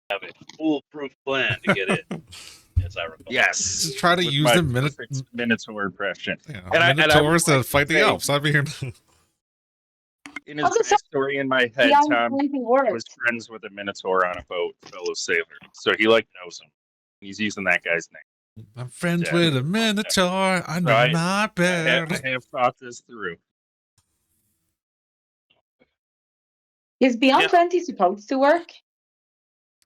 have a foolproof plan to get in, as I recall. Yes. Just try to With use my the perfect Minotaur impression. Minotaurs would to like fight the say, elves. I mean, in his I'll just say backstory in my head, beyond Tom 20 was words. friends with a Minotaur on a boat, fellow sailor. So he knows him. He's using that guy's name. I'm friends Yeah. with a Minotaur under So my bed. I have thought this through. Is Beyond Yeah. 20 supposed to work?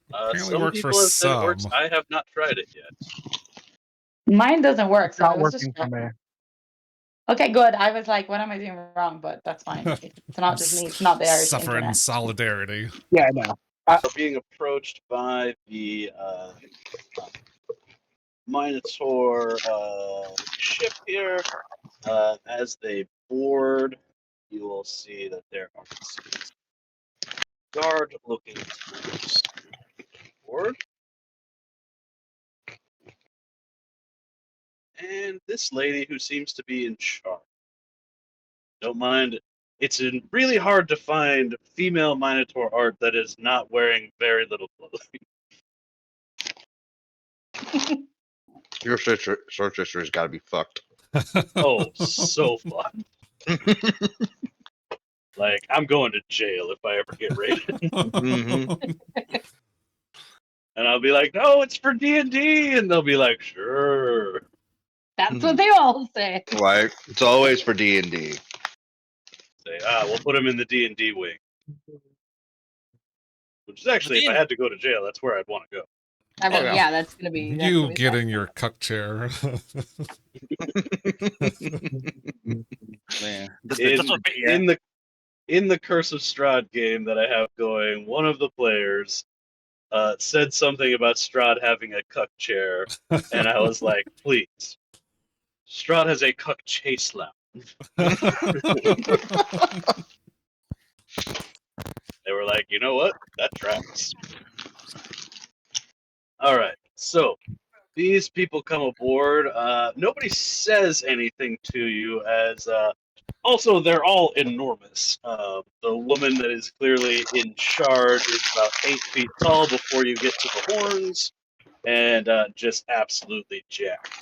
Apparently Some works for people have said it works. some. I have not tried it yet. Mine doesn't work, It's so I not was just working for me. okay, good. I was like, what am I doing wrong? But that's fine. It's not just me. It's not the Irish Suffer in internet. solidarity. Yeah, no. We're being approached by the Minotaur ship here. As they board, you will see that there are some guard looking towards board. And this lady who seems to be in charge. Don't mind. It's really hard to find female Minotaur art that is not wearing very little clothing. Your search history's got to be fucked. Oh, so fun. Like, I'm going to jail if I ever get raided. And I'll be like, no, it's for D&D. And they'll be like, sure. That's what they all say. Right. It's always for D&D. Say, we'll put him in the D&D wing. Which is actually, if I had to go to jail, that's where I'd want to go. I mean, yeah. yeah, that's gonna be. That's You gonna be get fun. in your cuck chair. Man. In the Curse of Strahd game that I have going, one of the players said something about Strahd having a cuck chair, and I was like, please, Strahd has a cuck chase lounge. They were like, you know what? That tracks. All right, so these people come aboard. Nobody says anything to you, as also they're all enormous. The woman that is clearly in charge is about 8 feet tall before you get to the horns, and just absolutely jacked.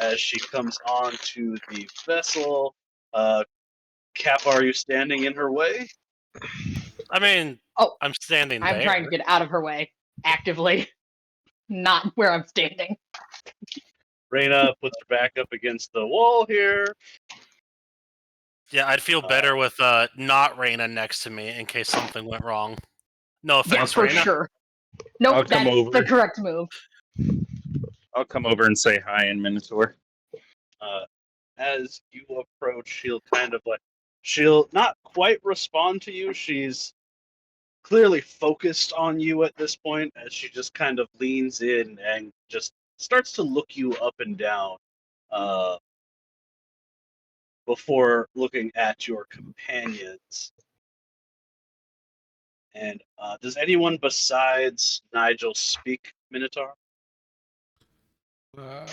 As she comes on to the vessel, Cap, are you standing in her way? I mean, Oh, I'm standing I'm there. trying to get out of her way actively, not where I'm standing. Reyna puts her back up against the wall here. Yeah, I'd feel better with not Reyna next to me in case something went wrong. No Yeah, offense, for Reyna. sure. Nope, I'll come that's over. the correct move. I'll come over and say hi in Minotaur. As you approach, she'll not quite respond to you. She's clearly focused on you at this point, as she just kind of leans in and just starts to look you up and down before looking at your companions. And does anyone besides Nigel speak Minotaur? No.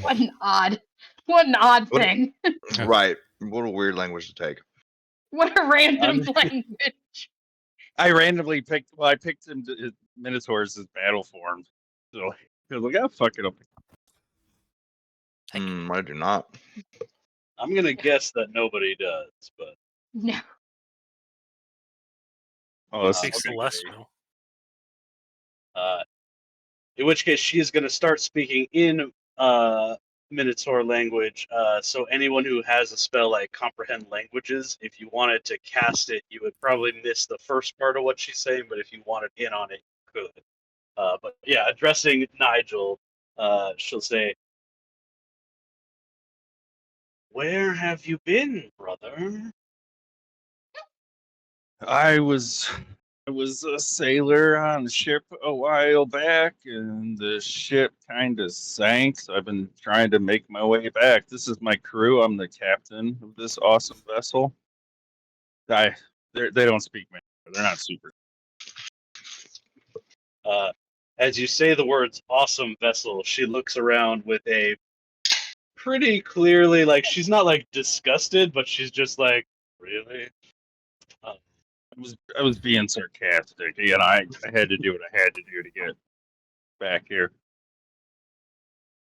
What an odd What- thing. Right. What a weird language to take. What a random language. I randomly picked. Well, I picked him Minotaurs as battle form. So I was like, oh, fuck it up. I do not. I'm gonna guess that nobody does, but No. Oh, this Speak is Celestial. in which case she is going to start speaking in Minotaur language. So anyone who has a spell like Comprehend Languages, if you wanted to cast it, you would probably miss the first part of what she's saying, but if you wanted in on it, you could. But yeah, addressing Nigel, she'll say, "Where have you been, brother?" I was a sailor on a ship a while back, and the ship kind of sank. So I've been trying to make my way back. This is my crew. I'm the captain of this awesome vessel. They don't speak Mandarin. They're not super. As you say the words "awesome vessel," she looks around with a pretty clearly, like, she's not like disgusted, but she's just like, really? I was being sarcastic. You know, I had to do what I had to do to get back here.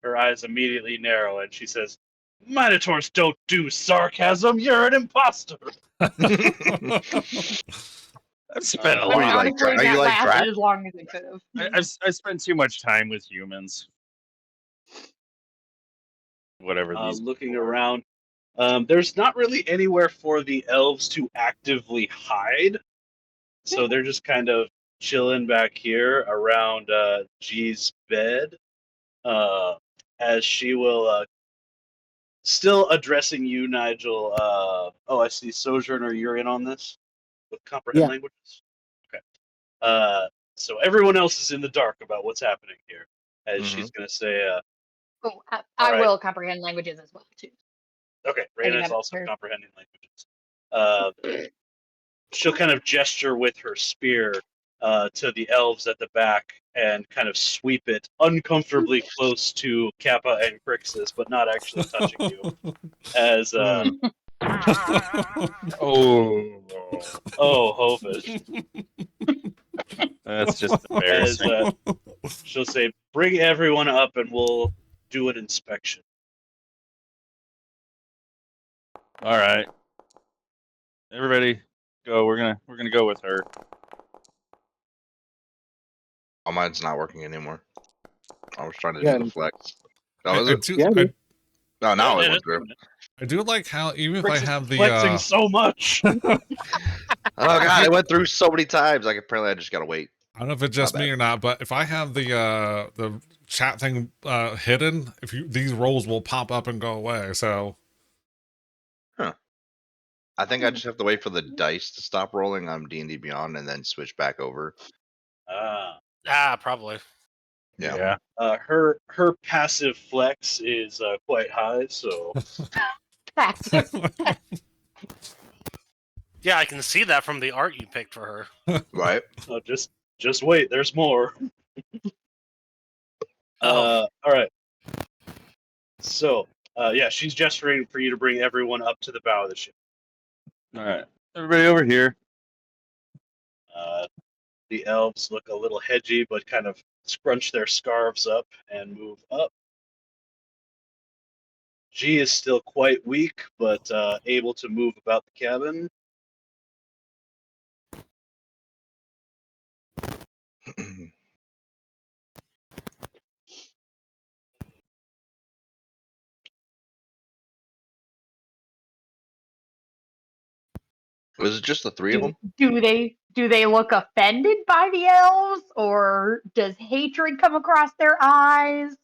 Her eyes immediately narrow, and she says, "Minotaurs don't do sarcasm. You're an imposter." I've spent a What are you lot. like, Honestly, are you that like lasted Drac? as long as it could have. I spent too much time with humans. Whatever these. Looking around, there's not really anywhere for the elves to actively hide, so they're just kind of chilling back here around G's bed, as she will still addressing you, Nigel. Oh, I see. Sojourner, you're in on this with comprehend Yeah. languages. Okay. So everyone else is in the dark about what's happening here, as she's going to say, Oh, I Alright. will comprehend languages as well too. okay, I can Raina is have also her- comprehending languages. She'll kind of gesture with her spear to the elves at the back and kind of sweep it uncomfortably close to Kappa and Crixus, but not actually touching you. As Oh, Hovis, that's just as embarrassing. she'll say, "Bring everyone up, and we'll do an inspection." All right, everybody, go. We're gonna go with her. Oh, mine's not working anymore. I was trying to Yeah. do the flex. Oh, is it? Yeah, dude. No, now Yeah, it went through. I do like how even if I Crixus have is the flexing so much. Oh god, it went through so many times. Like apparently, I just gotta wait. I don't know if it's just My me bad. or not, but if I have the chat thing hidden, these rolls will pop up and go away. So I think I just have to wait for the dice to stop rolling on D&D Beyond and then switch back over. Probably. Yeah. Her passive flex is quite high, so Yeah, I can see that from the art you picked for her. Right. just wait. There's more. Oh. All right. So, yeah, she's gesturing for you to bring everyone up to the bow of the ship. All right, everybody over here. The elves look a little hedgy, but kind of scrunch their scarves up and move up. G is still quite weak, but able to move about the cabin. Was it just the three of them? Do they look offended by the elves, or does hatred come across their eyes?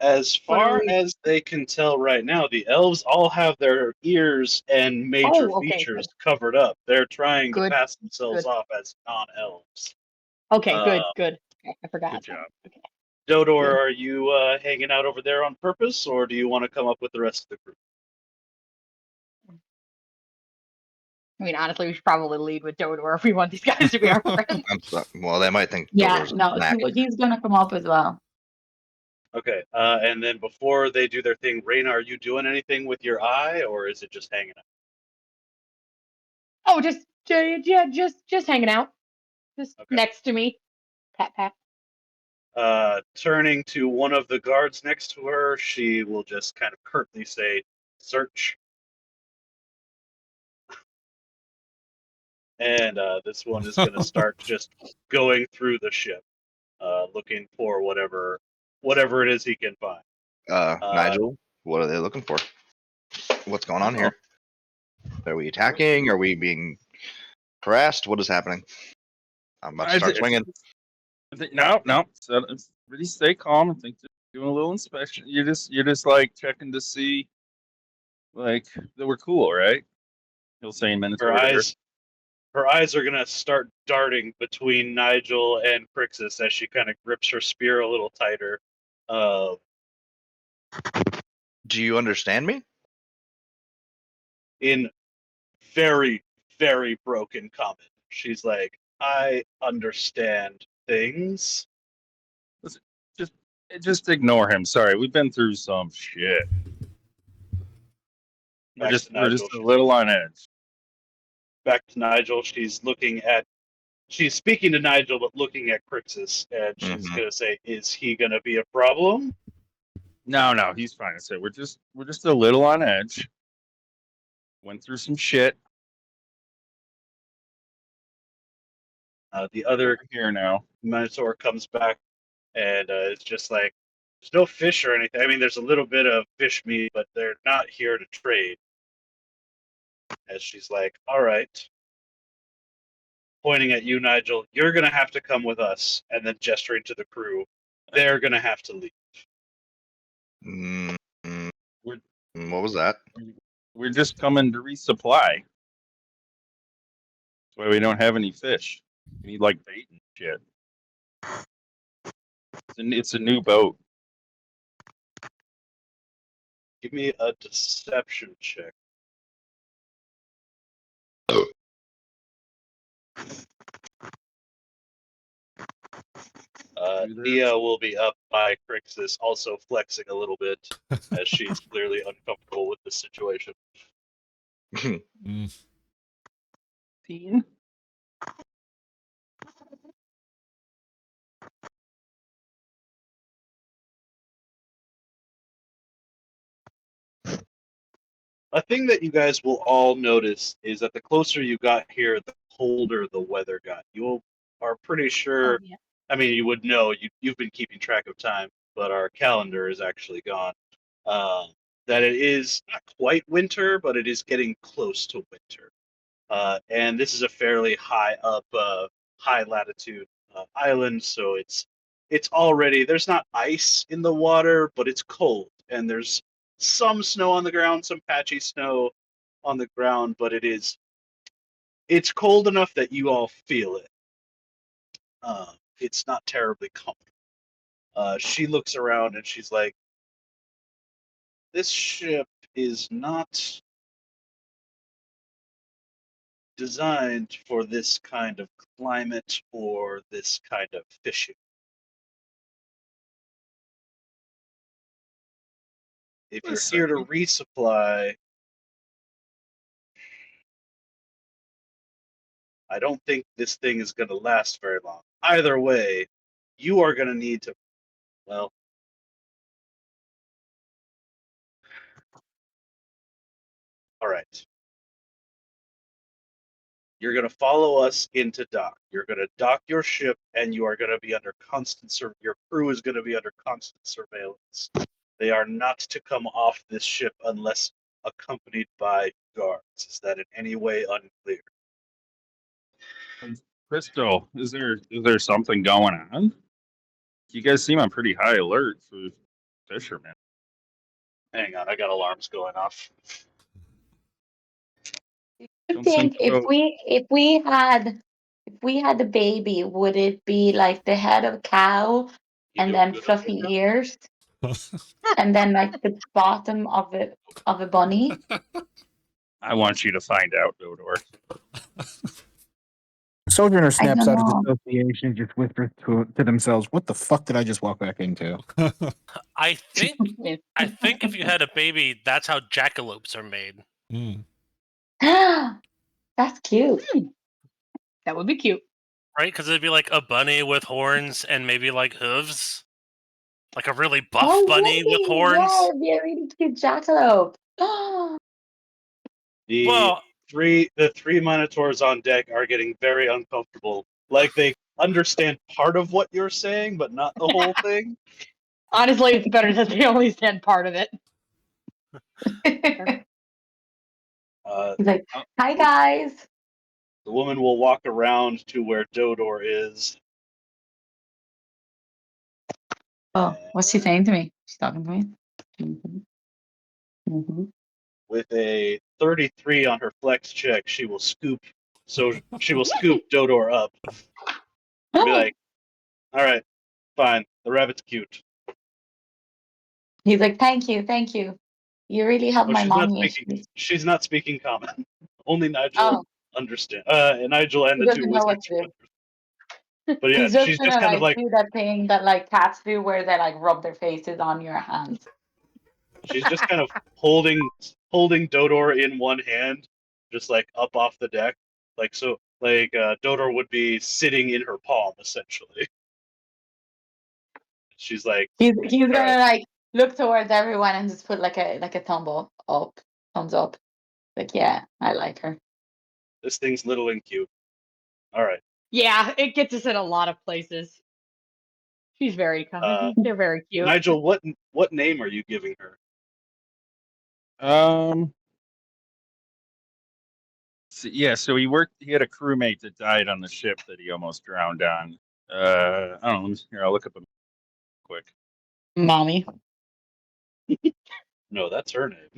As What are far we- as they can tell right now, the elves all have their ears and major Oh, okay, features covered up. They're trying to Good, pass themselves good. off as non-elves. Okay, good. Okay, I forgot. Good job. Okay. Dodor, Good. are you hanging out over there on purpose, or do you want to come up with the rest of the group? I mean, honestly, we should probably lead with Dodor if we want these guys to be our friends. Well, they might think Yeah, Dodor's no, knack. he's gonna come up as well. Okay, and then before they do their thing, Raina, are you doing anything with your eye, or is it just hanging out? Oh, just hanging out, just Okay. next to me. Pat. Turning to one of the guards next to her, she will just kind of curtly say, "Search." And this one is going to start just going through the ship, looking for whatever it is he can find. Nigel, what are they looking for? What's going on here? Are we attacking? Are we being harassed? What is happening? I'm about to start swinging. I think no. So really stay calm. I think just doing a little inspection. You're just like checking to see, like that we're cool, right? He'll say Her Minotaurs. eyes are going to start darting between Nigel and Crixus as she kind of grips her spear a little tighter. Do you understand me? In very, very broken common. She's like, "I understand things." Just ignore him. Sorry, we've been through some shit. Back to We're Nigel. just a little on edge. back to Nigel. She's speaking to Nigel, but looking at Crixus, and she's Mhm. gonna say, "Is he gonna be a problem?" No, he's fine. I said we're just a little on edge. Went through some shit. The other We're here now. Minotaur comes back, and it's just like there's no fish or anything. I mean, there's a little bit of fish meat, but they're not here to trade. As she's like, "All right," pointing at you, Nigel, "you're gonna have to come with us," and then gesturing to the crew, "They're gonna have to leave." Mm, mm, We're what was that? we're just coming to resupply. That's why we don't have any fish. We need like bait and shit. It's a new boat. Give me a deception check. Nia will be up by Crixus, also flexing a little bit, as she's clearly uncomfortable with the situation. Mm. 15? A thing that you guys will all notice is that the closer you got here, the colder the weather got. You are pretty sure. Oh, yeah. I mean, you would know. You've been keeping track of time, but our calendar is actually gone. That it is not quite winter, but it is getting close to winter. And this is a fairly high up, high latitude island, so it's already there's not ice in the water, but it's cold, and there's some snow on the ground, some patchy snow on the ground, but it's cold enough that you all feel it. It's not terribly comfortable. She looks around and she's like, "This ship is not designed for this kind of climate or this kind of fishing. If you're here to resupply, I don't think this thing is going to last very long. Either way, you are going to need to, well, all right. You're going to follow us into dock. You're going to dock your ship, and you are going to be under your crew is going to be under constant surveillance. They are not to come off this ship unless accompanied by guards. Is that in any way unclear? Crystal, is there something going on? You guys seem on pretty high alert for fishermen. Hang on, I got alarms going off. I Don't think think so. if we had a baby, would it be like the head of a cow You and doing then good up fluffy there? ears and then like the bottom of a bunny? I want you to find out, Dodor. Sojourner snaps don't out of know. dissociation and just whispers to themselves, "What the fuck did I just walk back into?" I think if you had a baby, that's how jackalopes are made. Mm. That's cute. That would be cute. Right? Because it'd be like a bunny with horns and maybe like hooves. Like a really buff Oh, bunny with really? horns. Yeah, it'd be a really cute jackalope. The Well, three Minotaurs on deck are getting very uncomfortable. Like they understand part of what you're saying, but not the whole thing. Honestly, it's better that they only said part of it. He's like, "Hi guys." The woman will walk around to where Dodor is. Oh, what's she saying to me? She's talking to me. Mm-hmm. Mm-hmm. With a 33 on her flex check, she will scoop Dodor up. Be like, "All right, fine. The rabbit's cute." He's like, thank you. You really helped Oh, my she's not mommy speaking. issues. She's not speaking common. Only Nigel Oh, understand. And Nigel and he the two doesn't know what wizards. to do. But yeah, He's just she's just gonna kind of like like do that thing that like cats do where they like rub their faces on your hands. she's just kind of holding Dodor in one hand, just like up off the deck, Dodor would be sitting in her palm essentially. She's like, He's gonna right. like look towards everyone and just put like a thumbs up. Like, yeah, I like her. This thing's little and cute. All right. Yeah, it gets us in a lot of places. She's very they're very cute. Nigel, what name are you giving her? So he had a crewmate that died on the ship that he almost drowned on. I don't know. Here, I'll look up him quick. Mommy. No, that's her name.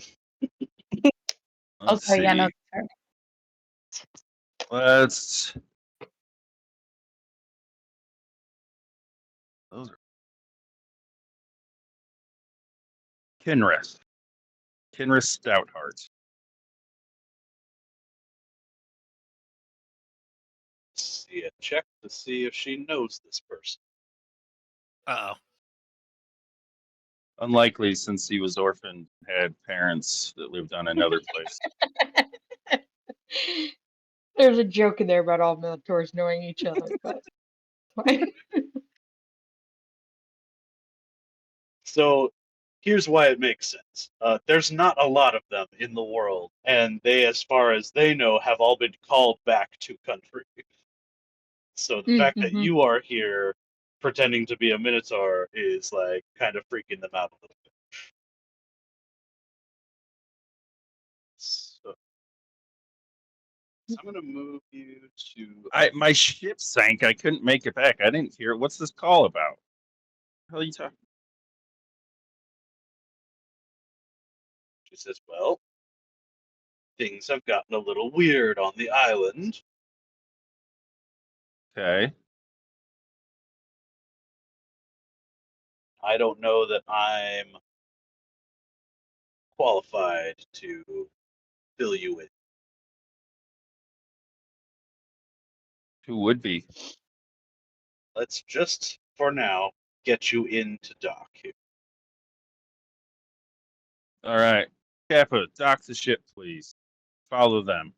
Let's Okay, yeah, no. see. Let's. Those are Kinrith. Kinrith Stoutheart. See a check to see if she knows this person. Uh oh. Unlikely, since he was orphaned, had parents that lived on another place. There's a joke in there about all Minotaurs knowing each other, but So here's why it makes sense. There's not a lot of them in the world, and they, as far as they know, have all been called back to country. So the fact that mm-hmm. you are here pretending to be a Minotaur is like kind of freaking them out a little bit. So I'm gonna move you to. My ship sank. I couldn't make it back. I didn't hear. What's this call about? What the hell are you talking? She says, "Well, things have gotten a little weird on the island. Okay. I don't know that I'm qualified to fill you in. Who would be? Let's just, for now, get you into dock here." All right. Kappa, dock the ship, please. Follow them.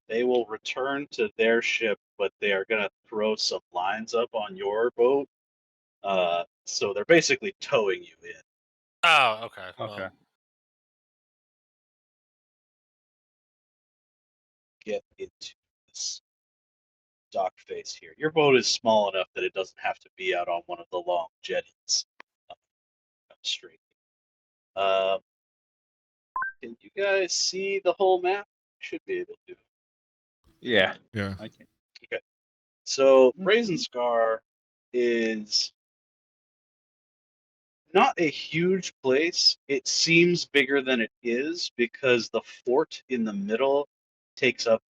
They will return to their ship, but they are going to throw some lines up on your boat. So they're basically towing you in. Oh, okay. Okay. Well, Get into this dock face here. Your boat is small enough that it doesn't have to be out on one of the long jetties. Straight. Can you guys see the whole map? Should be able to. Yeah. Yeah. I can. Okay. So Brazen Scar is not a huge place. It seems bigger than it is because the fort in the middle takes up.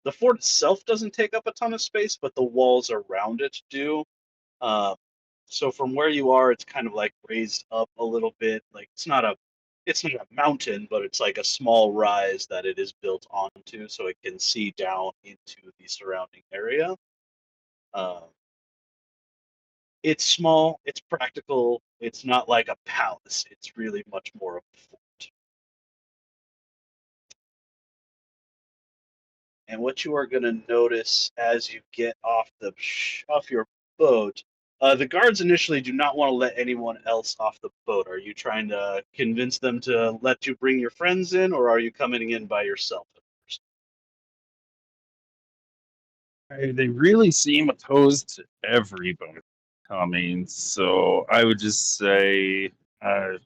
The fort itself doesn't take up a ton of space, but the walls around it do. So from where you are, it's kind of like raised up a little bit. Like it's not a mountain, but it's like a small rise that it is built onto, so it can see down into the surrounding area. It's small, it's practical, it's not like a palace. It's really much more of a fort. And what you are going to notice as you get off your boat, the guards initially do not want to let anyone else off the boat. Are you trying to convince them to let you bring your friends in, or are you coming in by yourself at first? They really seem opposed to everybody coming, so I would just say, yeah,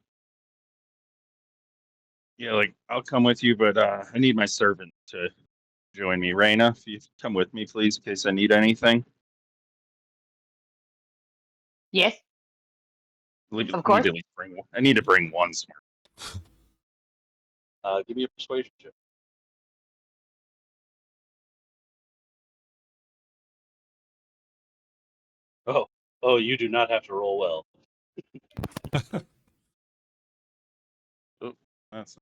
like I'll come with you, but I need my servant to join me. Raina, if you come with me, please, in case I need anything. Yes, Of of course. I need to bring one smart. Give me a persuasion check. Oh, you do not have to roll well. Oh, that's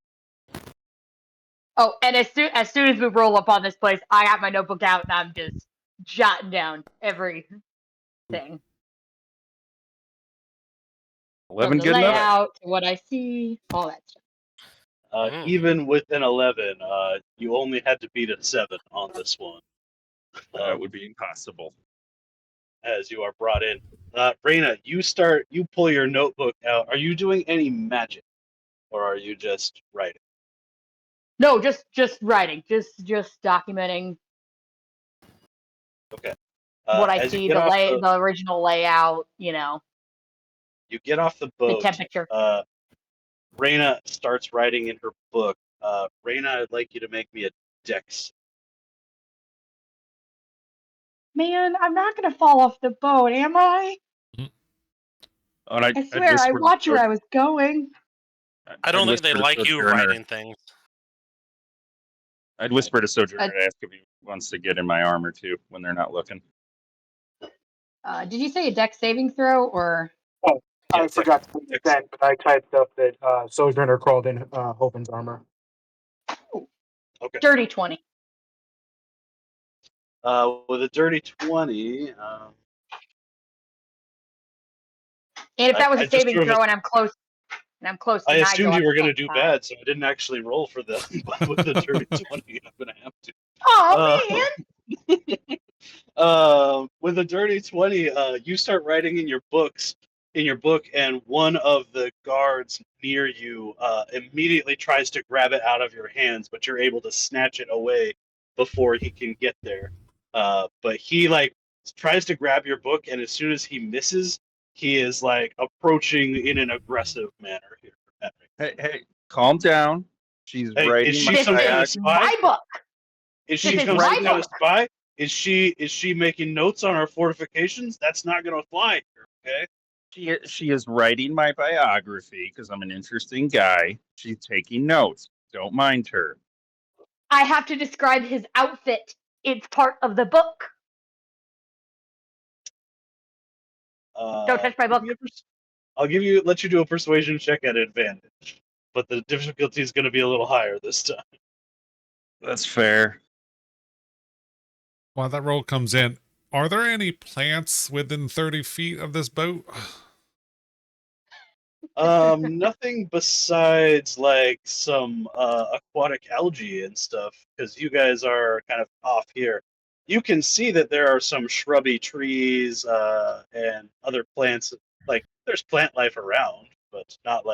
Oh, and as soon as we roll up on this place, I got my notebook out and I'm just jotting down everything. From 11 the good enough? layout to what I see, all that stuff. Even with an 11, you only had to beat a 7 on this one. That would be impossible. As you are brought in. Raina, you pull your notebook out. Are you doing any magic? Or are you just writing? No, just writing, just documenting Okay. what I As you see, get off the original layout, you get off the the boat, temperature. Raina starts writing in her book. Raina, I'd like you to make me a dex. Man, I'm not gonna fall off the boat, am I? Oh, and I I'd swear, I whisper watched to where I was going. I don't I'd think they whisper to like you Sojourner- writing things. I'd whisper to Sojourner Uh, and ask if he wants to get in my armor too when they're not looking. Did you say a dex saving throw or? Oh, I Yeah, forgot to put dex- that, but I typed up that Sojourner crawled in Hopen's armor. Okay. Dirty 20. With a dirty 20, And if that was I a just saving sort of throw and I'm close I to assumed Nigel, I you were going to can't do die. bad, so I didn't actually roll for them. But with the dirty 20, I'm going to have to. Oh man! With a dirty 20, you start writing in your book, and one of the guards near you immediately tries to grab it out of your hands, but you're able to snatch it away before he can get there. But he tries to grab your book, and as soon as he misses, he is approaching in an aggressive manner here. Hey, calm down. She's Hey, writing is my she This some kind of is spy? my book. Is This she is some my kind of book. spy? Is she making notes on our fortifications? That's not going to fly here, okay? She is writing my biography because I'm an interesting guy. She's taking notes. Don't mind her. I have to describe his outfit. It's part of the book. Don't touch my book. I'll let you do a persuasion check at advantage, but the difficulty is going to be a little higher this time. That's fair. While that roll comes in, are there any plants within 30 feet of this boat? Nothing besides some aquatic algae and stuff, because you guys are kind of off here. You can see that there are some shrubby trees and other plants. There's plant life around, but not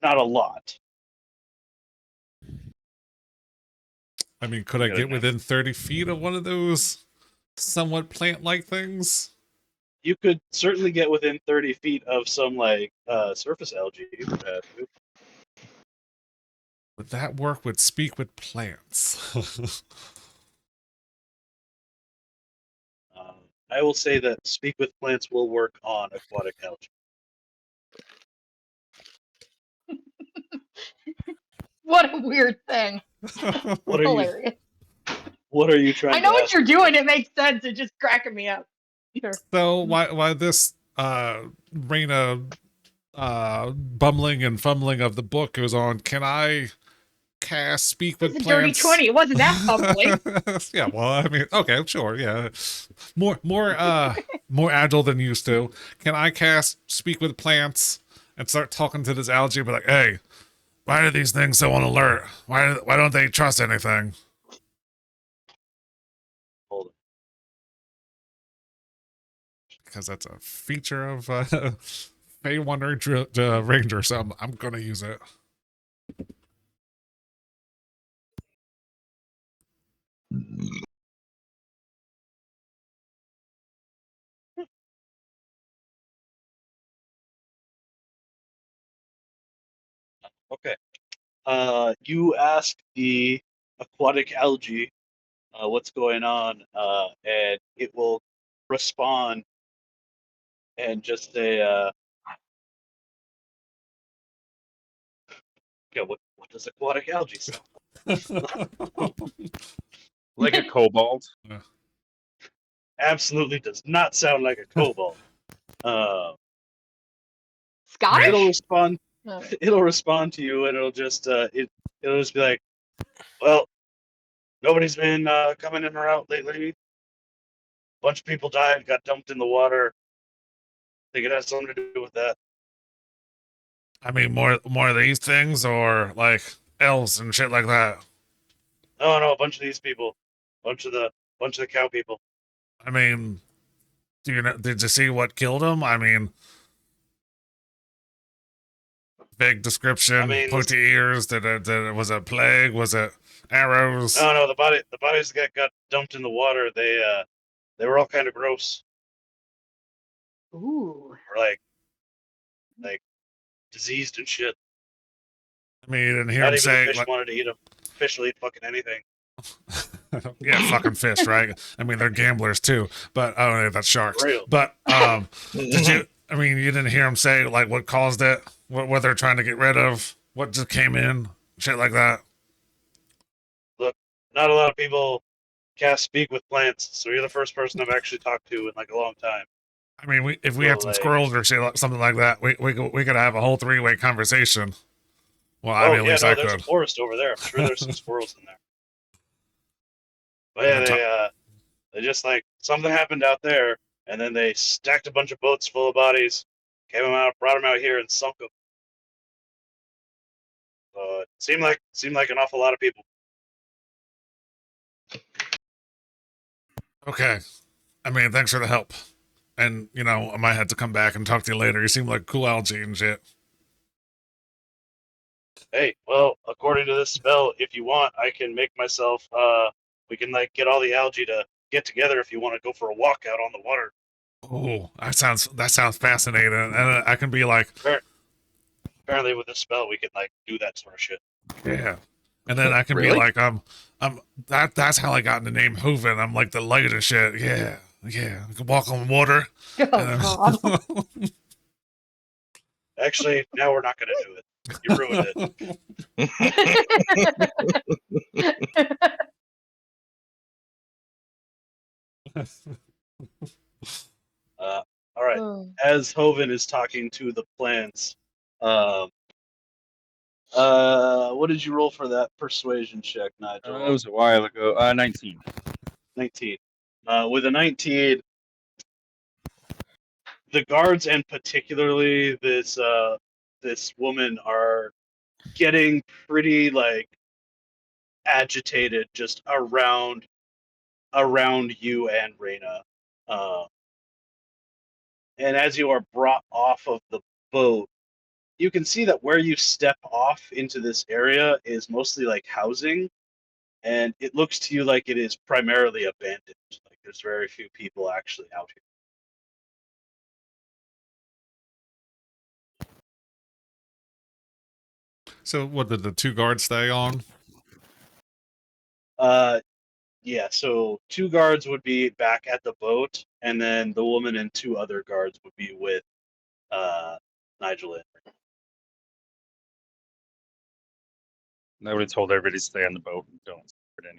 not a lot. I mean, could I get within 30 feet of one of those somewhat plant-like things? You could certainly get within 30 feet of some surface algae. Would that work with speak with plants? I will say that speak with plants will work on aquatic algae. What a weird thing. What are you? Hilarious. What are you trying? I know to what ask you're me? doing. It makes sense. It's just cracking me up. Sure. So why this Raina bumbling and fumbling of the book goes on, can I cast speak with It's a dirty plants? 20. It wasn't that fumbling. Yeah, well, I mean, okay, sure, yeah. More agile than used to. Can I cast speak with plants and start talking to this algae, be like, hey, why are these things so on alert? Why don't they trust anything? Hold on. Because that's a feature of Fey Wonder Ranger, so I'm gonna use it. Okay. You ask the aquatic algae what's going on, and it will respond and just say, "Okay, what does aquatic algae sound Like a kobold. Absolutely does not sound like a kobold. Scottish? It'll respond. Oh. It'll respond to you, and it'll just it'll just be like, "Well, nobody's been coming in or out lately. Bunch of people died, got dumped in the water. think it has something to do with that. I mean, more of these things, or like elves and shit like that. Oh no, a bunch of these people, bunch of the cow people. I mean, do you know? Did you see what killed him? I mean, vague description, I mean, pointy ears. Did it was it plague? Was it arrows? no, the bodies that got dumped in the water. They were all kind of gross, Ooh. or like diseased and shit. I mean, you didn't hear Not him even the say fish like, wanted to eat them. Fish will eat fucking anything. yeah, fucking fish, right? I mean, they're gamblers too, but I don't know if that's sharks. Real. But did you? I mean, you didn't hear him say like what caused it, what they're trying to get rid of, what just came in, shit like that. Look, not a lot of people cast speak with plants, so you're the first person I've actually talked to in like a long time. I mean, if we So, had some like- squirrels or shit, something like that, we could have a whole 3-way conversation. Well, I mean, at least I there's a could. forest over there. I'm sure there's some squirrels in there. But yeah, they just like something happened out there, and then they stacked a bunch of boats full of bodies, came them out, brought them out here, and sunk them. So it seemed like an awful lot of people. Okay. I mean, thanks for the help. And, you know, I might have to come back and talk to you later. You seem like cool algae and shit. Hey, well, according to this spell, if you want, I can make myself. We can like get all the algae to get together if you want to go for a walk out on the water. Oh, that sounds fascinating. And I can be like, Apparently, with this spell, we can like do that sort of shit. yeah. And then I can be Really? like, that's how I got the name Hooven. I'm like the light and shit. Yeah. Yeah. I can walk on water. Oh, God. Actually, now we're not gonna do it. You ruined it. All right. Oh. As Hoven is talking to the plants, what did you roll for that persuasion check, Nigel? It was a while ago. 19. 19. With a 19, the guards and particularly this woman are getting pretty like agitated just around you and Reyna. And as you are brought off of the boat, you can see that where you step off into this area is mostly like housing, and it looks to you like it is primarily abandoned. Like there's very few people actually out here. So what did the 2 guards stay on? Yeah, so 2 guards would be back at the boat, and then the woman and 2 other guards would be with Nigel and Nobody told everybody to stay on the boat and don't start any.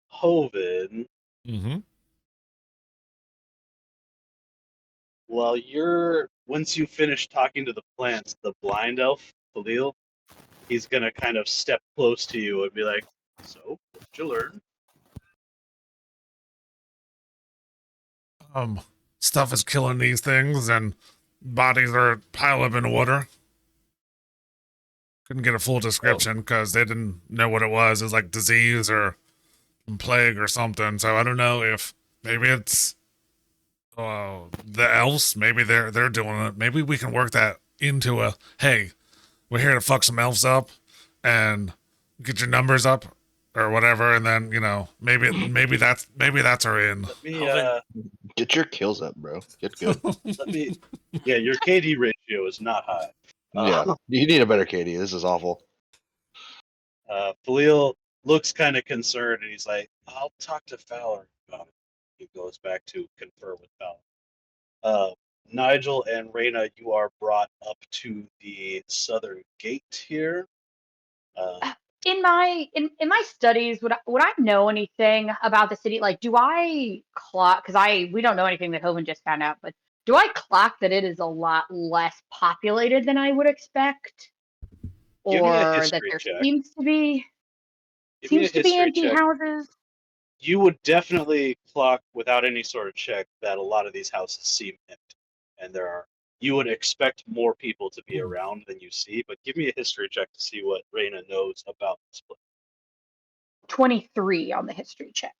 Hoven. Mm-hmm. Once you finish talking to the plants, the blind elf, Khalil, he's gonna kind of step close to you and be like, "So, what did you learn?" Stuff is killing these things and bodies are piled up in the water. Couldn't get a full description because they didn't know what it was. It was like disease or plague or something. So I don't know if maybe it's the elves. Maybe they're doing it. Maybe we can work that into a hey, we're here to fuck some elves up and get your numbers up or whatever, and then maybe that's our in. Let me Hoven. Get your kills up, bro. Get good. Yeah, your KD ratio is not high. Yeah, you need a better KD. This is awful. Khalil looks kind of concerned, and he's like, "I'll talk to Fowler about it." He goes back to confer with Fowler. Nigel and Reyna, you are brought up to the southern gate here. In my studies, would I know anything about the city? Like, do I clock? Because we don't know anything that Hoven just found out, but do I clock that it is a lot less populated than I would expect, Give me a or that history there check. seems to be? Give me a Seems to be history empty check. houses. You would definitely clock without any sort of check that a lot of these houses seem empty, and you would expect more people to be around than you see. But give me a history check to see what Reina knows about this place. 23 on the history check.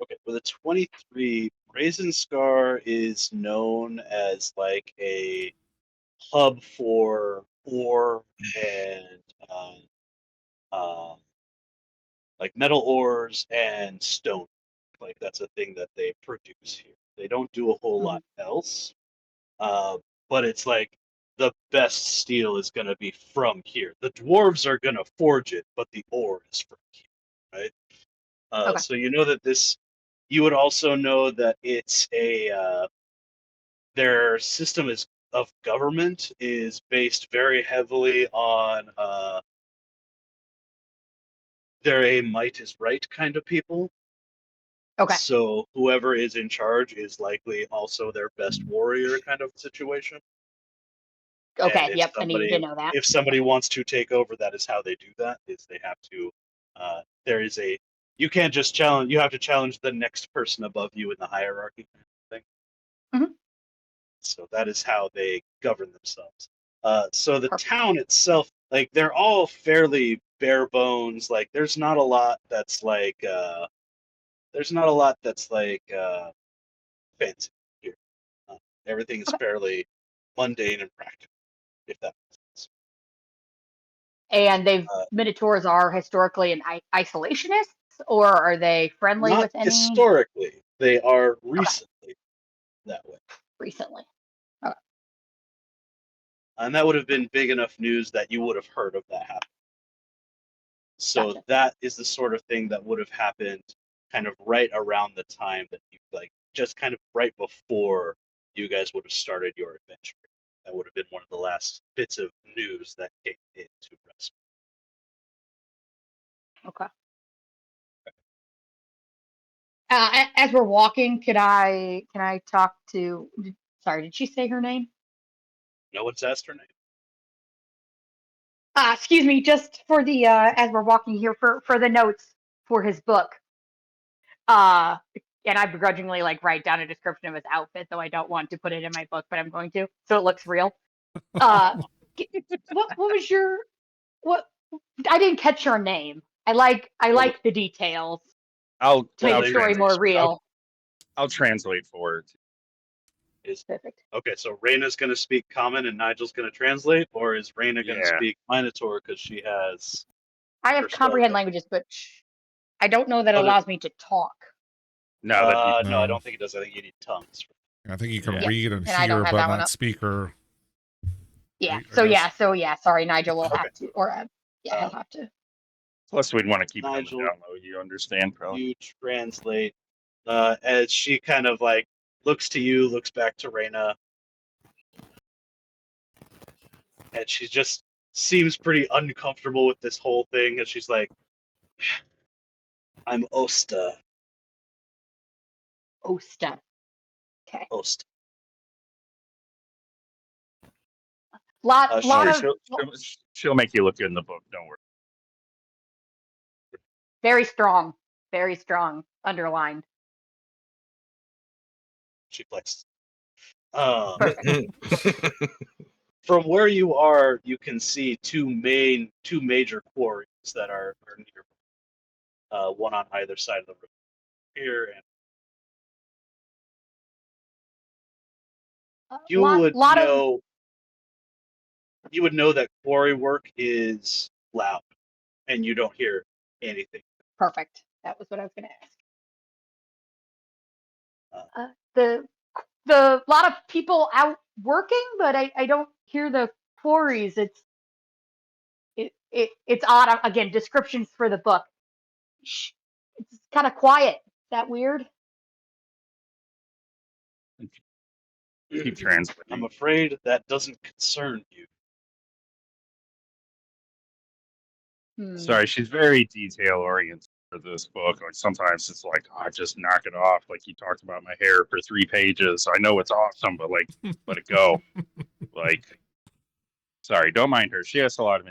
Okay, with a 23, Brazen Scar is known as like a hub for ore and like metal ores and stone. Like that's a thing that they produce here. They don't do a whole lot else, uh, but it's like the best steel is going to be from here. The dwarves are going to forge it, but the ore is from here, right? Okay. So you know that this. You would also know that it's a their system is of government is based very heavily on they're a might is right kind of people. Okay. So whoever is in charge is likely also their best warrior kind of situation. And Okay. Yep. I needed to know that. if somebody wants to take over, that is how they do that. Is they have to. There is a. You can't just challenge. You have to challenge the next person above you in the hierarchy. Thing. Mhm. So that is how they govern themselves. So the Perfect. town itself, like they're all fairly bare bones. Like there's not a lot that's like. There's not a lot that's like fancy here. Everything is Okay. fairly mundane and practical, if that makes sense. And Uh, Minotaurs are historically isolationists, or are they friendly Not with any? historically, they are Okay. recently that way. Recently. And that would have been big enough news that you would have heard of that happen. So Gotcha. that is the sort of thing that would have happened kind of right around the time that you like just kind of right before you guys would have started your adventure. That would have been one of the last bits of news that came into Rescue. Okay. As we're walking, can I talk to? Sorry, did she say her name? No one's asked her name. Excuse me, just for the as we're walking here for the notes for his book. And I begrudgingly like write down a description of his outfit, though I don't want to put it in my book, but I'm going to, so it looks real. What was your what? I didn't catch your name. I like the details I'll to make I'll the story more real. I'll translate for it. Is Perfect. okay. So Raina's going to speak Common and Nigel's going to translate, or is Raina going to Yeah. speak Minotaur because she has? I her have spell comprehend book? languages, but I don't know that Oh, allows me to talk. No, that you No, I No. don't think it does. I think you need tongues. I think you can Yeah. read and And I don't hear, have but that one not up. speak or. Yeah. Wait, I So guess. yeah. Sorry, Nigel will have to, or yeah, he'll have to. plus we'd want to keep it on the Nigel, down low. You understand, probably. you translate as she kind of like looks to you, looks back to Raina, and she just seems pretty uncomfortable with this whole thing. And she's like, "I'm Osta. Osta. Okay. Osta." Lot She, of She'll make you look good in the book. Don't worry. very strong, underlined. she flexes. Perfect. From where you are, you can see two major quarries that are near, one on either side of the river here, and you would lot of know that quarry work is loud, and you don't hear anything. perfect. That was what I was going to Uh, ask. The lot of people out working, but I don't hear the quarries. It's odd. Again, descriptions for the book. It's kind of quiet. Is that weird? Keep translating. I'm afraid that doesn't concern you. Sorry, she's very detail oriented for this book. Like sometimes it's like, oh, just knock it off. Like you talked about my hair for 3 pages. I know it's awesome, but like, let it go. Like, sorry, don't mind her. She has a lot of.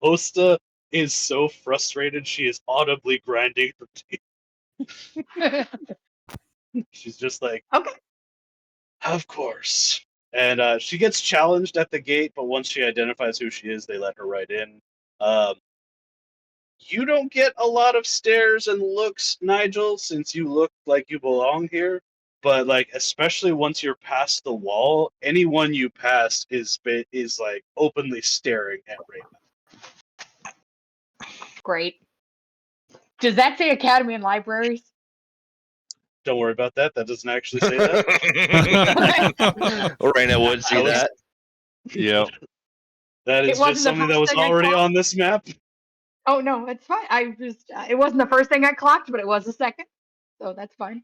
Osta is so frustrated she is audibly grinding her teeth. She's just like, Okay. of course. And she gets challenged at the gate, but once she identifies who she is, they let her right in. Um, you don't get a lot of stares and looks, Nigel, since you look like you belong here. But like, especially once you're past the wall, anyone you pass is like openly staring at Raven. Great. Does that say Academy and Libraries? Don't worry about that. That doesn't actually say that. Raina would see was- that. Yep. That It is wasn't just the something that first was thing I already clocked? on this map. Oh no, it's fine. I just it wasn't the first thing I clocked, but it was the second, so that's fine.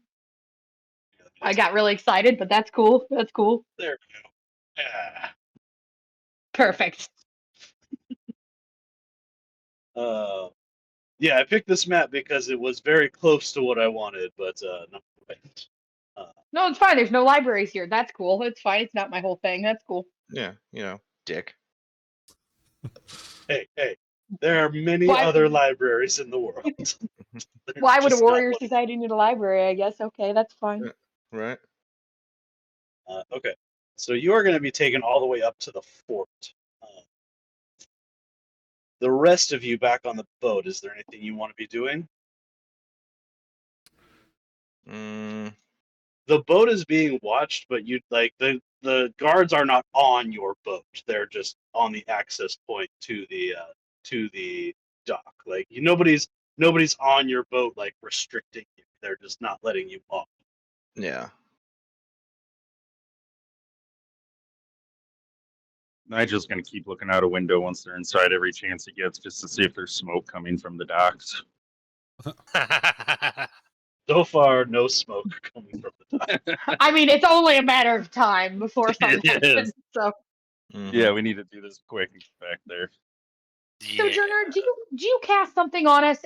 I got really excited, but that's cool. That's cool. There we go. Yeah. Perfect. Yeah, I picked this map because it was very close to what I wanted, but not quite. No, it's fine. There's no libraries here. That's cool. It's fine. It's not my whole thing. That's cool. Yeah, dick. Hey, there are many Why- other libraries in the world. They're Why would a just not warrior one of them. society need a library? I guess. Okay, that's fine. Yeah. Right. Okay, so you are going to be taken all the way up to the fort. The rest of you back on the boat, is there anything you want to be doing? Mm, The boat is being watched, but you like the guards are not on your boat. They're just on the access point to the dock. Like nobody's on your boat like restricting you. They're just not letting you off. yeah. Nigel's gonna keep looking out a window once they're inside every chance he gets, just to see if there's smoke coming from the docks. So far, no smoke coming from the dock. I mean, it's only a matter of time before something It is. happens. So, Mhm. Yeah, we need to do this quick and get back there. Sojourner, do you cast something on us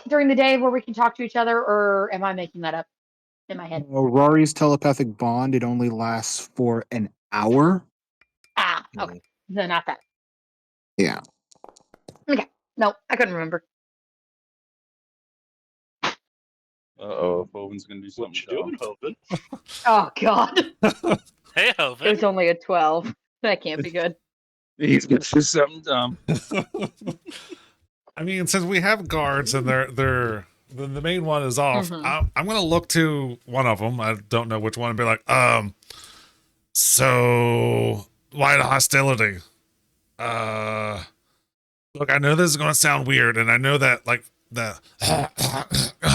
during the day where we can talk to each other, or am I making that up in my head? Rory's telepathic bond, it only lasts for an hour. Ah, okay. No, not that. Yeah. Okay. No, I couldn't remember. Uh-oh, Bowen's gonna do something What you doing, dumb. Hopen? Oh God, Hey, it was Hoven. only a 12. That can't be good. He's gonna do something dumb. I mean, since we have guards and the main one is off, Mhm. I'm gonna look to one of them. I don't know which one, and be like, so why the hostility? Look, I know this is gonna sound weird, and I know that like the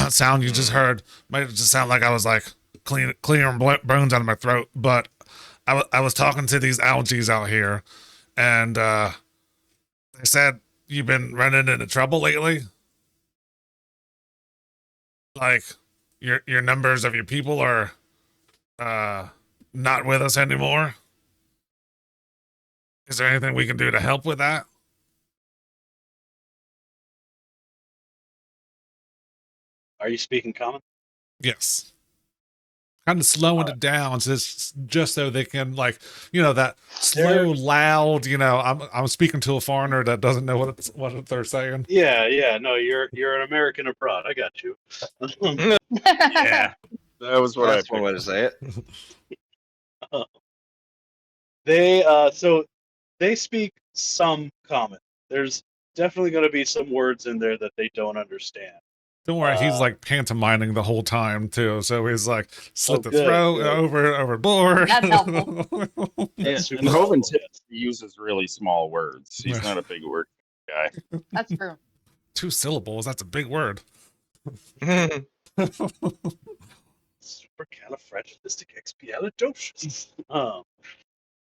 sound you just heard might just sound like I was like clearing bones out of my throat, but I was talking to these algaes out here, and they said you've been running into trouble lately. Like your numbers of your people are not with us anymore. Is there anything we can do to help with that? Are you speaking common? Yes. Kind of slowing it down just so they can like, that slow, loud, I'm speaking to a foreigner that doesn't know what they're saying. Yeah. No, you're an American abroad. I got you. Yeah, that was what That's I one way picked. to say it. They speak some common. There's definitely going to be some words in there that they don't understand. Don't worry, he's like pantomiming the whole time too. So he's like slit the good, throat good. overboard. That's helpful. And super Hoven helpful, yes. uses really small words. He's not a big word guy. That's true. 2 syllables, that's a big word. Supercalifragilisticexpialidocious.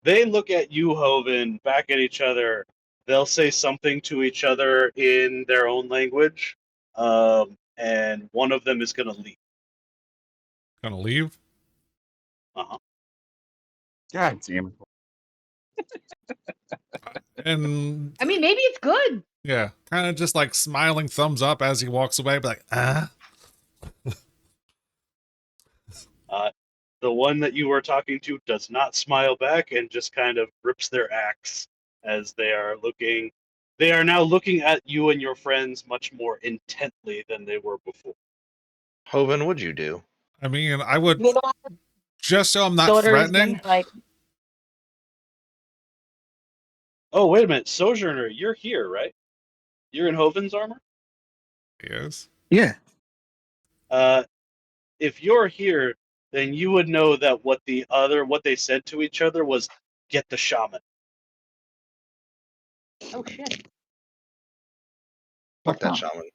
They look at you, Hoven, back at each other. They'll say something to each other in their own language, and one of them is going to leave. Gonna leave? Uh-huh. God damn it. And I mean, maybe it's good. yeah, kind of just like smiling thumbs up as he walks away, but like, The one that you were talking to does not smile back and just kind of grips their axe as they are looking They are now looking at you and your friends much more intently than they were before. Hoven, what'd you do? I mean, I would You know, just so I'm not daughter's threatening. gonna like. Oh, wait a minute. Sojourner, you're here, right? You're in Hoven's armor? Yes. Yeah. If you're here, then you would know that what they said to each other was, get the shaman. Oh shit. Fuck that Huh. shaman.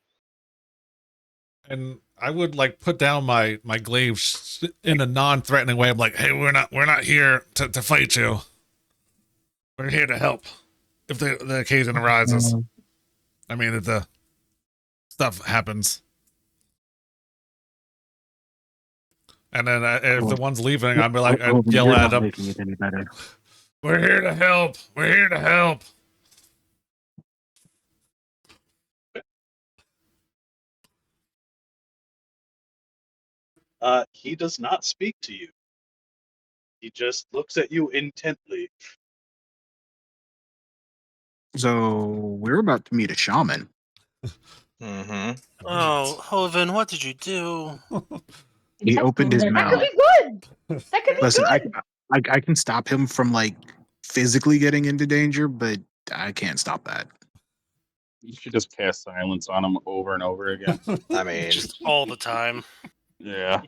And I would like put down my glaives in a non-threatening way. I'm like, hey, we're not here to fight you. We're here to help if the occasion arises. I mean, if the stuff happens. And then if the one's leaving, I'd be like, I'd yell You're at not them. making it any better. We're here to help. We're here to help. He does not speak to you. He just looks at you intently. So we're about to meet a shaman. Mm-hmm. Oh, Hoven, what did you do? He opened his That could mouth. be good. That could be Listen, good. I can stop him from like physically getting into danger, but I can't stop that. You should just cast silence on him over and over again. I mean, Just all the time. Yeah.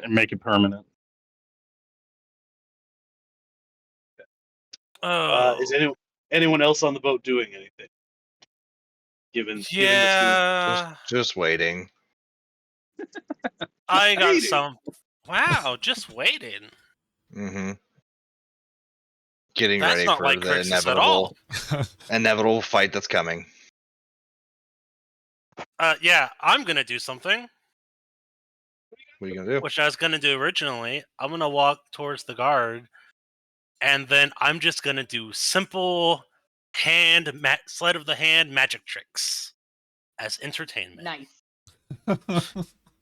And make it permanent. Oh, Is anyone else on the boat doing anything? Given this yeah. just waiting. I got Waiting. some. Wow, just waiting. Mm-hmm. Getting That's ready not for like the Crixus at all. inevitable fight that's coming. Yeah, I'm gonna do something, What are you gonna do? which I was gonna do originally. I'm gonna walk towards the guard, and then I'm just gonna do simple sleight of the hand magic tricks as entertainment. Nice.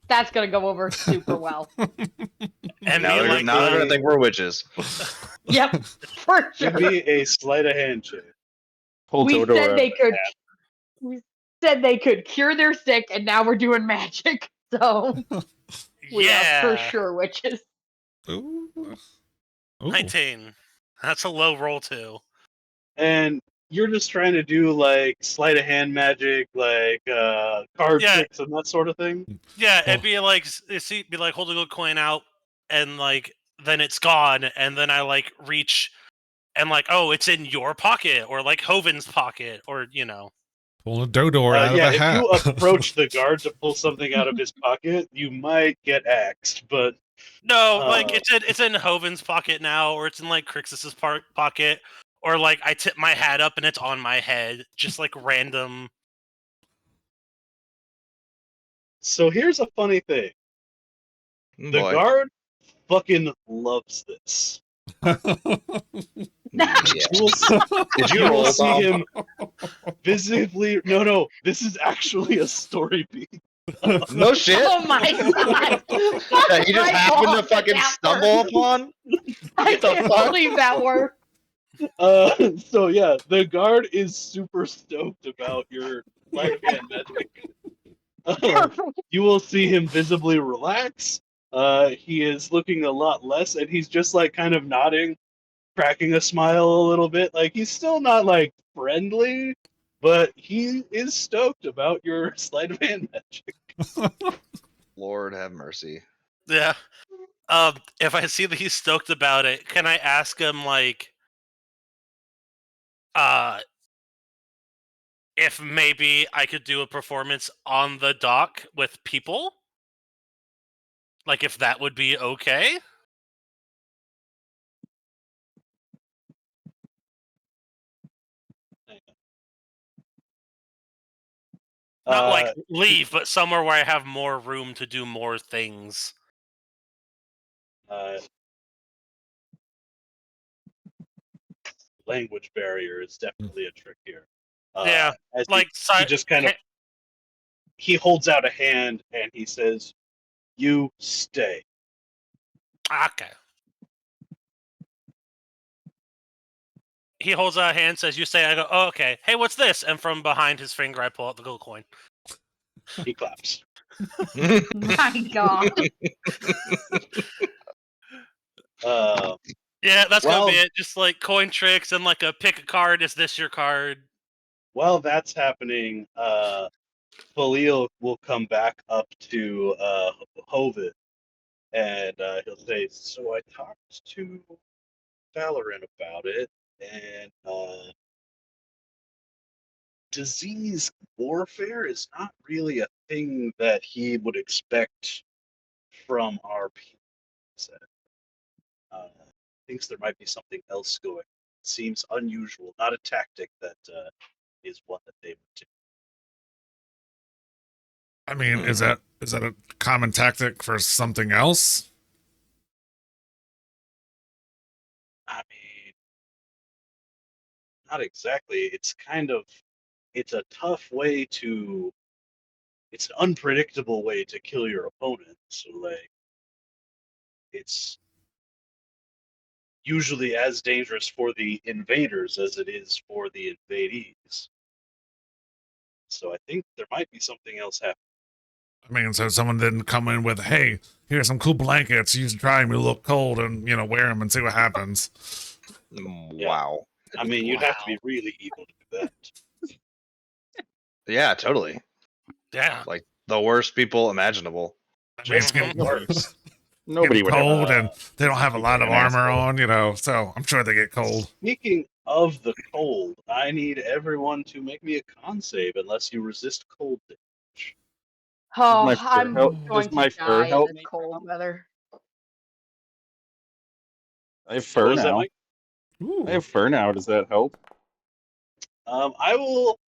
That's gonna go over super well. And Now be they're, like, now they're gonna think we're witches. Yep, for sure. Give me a sleight of hand check. Pull We Totoro said out they of could. We said they could cure their sick, and now we're doing magic. So we are for yeah, sure witches. Ooh. Ooh. 19. That's a low roll too. And you're just trying to do like sleight of hand magic, like card Yeah. tricks and that sort of thing. Yeah, Oh. it'd be like be like holding a coin out, and like then it's gone, and then I like reach, and like, oh, it's in your pocket, or like Hoven's pocket, or Pulling a Dodor out Yeah, of a if hat. you approach the guard to pull something out of his pocket, you might get axed. But No, like it's in Hoven's pocket now, or it's in like Crixus's pocket, or like I tip my hat up and it's on my head, just like random. so here's a funny thing: the Boy. guard fucking loves this. Yeah. You will, Did you you will roll, see Tom? him visibly. No, this is actually a story beat. No shit. Oh my god! That you just Right happened to off fucking that stumble worked. upon? I What the can't fuck? believe that worked. So yeah, the guard is super stoked about your sleight of hand magic. You will see him visibly relax. He is looking a lot less, and he's just like kind of nodding, cracking a smile a little bit. Like he's still not like friendly, but he is stoked about your sleight of hand magic. Lord have mercy. Yeah. If I see that he's stoked about it, can I ask him like, if maybe I could do a performance on the dock with people? Like if that would be okay? Not like leave, but somewhere where I have more room to do more things. Language barrier is definitely a trick here. Yeah, as like he just kind of he holds out a hand and he says, "You stay." Okay. he holds out a hand, says, "You say." I go, "Oh, okay. Hey, what's this?" And from behind his finger, I pull out the gold coin. He claps. My God. Yeah, that's gonna be Well- it. Just like coin tricks and like a pick a card. Is this your card? While that's happening, Khalil will come back up to Hovid, and he'll say, "So I talked to Valorant about it, and disease warfare is not really a thing that he would expect from our people. Thinks there might be something else going. Seems unusual, not a tactic that is one that they would do." I mean, is that a common tactic for something else? I mean, not exactly. It's a tough way to, it's an unpredictable way to kill your opponent. So like, it's usually as dangerous for the invaders as it is for the invadees. So I think there might be something else happening. I mean, so someone didn't come in with, "Hey, here's some cool blankets. You should try them. You look cold, and wear them and see what happens." Wow. I mean, you'd have to be Wow. really evil to do that. Yeah, totally. Yeah. Like the worst people imaginable. I mean, it's Just the getting, worst. Nobody getting would ever. cold, and they don't have a lot of an armor asshole. on, so I'm sure they get cold. Speaking of the cold, I need everyone to make me a con save unless you resist cold damage. Oh, my fur I'm help- going does to my fur die in help this me? cold weather. I have What fur was that, now. Mike? Ooh. I have fur now. Does that help? I will.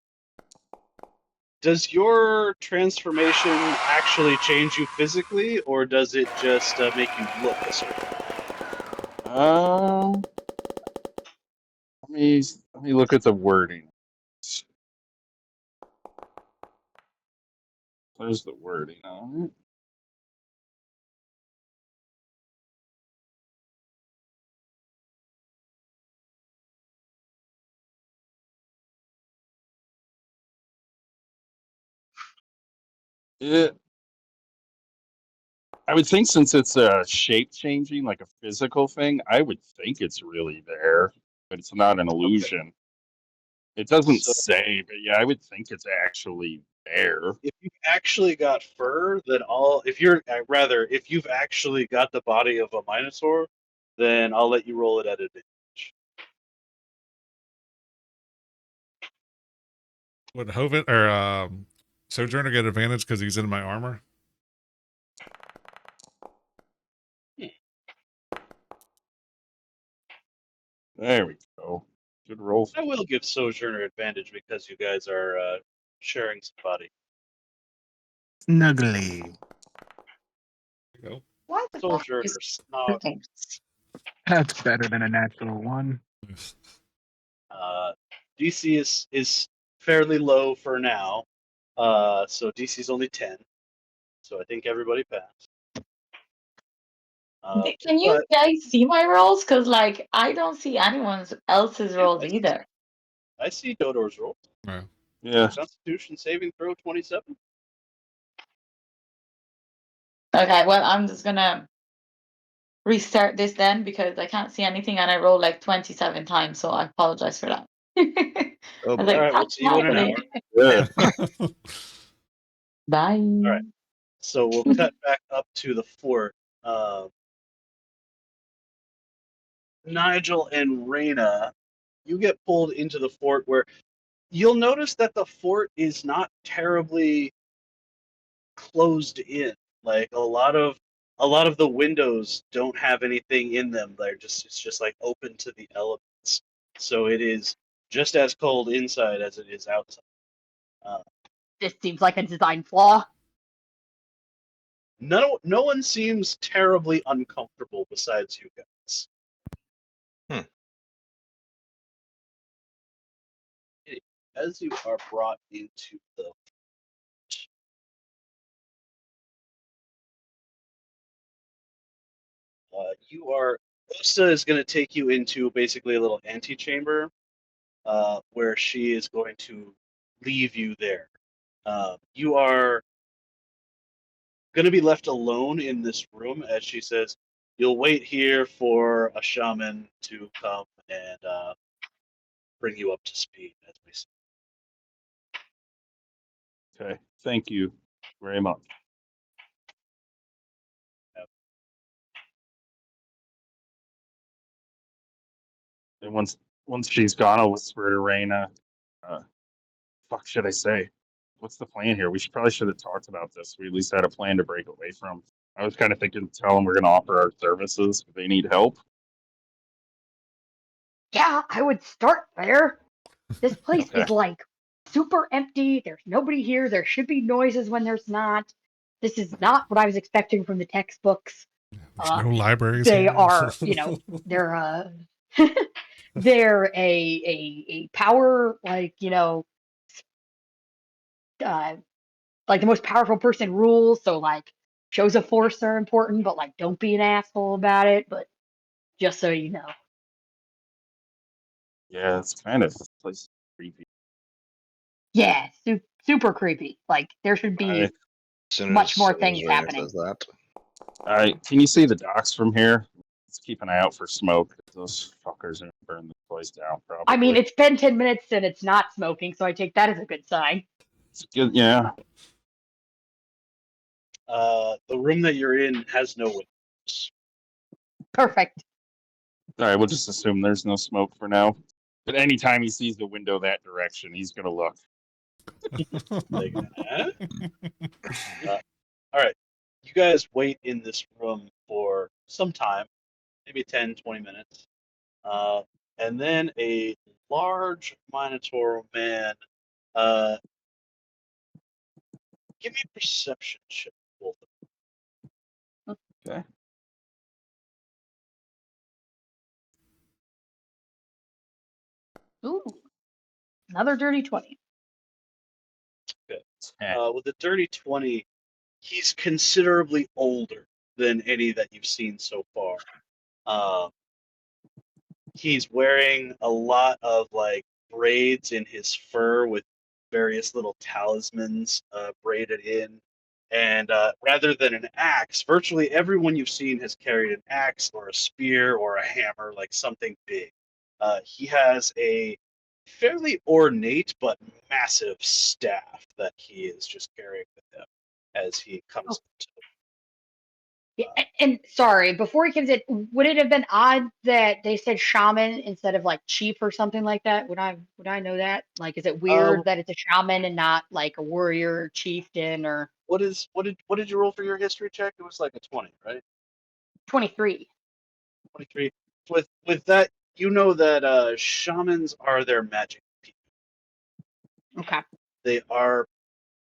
Does your transformation actually change you physically, or does it just make you look a certain way? Let me look at the wording. There's the wording on it. It, I would think since it's a shape changing, like a physical thing, I would think it's really there, but it's not an illusion. It doesn't So say, but yeah, I would think it's actually there. if you've actually got fur, then all. If you're rather, if you've actually got the body of a Minotaur, then I'll let you roll it at advantage. Would Hovid or Sojourner get advantage because he's in my armor? There we go. Good roll. I will give Sojourner advantage because you guys are sharing some body. Snuggly. There you go. Why the fuck Sojourner is snog. okay. That's better than a natural one. DC is fairly low for now, so DC is only 10. So I think everybody passed. Can you But guys see my rolls? Because like I don't see anyone else's yeah, rolls either. I see Dodor's roll. Yeah. Yeah. Constitution saving throw 27. Okay, well I'm just gonna restart this then because I can't see anything and I rolled like 27 times, so I apologize for that. I Oh was boy. All like, right, we'll that's see you in an happening. hour. Yeah. Bye. All right. So we'll cut back up to the fort. Nigel and Reyna, you get pulled into the fort where you'll notice that the fort is not terribly closed in. Like a lot of the windows don't have anything in them. It's just like open to the elements. So it is just as cold inside as it is outside. This seems like a design flaw. No one seems terribly uncomfortable besides you guys. As you are brought into the you are Osta is going to take you into basically a little antechamber where she is going to leave you there. You are going to be left alone in this room, as she says, you'll wait here for a shaman to come and bring you up to speed, as we say. Okay. Thank you very much. And once she's gone, I'll whisper to Raina. Fuck should I say? What's the plan here? Probably should have talked about this. We at least had a plan to break away from. I was kind of thinking, tell them we're going to offer our services if they need help. Yeah, I would start there. This place Okay. is like super empty. There's nobody here. There should be noises when there's not. This is not what I was expecting from the textbooks. There's no libraries They here. are, they're they're a power, like, like the most powerful person rules. So like shows of force are important, but like don't be an asshole about it. But just so you know. Yeah, it's kind of place is creepy. Yeah, super creepy. Like there should be As much more Soon as things Raina happening. says that. Can you see the docks from here? Let's keep an eye out for smoke. Those fuckers are gonna burn the place down. Probably. I mean, it's been 10 minutes and it's not smoking, so I take that as a good sign. It's good. Yeah. The room that you're in has no windows. Perfect. All right. We'll just assume there's no smoke for now. But anytime he sees the window that direction, he's gonna look. Like, all right. You guys wait in this room for some time, maybe 10, 20 minutes. And then a large Minotaur man, give me a perception check. Both of Okay. Ooh, another dirty 20. Okay. Eh. With a dirty 20, he's considerably older than any that you've seen so far. He's wearing a lot of like braids in his fur with various little talismans braided in. And rather than an axe, virtually everyone you've seen has carried an axe or a spear or a hammer, like something big. He has a fairly ornate but massive staff that he is just carrying with him as he comes to. Yeah, and sorry, before he comes in, would it have been odd that they said shaman instead of like chief or something like that? Would I know that? Like, is it weird that it's a shaman and not like a warrior or chieftain or What did you roll for your history check? It was like a 20, right? 23? 23. With that, you know that shamans are their magic people. Okay. They are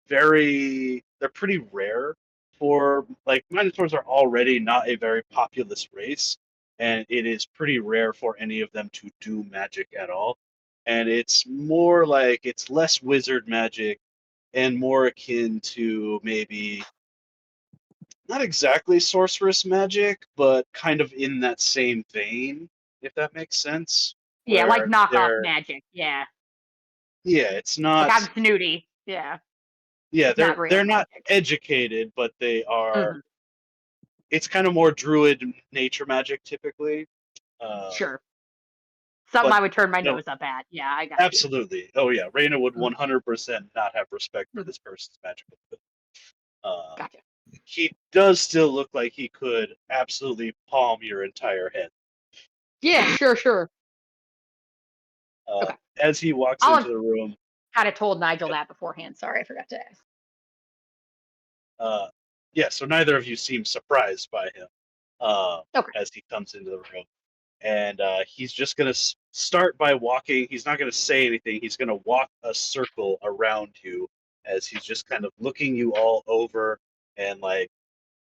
they're pretty rare for, like, Minotaurs are already not a very populous race, and it is pretty rare for any of them to do magic at all. And it's more like, it's less wizard magic and more akin to maybe not exactly sorceress magic, but kind of in that same vein, if that makes sense. Yeah, like Where knockoff magic. Yeah. it's Like not, I'm snooty. Yeah. yeah, It's not real they're not magic. educated, but they are. Mhm. It's kind of more druid nature magic typically. Sure. Something But I would turn my no, nose up at. Yeah, I got you. absolutely. Oh yeah, Raina would Mhm. 100% not have respect for Mhm. this person's magical ability. Uh, Gotcha. he does still look like he could absolutely palm your entire head. Yeah, sure. Okay. As he walks I'll into have the room, kind of told Nigel that beforehand. Sorry, I forgot to ask. yeah, so neither of you seem surprised by him Okay. as he comes into the room. And he's just going to start by walking. He's not going to say anything. He's going to walk a circle around you as he's just kind of looking you all over and like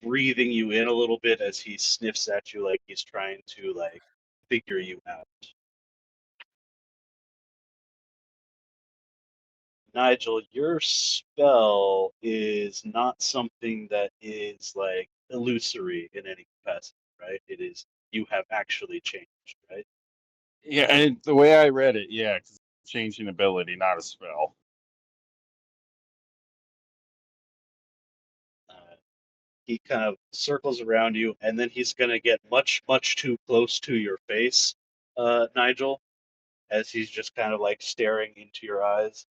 breathing you in a little bit as he sniffs at you like he's trying to like figure you out. Nigel, your spell is not something that is like illusory in any capacity, right? It is, you have actually changed, right? Yeah, and the way I read it, yeah, 'cause changing ability, not a spell. He kind of circles around you, and then he's going to get much, much too close to your face, Nigel, as he's just kind of like staring into your eyes.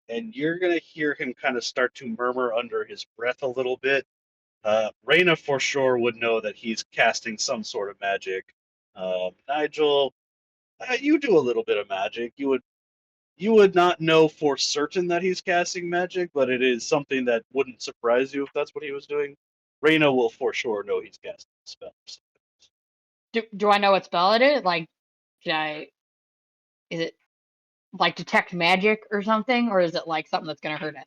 And you're going to hear him kind of start to murmur under his breath a little bit. Reyna for sure would know that he's casting some sort of magic. Nigel, you do a little bit of magic. You would not know for certain that he's casting magic, but it is something that wouldn't surprise you if that's what he was doing. Reyna will for sure know he's casting spells. Do I know what spell it is? Like, is it like detect magic or something, or is it like something that's gonna hurt us?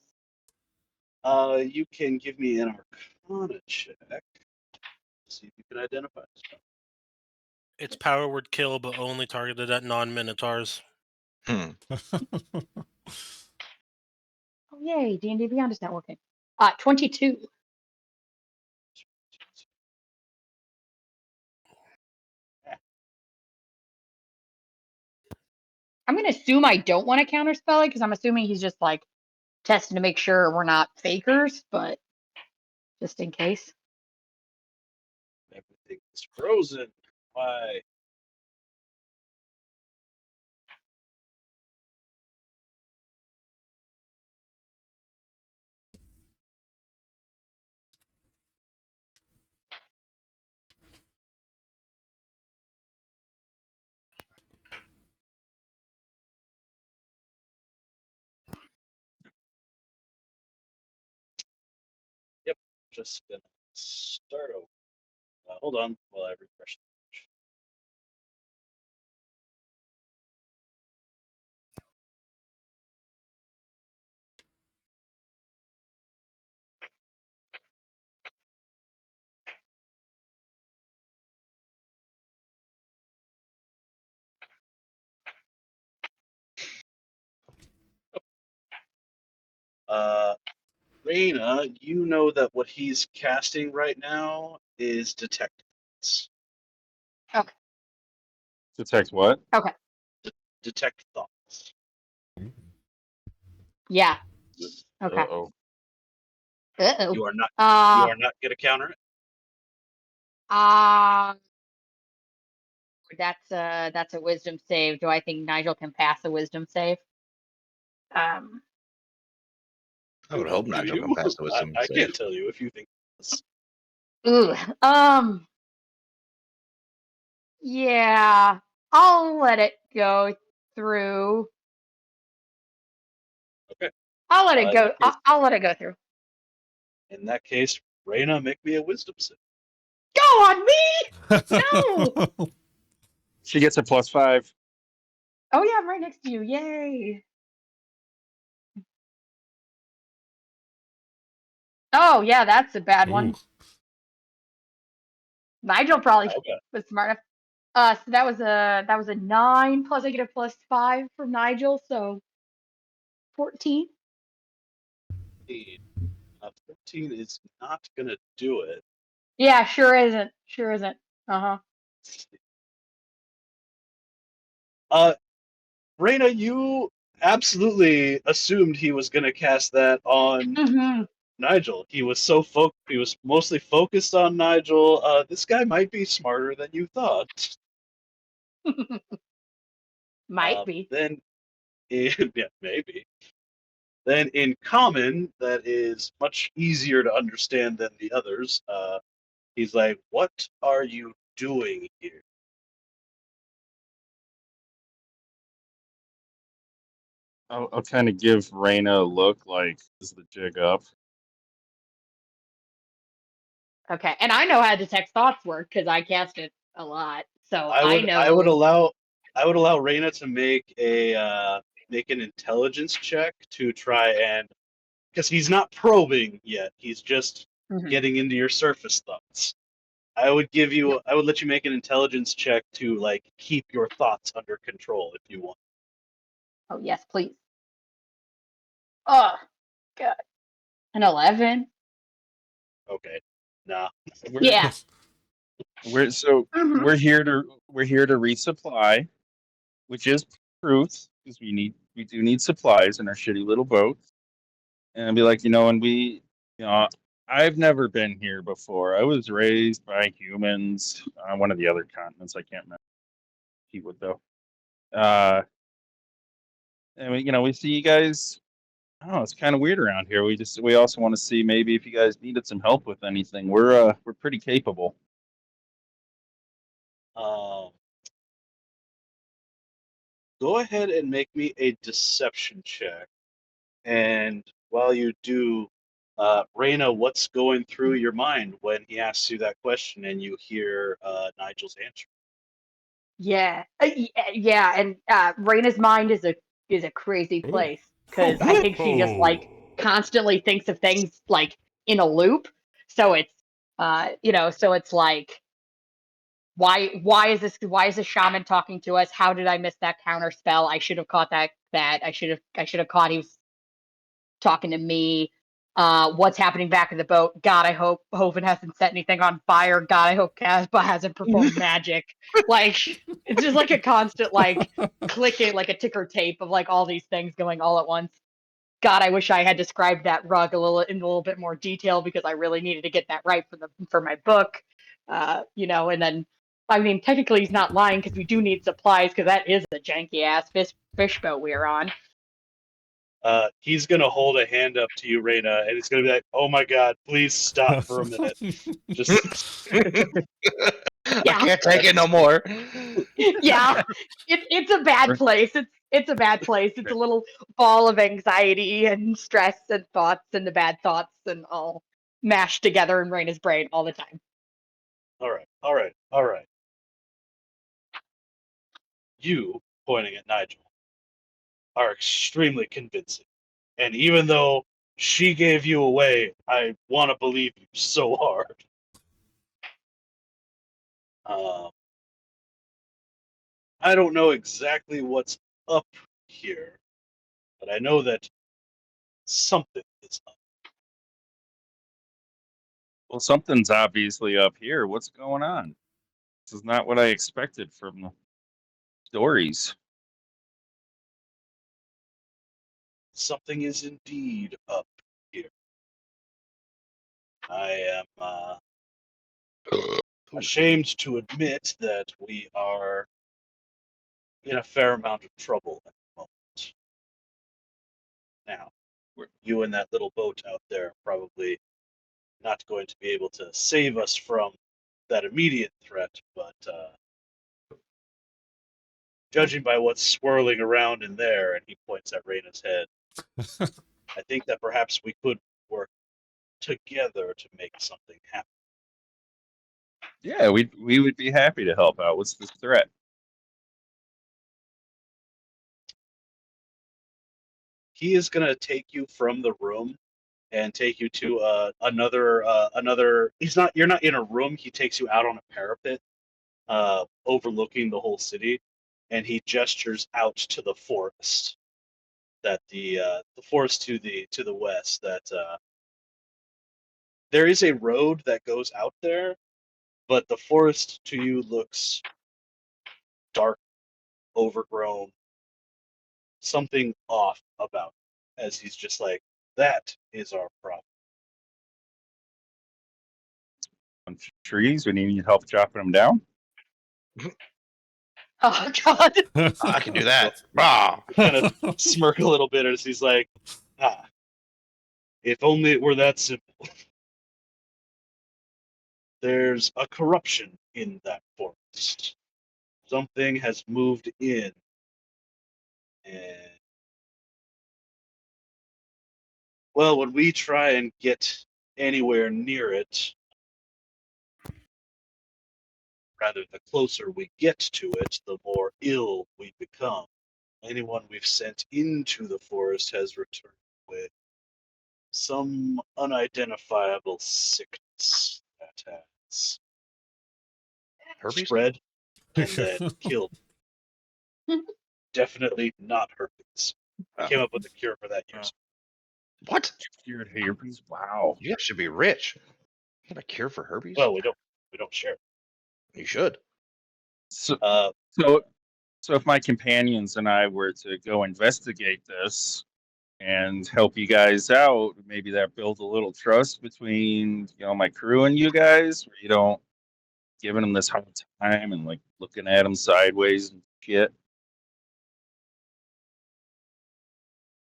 You can give me an Arcana check. See if you can identify the spell. It's power word kill, but only targeted at non-Minotaurs. Hmm. Oh yay, D&D Beyond is not working. 22. I'm gonna assume I don't want to counterspell it because I'm assuming he's just like testing to make sure we're not fakers, but just in case. Everything is frozen. Why? Yep, just gonna start over. Hold on while I refresh the page. Reyna, you know that what he's casting right now is detect thoughts. Okay. Detect what? Okay. Detect thoughts. Yeah. Okay. Uh-oh. Uh-oh. You are not Uh, gonna counter it. uh, that's a wisdom save. Do I think Nigel can pass a wisdom save? Um, I would hope Nigel can pass the wisdom I save. can't tell you if you think this. ooh. Yeah. I'll let it go through. Okay. I'll let it In go. that case, I'll let it go through. in that case, Reyna, make me a wisdom save. Go on me! No! She gets a +5. Oh yeah, I'm right next to you. Yay! Oh yeah, that's a bad one. Ooh. Nigel probably Okay. was smart enough. So that was a 9 plus I get a +5 from Nigel, so 14. 14 is not gonna do it. Yeah, sure isn't. Sure isn't. Uh-huh. Reyna, you absolutely assumed he was gonna cast that on Mm-hmm. Nigel. He was he was mostly focused on Nigel. This guy might be smarter than you thought. Might be. Then, yeah, maybe. Then in common, that is much easier to understand than the others. He's like, "What are you doing here?" I'll kind of give Reyna a look like, is the jig up? Okay, and I know how detect thoughts work because I cast it a lot, so I I would I would know. allow Reyna to make an intelligence check to try and, because he's not probing yet. He's just Mhm. getting into your surface thoughts. I would let you make an intelligence check to like keep your thoughts under control if you want. Oh yes, please. Oh God, an 11. Okay. Nah. Yeah. We're Mhm. we're here to resupply, which is truth because we do need supplies in our shitty little boat, and be like, and I've never been here before. I was raised by humans on one of the other continents. I can't remember. He would though. And we see you guys. I don't know. It's kind of weird around here. We also want to see maybe if you guys needed some help with anything. We're pretty capable. Go ahead and make me a deception check. And while you do, Raina, what's going through your mind when he asks you that question and you hear Nigel's answer? Yeah, yeah, and Raina's mind is a crazy place because I think she just like constantly thinks of things like in a loop. So it's so it's like why is this shaman talking to us? How did I miss that counter spell? I should have caught that I should have caught he was talking to me. What's happening back in the boat? God, I hope Hoven hasn't set anything on fire. God, I hope Casbah hasn't performed magic. Like it's just like a constant like clicking, like a ticker tape of like all these things going all at once. God, I wish I had described that rug in a little bit more detail because I really needed to get that right for my book. And then I mean technically he's not lying because we do need supplies because that is a janky ass fish boat we are on. He's gonna hold a hand up to you, Raina, and it's gonna be like, "Oh my God, please stop for a minute." Just I can't take it no more. Yeah, it's a bad place. It's a bad place. It's a little ball of anxiety and stress and thoughts and the bad thoughts and all mashed together in Raina's brain all the time. all right. You, pointing at Nigel, are extremely convincing. And even though she gave you away, I want to believe you so hard. I don't know exactly what's up here, but I know that something is up. Well, something's obviously up here. What's going on? This is not what I expected from the stories. Something is indeed up here. I am ashamed to admit that we are in a fair amount of trouble at the moment. Now, you and that little boat out there are probably not going to be able to save us from that immediate threat, but judging by what's swirling around in there, and he points at Raina's head, I think that perhaps we could work together to make something happen. Yeah, we would be happy to help out. What's the threat? He is going to take you from the room and take you to another. You're not in a room. He takes you out on a parapet, overlooking the whole city, and he gestures out to the forest. That the forest to the west. That there is a road that goes out there, but the forest to you looks dark, overgrown, something off about it, as he's just like, that is our problem. Trees. We need help chopping them down. Oh God. I can do that. Ah. Kind of smirk a little bit as he's like, if only it were that simple. There's a corruption in that forest. Something has moved in, and well, when we try and get anywhere near it, rather the closer we get to it, the more ill we become. Anyone we've sent into the forest has returned with some unidentifiable sickness that has Herpes? spread and then killed. Definitely not herpes. I came up with a cure for that years. What? Cured herpes. Wow. You should be rich. You have a cure for herpes? Well, we don't share. You should. So, Uh, so So if my companions and I were to go investigate this and help you guys out, maybe that builds a little trust between my crew and you guys, where you don't giving them this hard time and like looking at them sideways and shit.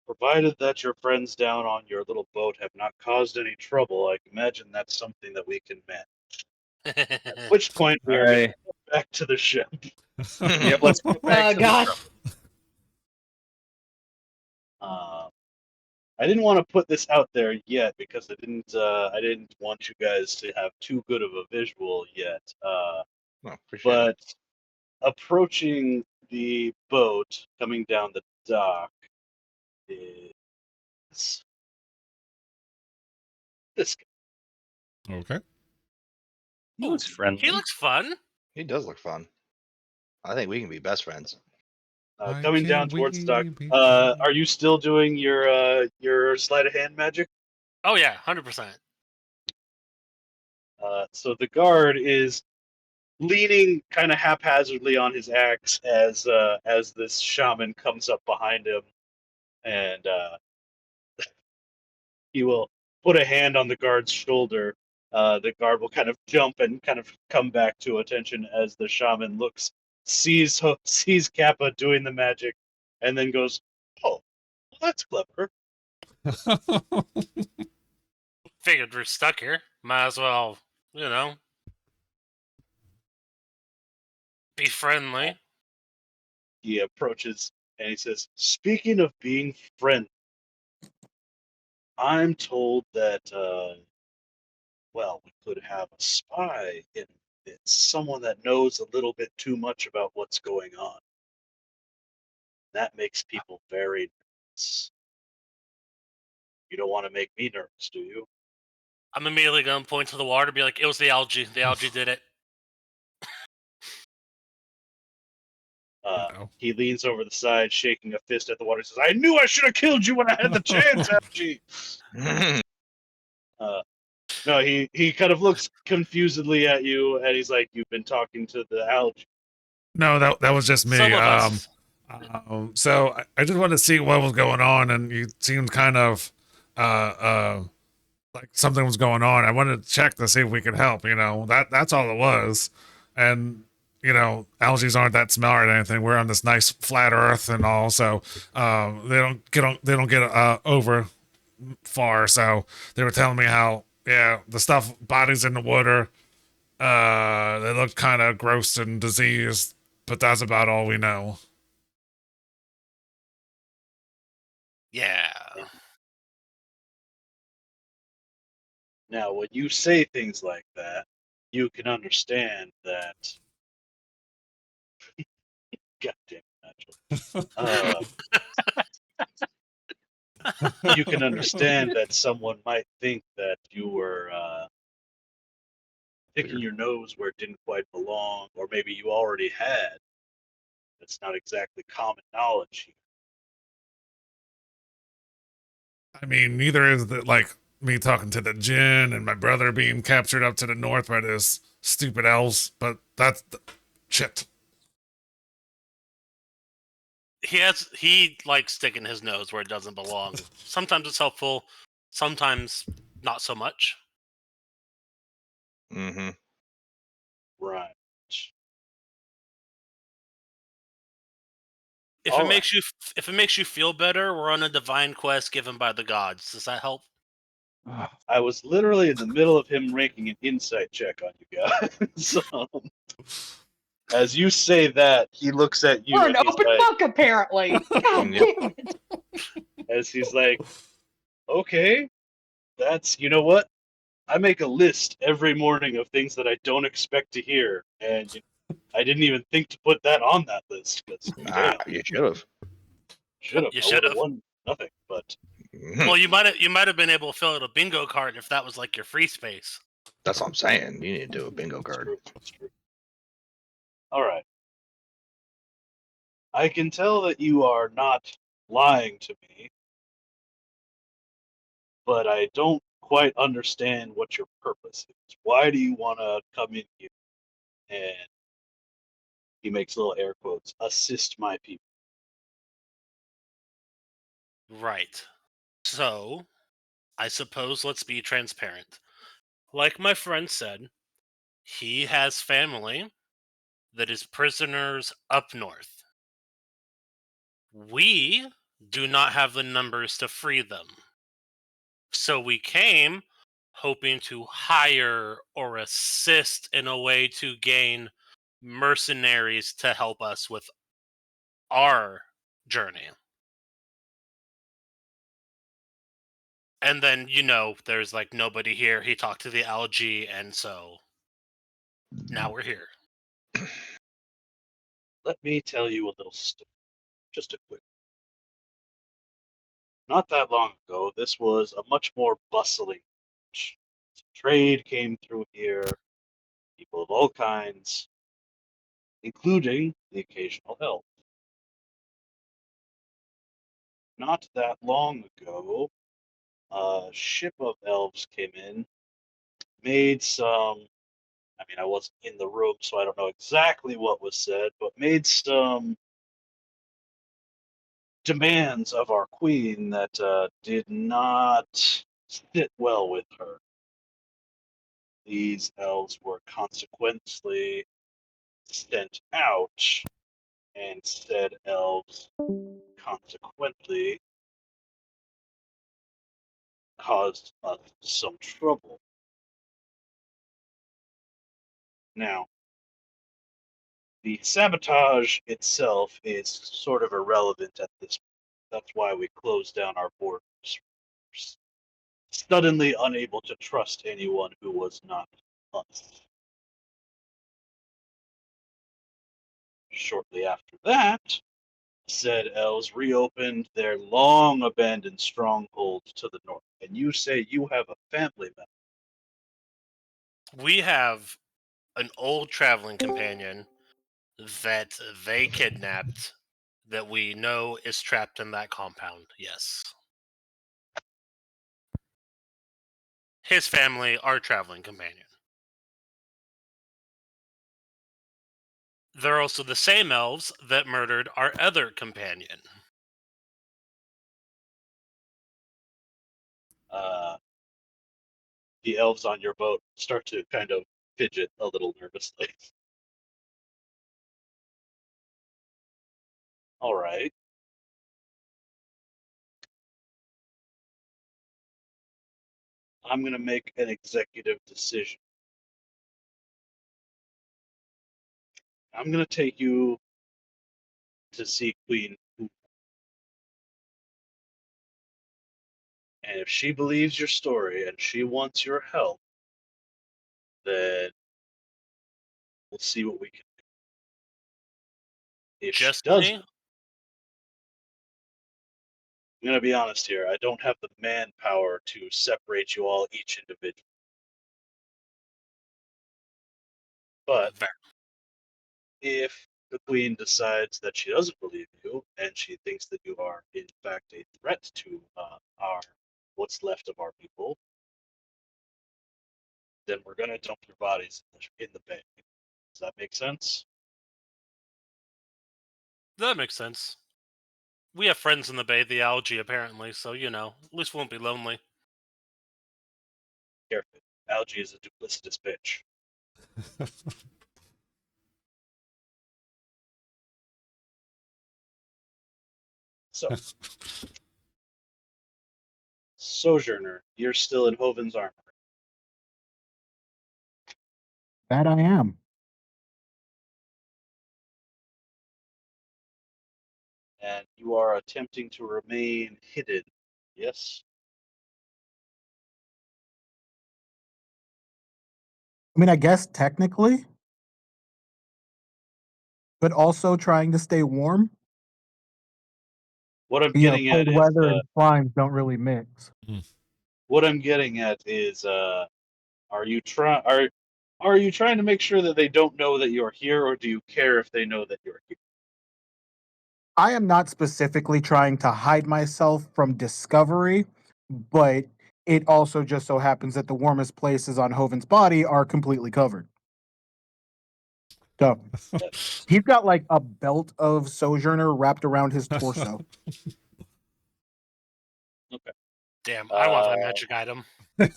Provided that your friends down on your little boat have not caused any trouble, I imagine that's something that we can manage. At which point we are going to go back to the ship. Yep, let's go back to gosh. the I didn't want to put this out there yet because I didn't want you guys to have too good of a visual yet. No, appreciate it. But approaching the boat coming down the dock is this guy. Okay. He looks friendly. He looks fun. He does look fun. I think we can be best friends. Why Coming down can't towards the dock. we be Are you still doing your sleight of hand magic? Oh yeah, 100%. So the guard is leaning kind of haphazardly on his axe as this shaman comes up behind him, and he will put a hand on the guard's shoulder. The guard will kind of jump and kind of come back to attention as the shaman sees Kappa doing the magic, and then goes, "Oh, well, that's clever." Figured we're stuck here. Might as well, be friendly. He approaches and he says, "Speaking of being friendly, I'm told that we could have a spy in it, someone that knows a little bit too much about what's going on. That makes people very nervous. You don't want to make me nervous, do you?" I'm immediately gonna point to the water and be like, it was the algae. The algae did it. No. He leans over the side, shaking a fist at the water, and says, "I knew I should have killed you when I had the chance, algae." No, he kind of looks confusedly at you, and he's like, "You've been talking to the algae." No, that was just me. Some of us. So I just wanted to see what was going on, and you seemed kind of like something was going on. I wanted to check to see if we could help. That's all it was. And algae aren't that smart or anything. We're on this nice flat Earth and all, so they don't get over far. So they were telling me how the stuff bodies in the water. They look kind of gross and diseased, but that's about all we know. Yeah. Now, when you say things like that, you can understand that. Goddamn, Nigel. You can understand that someone might think that you were picking your nose where it didn't quite belong, or maybe you already had. That's not exactly common knowledge here. I mean, neither is like me talking to the djinn and my brother being captured up to the north by this stupid elves, but that's shit. He likes sticking his nose where it doesn't belong. Sometimes it's helpful, sometimes not so much. Mm-hmm. Right. If All it makes you feel better, we're on a divine quest given by the gods. Does that help? I was literally in the middle of him ranking an insight check on you guys. So, as you say that, he looks at you We're an and he's open like, book, apparently. God Yep. damn it. as he's like, "Okay, you know what? I make a list every morning of things that I don't expect to hear, and I didn't even think to put that on that list because You should have. should have. You I would should've. have won nothing, but Well, you might have been able to fill out a bingo card if that was like your free space. That's what I'm saying. You need to do a bingo it's card. true. It's true. All right. I can tell that you are not lying to me, but I don't quite understand what your purpose is. Why do you want to come in here and He makes little air quotes. Assist my people. Right. So, I suppose let's be transparent. Like my friend said, he has family that is prisoners up north. We do not have the numbers to free them. So we came hoping to hire or assist in a way to gain mercenaries to help us with our journey. And then, there's like nobody here. He talked to the algae, and so now we're here. Let me tell you a little story. Just a quick. Not that long ago, this was a much more bustling age. Trade came through here, people of all kinds, including the occasional elf. Not that long ago, a ship of elves came in, made some. I mean, I wasn't in the room, so I don't know exactly what was said, but made some demands of our queen that did not sit well with her. These elves were consequently sent out, and said elves consequently caused us some trouble. Now, the sabotage itself is sort of irrelevant at this point. That's why we closed down our borders. Suddenly unable to trust anyone who was not us. Shortly after that, said elves reopened their long abandoned stronghold to the north. And you say you have a family member. We have an old traveling companion that they kidnapped that we know is trapped in that compound. Yes. His family, our traveling companion. They're also the same elves that murdered our other companion. Uh, the elves on your boat start to kind of fidget a little nervously. All right. I'm going to make an executive decision. I'm going to take you to see Queen Fu. And if she believes your story and she wants your help, then we'll see what we can do. If she Just doesn't, me? I'm going to be honest here. I don't have the manpower to separate you all each individually. But Fair. if the queen decides that she doesn't believe you and she thinks that you are in fact a threat to our what's left of our people, then we're going to dump your bodies in the bay. Does that make sense? That makes sense. We have friends in the Bay, the algae, apparently, so, at least we won't be lonely. Careful. Algae is a duplicitous bitch. So, Sojourner, you're still in Hoven's armor. That I am. And you are attempting to remain hidden. Yes? I mean, I guess technically, but also trying to stay warm. What I'm You know, getting at cold is weather and slimes don't really mix. are you trying to make sure that they don't know that you're here, or do you care if they know that you're here? I am not specifically trying to hide myself from discovery, but it also just so happens that the warmest places on Hoven's body are completely covered. So he's got like a belt of Sojourner wrapped around his torso. Damn, I want that magic item. A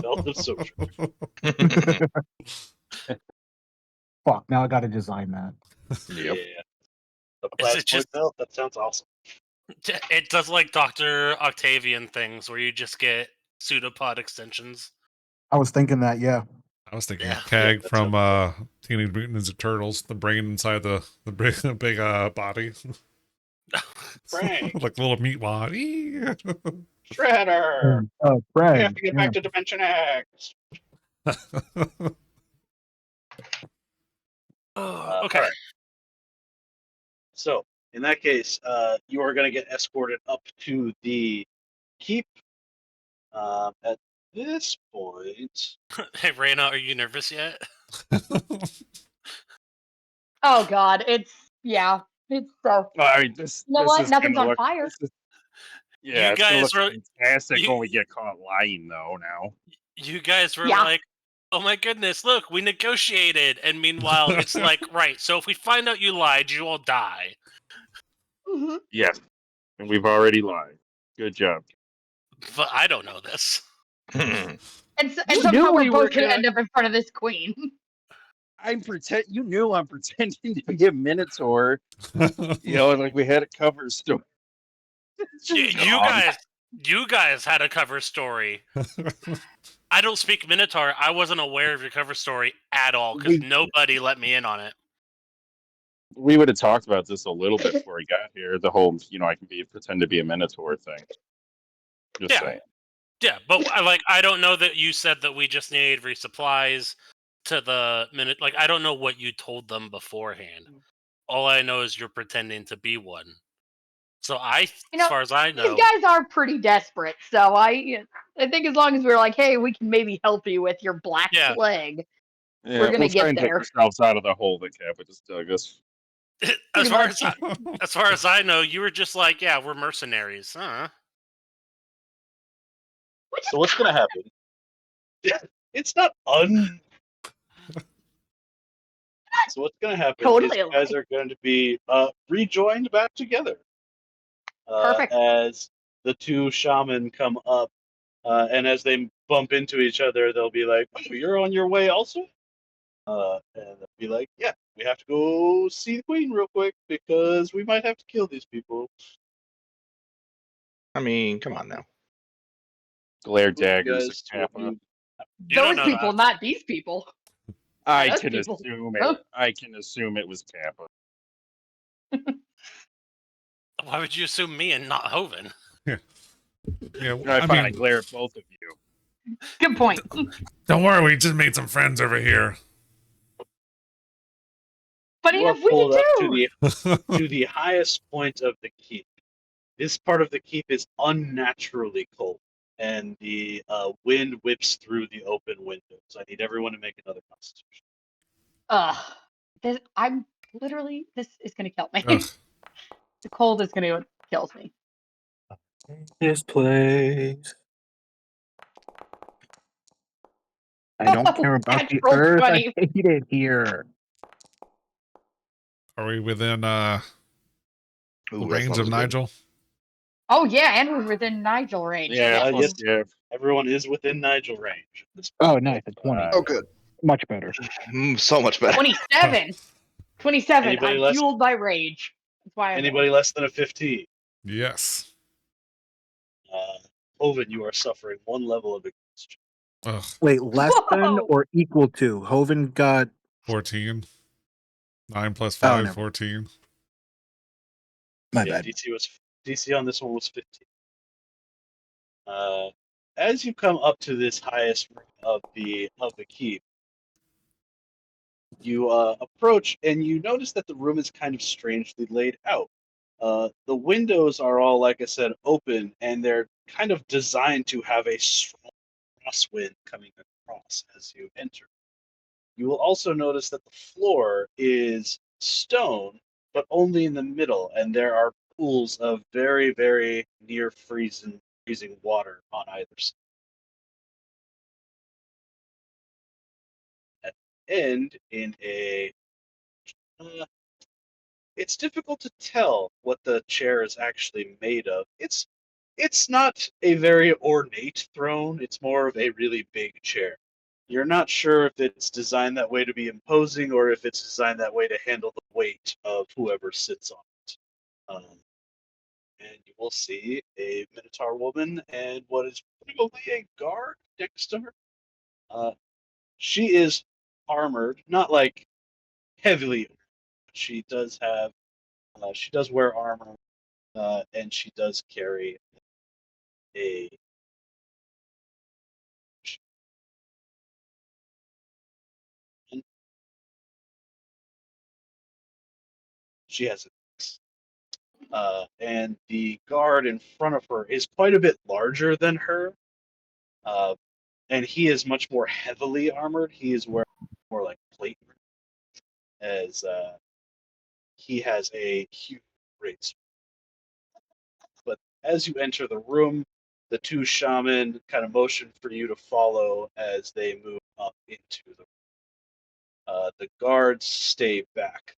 belt of social. Fuck, now I gotta design that. Yep. Yeah. The Is it plasmoid just- belt? That sounds awesome. It does like Dr. Octavian things where you just get pseudopod extensions. I was thinking that, yeah. I was thinking Yeah. Kag that from sounds Teenage Mutant Ninja Turtles, the brain inside the big body. Frank. Like a little meat wad. Shredder! Fred. We have to get back to Dimension X! Okay. Alright. So, in that case, you are going to get escorted up to the keep. At this point, Hey, Raina, are you nervous yet? Oh God, it's so. All right, this. You know this what? is Nothing's gonna on look, fire. This is, yeah, You it's gonna guys look were- fantastic you- when we get caught lying, though. Now. You guys were Yeah. like, oh my goodness, look, we negotiated. And meanwhile, it's like, right, so if we find out you lied, you all die. Mhm. Yes, and we've already lied. Good job. But I don't know this. And You somehow knew we're we were both gonna gonna- end up in front of this queen. You knew I'm pretending to be a Minotaur. You know, and like we had a cover story. You guys had a cover story. I don't speak Minotaur. I wasn't aware of your cover story at all because nobody let me in on it. We would have talked about this a little bit before he got here. The whole, I can pretend to be a Minotaur thing. Just Yeah. saying. Yeah, but I don't know that you said that we just needed resupplies to the minute. Like, I don't know what you told them beforehand. All I know is you're pretending to be one. So as far as I know, These guys are pretty desperate. So I think as long as we're like, hey, we can maybe help you with your black plague. Yeah, We're gonna we'll get try and there. take ourselves out of the hole that Kappa just dug us. as far as I know, you were just like, yeah, we're mercenaries. so what's going to happen? It's not So what's going to happen Totally is you guys are going to be rejoined back together. Perfect. As the two shaman come up, and as they bump into each other, they'll be like, "Oh, you're on your way also?" And they'll be like, "Yeah, we have to go see the queen real quick because we might have to kill these people." I mean, come on now. Glare Who daggers guys at Kappa. would You don't Those know people, that. not these people. I those can people. assume Huh? it. I can assume it was Kappa. Why would you assume me and not Hoven? Yeah, I find I glare at both of you. Good point. don't worry, we just made some friends over here. Funny you are enough, we pulled did up too. to the highest point of the keep. This part of the keep is unnaturally cold, and the wind whips through the open windows. I need everyone to make another constitution. This is gonna kill me. Ugh. The cold is gonna kill me. This place. I don't care about the Natural earth. 20. I hate it here. Are we within Ooh, the that range sounds of good. Nigel? Oh yeah, and we're within Nigel range. Yeah, yes. yeah. Everyone is within Nigel range. Oh, nice. A 20. Oh, good. Much better. So much better. 27. 27. Anybody I'm less- fueled by rage. That's why I'm Anybody less than a 15? Yes. Ovid, you are suffering one level of exhaustion. Ugh. Wait, less than Whoa! or equal to? Hoven got 14. 9 plus Oh, 5, never. 14. my Yeah, bad. DC on this one was 15. As you come up to this highest ring of the keep, you approach and you notice that the room is kind of strangely laid out. The windows are all, like I said, open, and they're kind of designed to have a strong crosswind coming across as you enter. You will also notice that the floor is stone, but only in the middle, and there are pools of very, very near freezing water on either side. At the end, in a Uh, it's difficult to tell what the chair is actually made of. It's not a very ornate throne. It's more of a really big chair. You're not sure if it's designed that way to be imposing or if it's designed that way to handle the weight of whoever sits on it. And you will see a Minotaur woman and what is probably a guard next to her. Uh, she is armored, not like heavily. She does have, she does wear armor, and she does carry a. She has and the guard in front of her is quite a bit larger than her, uh, and he is much more heavily armored. He is wearing more like plate, as he has a huge great. But as you enter the room, the two shaman kind of motion for you to follow as they move up into the room. The guards stay back.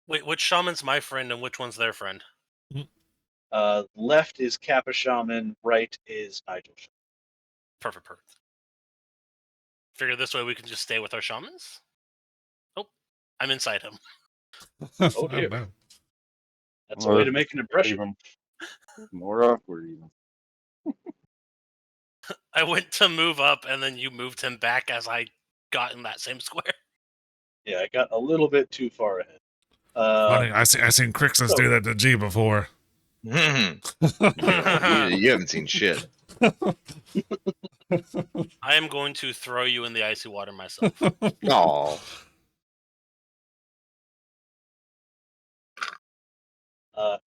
Wait, which shaman's my friend and which one's their friend? Left is Kappa shaman, right is Nigel shaman. Perfect, perfect. Figure this way we can just stay with our shamans? Oh, I'm inside him. Oh dear. no. That's a way to make an impression. Even more awkward, even. I went to move up and then you moved him back as I got in that same square. Yeah, I got a little bit too far ahead. Funny, I seen Crixus so- do that to G before. you haven't seen shit. I am going to throw you in the icy water myself. Oh,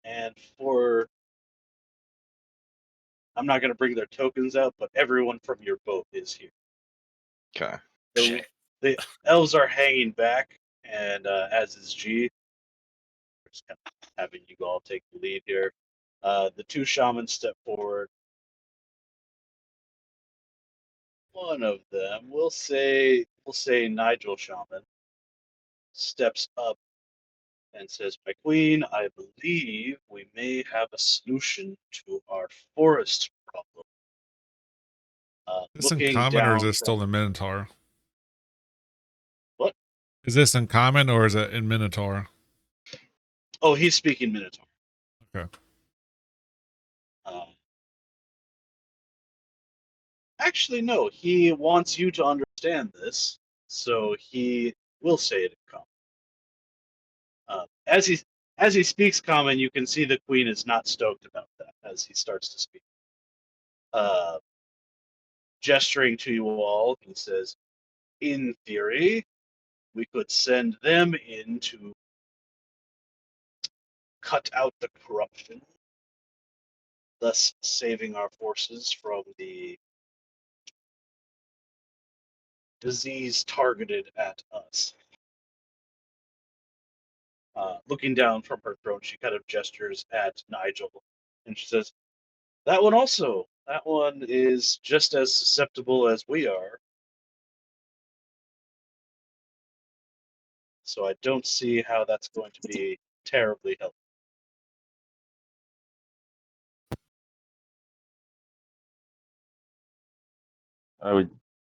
And for, I'm not going to bring their tokens out, but everyone from your boat is here. okay. The elves are hanging back, and as is G. Just kind of having you all take the lead here. The two shamans step forward. One of them, we'll say Nigel shaman, steps up and says, "My queen, I believe we may have a solution to our forest problem." Is this in Looking common or is down this still from in Minotaur? what? Is this in common or is it in Minotaur? Oh, he's speaking Minotaur. Okay. Actually, no. He wants you to understand this, so he will say it in common. As he speaks common, you can see the queen is not stoked about that as he starts to speak. Gesturing to you all, he says, "In theory, we could send them in to cut out the corruption, thus saving our forces from the disease targeted at us." Looking down from her throne, she kind of gestures at Nigel, and she says, "That one also. That one is just as susceptible as we are. So I don't see how that's going to be terribly helpful."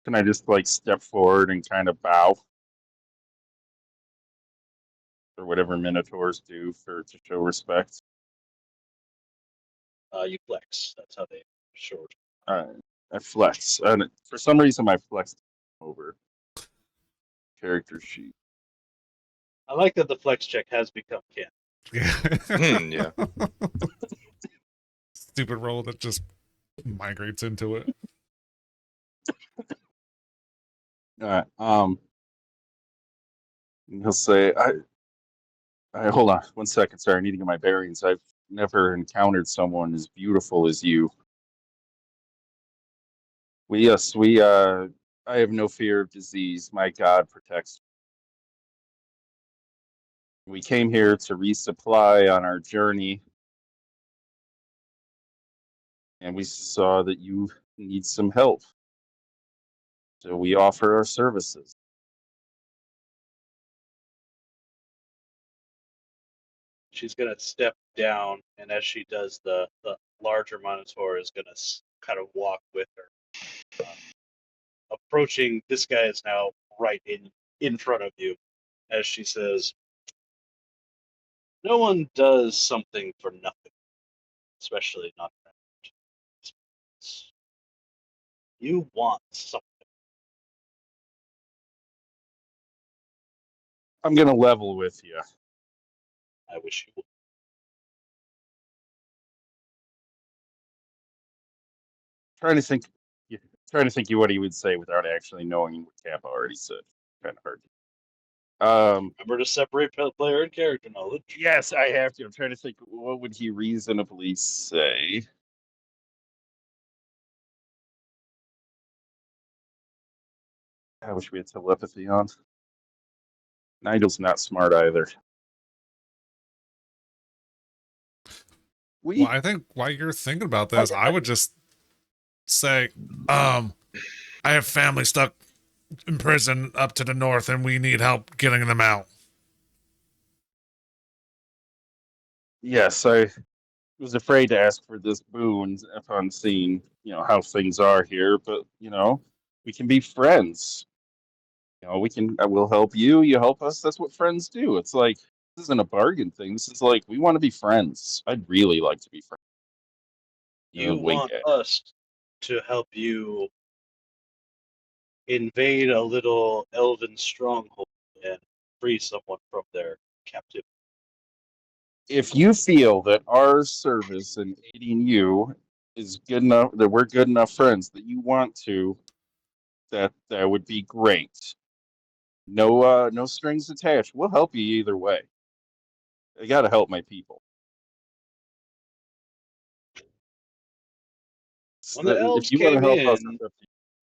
Can I just like step forward and kind of bow? Or whatever Minotaurs do to show respect. You flex. That's how they short. I flex. And for some reason, my flex over character sheet. I like that the flex check has become canon. Yeah. Stupid roll that just migrates into it. He'll say, I hold on 1 second. Sorry, I need to get my bearings. I've never encountered someone as beautiful as you. I have no fear of disease. My God protects. We came here to resupply on our journey, and we saw that you need some help. So we offer our services. she's gonna step down, and as she does, the larger Minotaur is gonna kind of walk with her, approaching. This guy is now right in front of you, as she says, "No one does something for nothing, especially not around. You want something." I'm gonna level with you. I wish you would. Trying to think, yeah, trying to think of what he would say without actually knowing what Kappa already said. Kind of hard. Remember to separate player and character knowledge. Yes, I have to. I'm trying to think. What would he reasonably say? I wish we had telepathy on. Nigel's not smart either. Well, I think while you're thinking about this, I would just say, I have family stuck in prison up to the north, and we need help getting them out. Yes, I was afraid to ask for this boon upon seeing, how things are here, but we can be friends. I will help you, you help us. That's what friends do. It's like this isn't a bargain thing. This is like we want to be friends. I'd really like to be friends. You Wink want at. us to help you invade a little elven stronghold and free someone from their captivity. If you feel that our service in aiding you is good enough, that we're good enough friends that you want to, that would be great. No strings attached. We'll help you either way. I gotta help my people. When the elves If you want to came help us, in,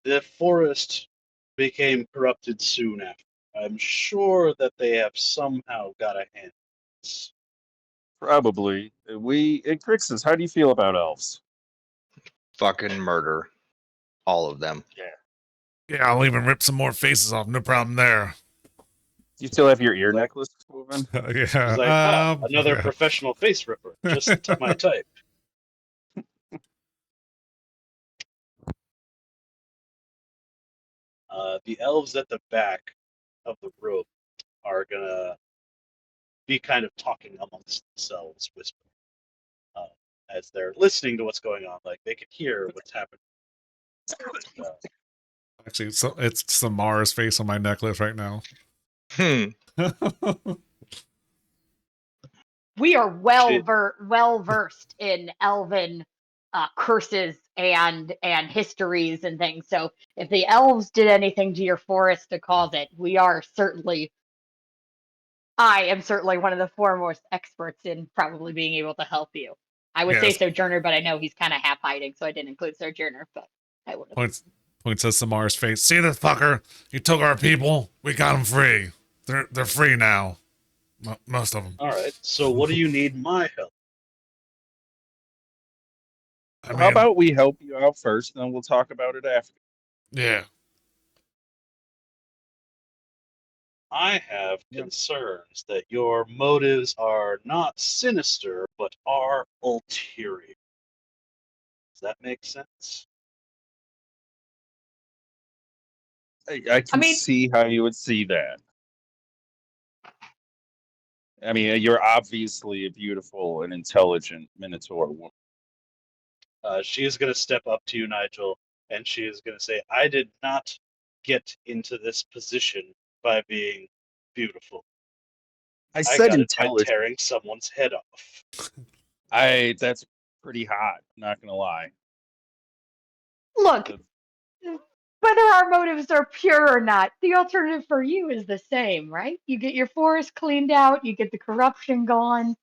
the forest became corrupted soon after. I'm sure that they have somehow got a hand. probably. Crixus, how do you feel about elves? Fucking murder. All of them. Yeah, I'll even rip some more faces off. No problem there. Do you still have your ear necklace moving? Yeah. He's like, another professional face ripper. Just my type. The elves at the back of the room are gonna be kind of talking amongst themselves, whispering, as they're listening to what's going on. Like they can hear what's happening. Actually, so it's Samara's face on my necklace right now. We are well versed in elven curses and histories and things. So if the elves did anything to your forest to cause it, I am certainly one of the foremost experts in probably being able to help you. I would say Yes. Sojourner, but I know he's kind of half hiding, so I didn't include Sojourner. But I would have. Points at Samara's face. See this fucker? He took our people. We got him free. They're free now. Most of them. All right. So what do you need my help? How about we help you out first, then we'll talk about it after. Yeah. I have concerns that your motives are not sinister, but are ulterior. Does that make sense? I can see how you would see that. I mean, you're obviously a beautiful and intelligent Minotaur woman. She is going to step up to you, Nigel, and she is going to say, I did not get into this position by being beautiful. I said got it by intelligent. tearing someone's head off. That's pretty hot, not gonna lie. Look, whether our motives are pure or not, the alternative for you is the same, right? You get your forest cleaned out, you get the corruption gone.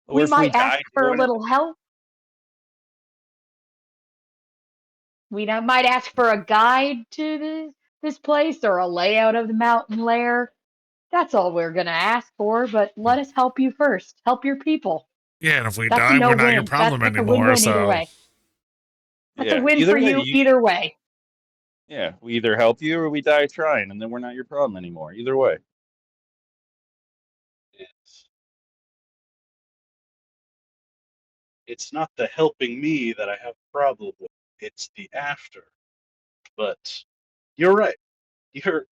We might ask for a little help. We might ask for a guide to this place or a layout of the mountain lair. That's all we're going to ask for, but let us help you first. Help your people. Yeah, and if we That's die, a no we're not your win. problem That's anymore. a win-win So either way. That's a win for you either way. Yeah, we either help you or we die trying, and then we're not your problem anymore. Either way. Yes. it's not the helping me that I have a problem with. It's the after. But you're right.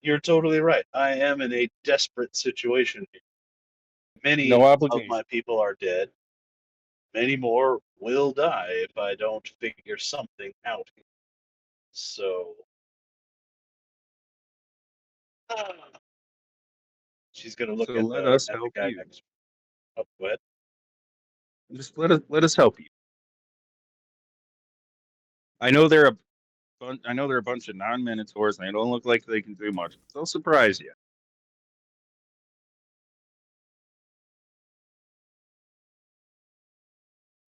You're totally right. I am in a desperate situation here. No Many of obligation. my people are dead. Many more will die if I don't figure something out. So she's gonna look So at let the us at the help guy you. next to her. Oh, go ahead. Just let us help you. I know they're a bunch of non-Minotaurs, and they don't look like they can do much. They'll surprise you.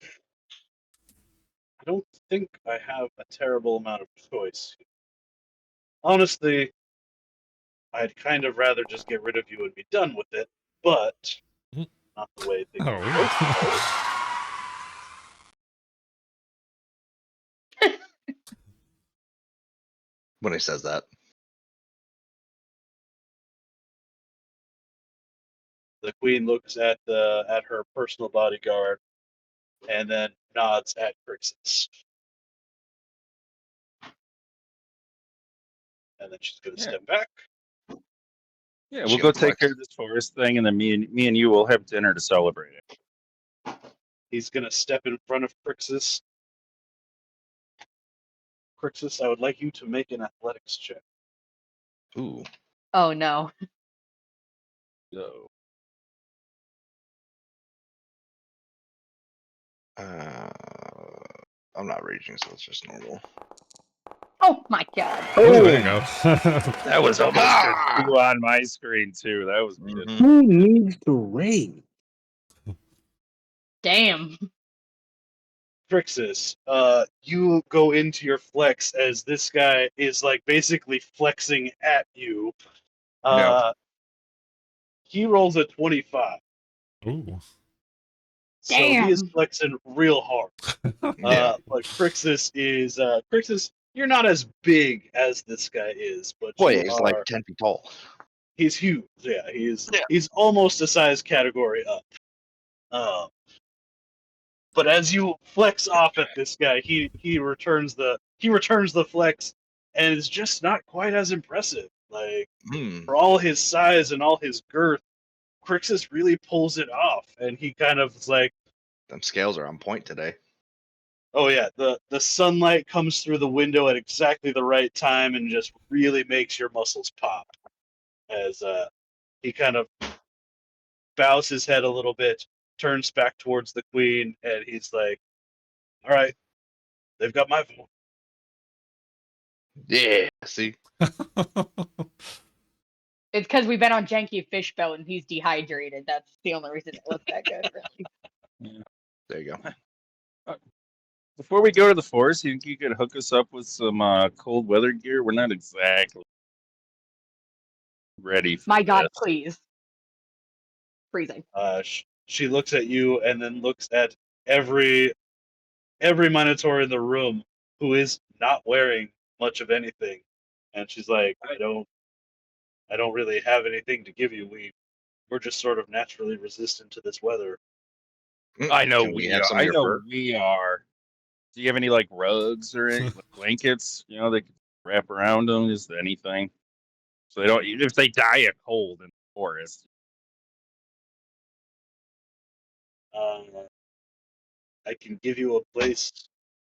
I don't think I have a terrible amount of choice. Honestly, I'd kind of rather just get rid of you and be done with it, but not the way things are supposed to go. Oh. When he says that. The queen looks at her personal bodyguard and then nods at Crixus. And then she's gonna Yeah. step back. Yeah, She we'll gonna go take flex? care of this forest thing, and then me and you will have dinner to celebrate it. He's gonna step in front of Crixus. Crixus, I would like you to make an athletics check. Ooh. Oh no. So, Uh, I'm not raging, so it's just normal. Oh my god. Oh, there you go. that was almost Ah! a 2 on my screen too. That was good. Mhm. Who needs to rage? Damn. Crixus, you go into your flex as this guy is like basically flexing at you. He rolls a 25. Ooh. So he is Damn. flexing real hard. Yeah. But Crixus is Crixus, you're not as big as this guy is, but Boy, you he's like are 10 feet tall. he's huge. Yeah, Yeah. he's almost a size category up. Um, but as you flex off at this guy, he returns the flex and it's just not quite as impressive. Like Hmm. for all his size and all his girth, Crixus really pulls it off, and he kind of is like, Them scales are on point today. oh yeah, the sunlight comes through the window at exactly the right time and just really makes your muscles pop. As he kind of bows his head a little bit, turns back towards the queen, and he's like, "All right, they've got my vote." Yeah. See? It's because we've been on janky fish boat and he's dehydrated. That's the only reason it looks that good. Really. There you go. Before we go to the forest, you think you could hook us up with some cold weather gear? We're not exactly ready for My god, this. please. Freezing. She looks at you and then looks at every Minotaur in the room who is not wearing much of anything, and she's like, I don't really have anything to give you. We're just sort of naturally resistant to this weather. I know Can we we have are. some of I your know fur? we are. Do you have any like rugs or any like, blankets? You know, they can wrap around them. Just anything, so they don't. If they die of cold in the forest. Uh, I can give you a place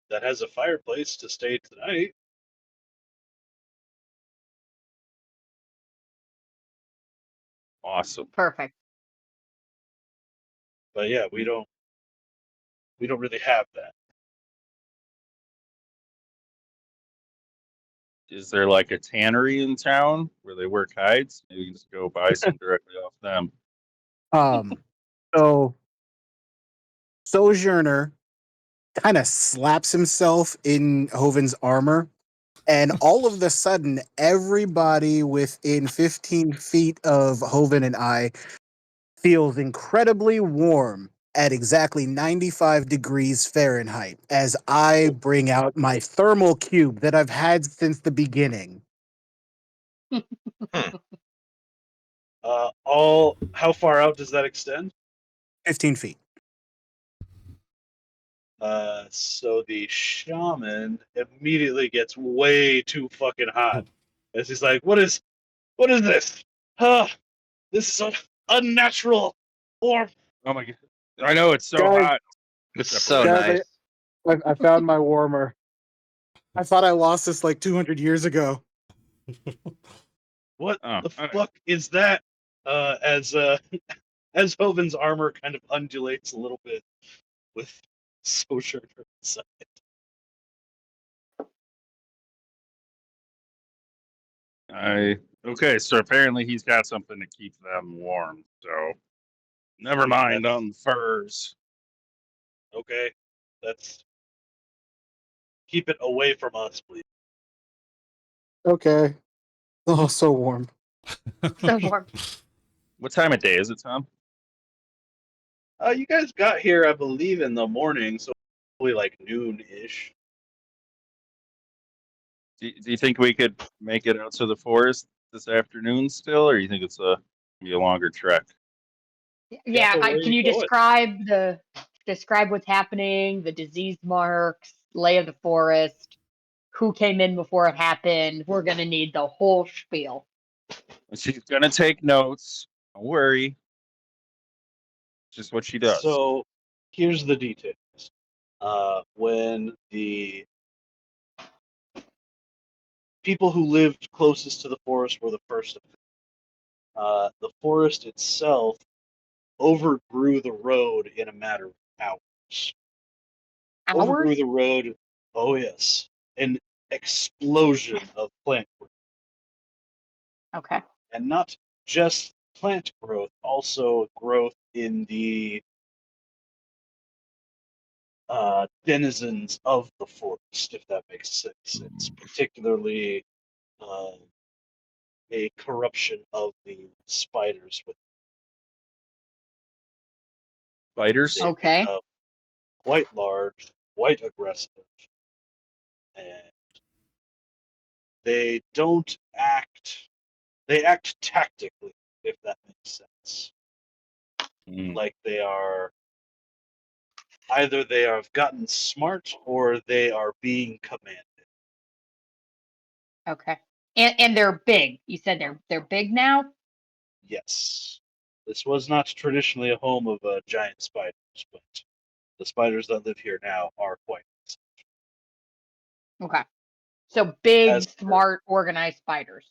that has a fireplace to stay tonight. Awesome. Perfect. But yeah, we don't really have that. Is there like a tannery in town where they work hides? Maybe you can just go buy some directly off them. So Sojourner kind of slaps himself in Hoven's armor, and all of the sudden, everybody within 15 feet of Hoven and I feels incredibly warm at exactly 95 degrees Fahrenheit as I bring out my thermal cube that I've had since the beginning. How far out does that extend? 15 feet. So the shaman immediately gets way too fucking hot. As he's like, what is this? This is unnatural. Or Oh my god! I know it's so Guys, hot. It's Step so away. guys, nice. I found my warmer. I thought I lost this like 200 years ago. what Oh, the fuck is that? As as Hoven's armor kind of undulates a little bit with Sojourner inside. Okay. So apparently he's got something to keep them warm. So never mind That's on the furs. okay. That's keep it away from us, please. Okay. Oh, so warm. So warm. What time of day is it, Tom? You guys got here, I believe, in the morning, so probably like noon-ish. Do you think we could make it out to the forest this afternoon still, or you think it's be a longer trek? Yeah, Careful where can you you go. describe what's happening, the disease marks, lay of the forest, who came in before it happened? We're gonna need the whole spiel. She's gonna take notes. Don't worry. Just what she does. So here's the details. When the people who lived closest to the forest were the first, the forest itself overgrew the road in a matter of hours. Overgrew Hours? the road. Oh yes, an explosion of plant growth, Okay. and not just plant growth, also growth in the denizens of the forest, if that makes sense. It's particularly uh, a corruption of the spiders. With Spiders? They've Okay. become quite large, quite aggressive, and they don't act. They act tactically, if that makes sense. Mm. Like they are either they have gotten smart or they are being commanded. Okay. And they're big. You said they're big now? Yes, this was not traditionally a home of giant spiders, but the spiders that live here now are quite. Okay. So big, As for smart, organized spiders.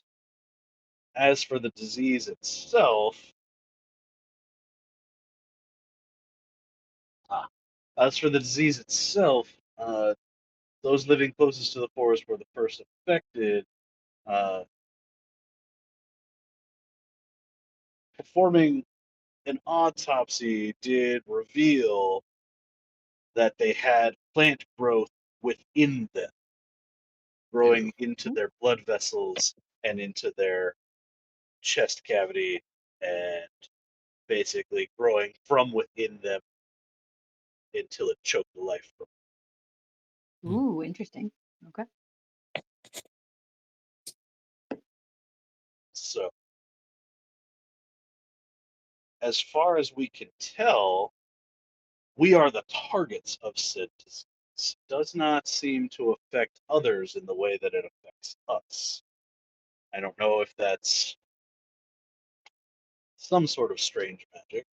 as for the disease itself, ah, as for the disease itself, those living closest to the forest were the first affected. Uh, Performing an autopsy did reveal that they had plant growth within them, growing into their blood vessels and into their chest cavity, and basically growing from within them until it choked the life from Ooh, interesting. Okay. them. So, as far as we can tell, we are the targets of said disease. Does not seem to affect others in the way that it affects us. I don't know if that's some sort of strange magic.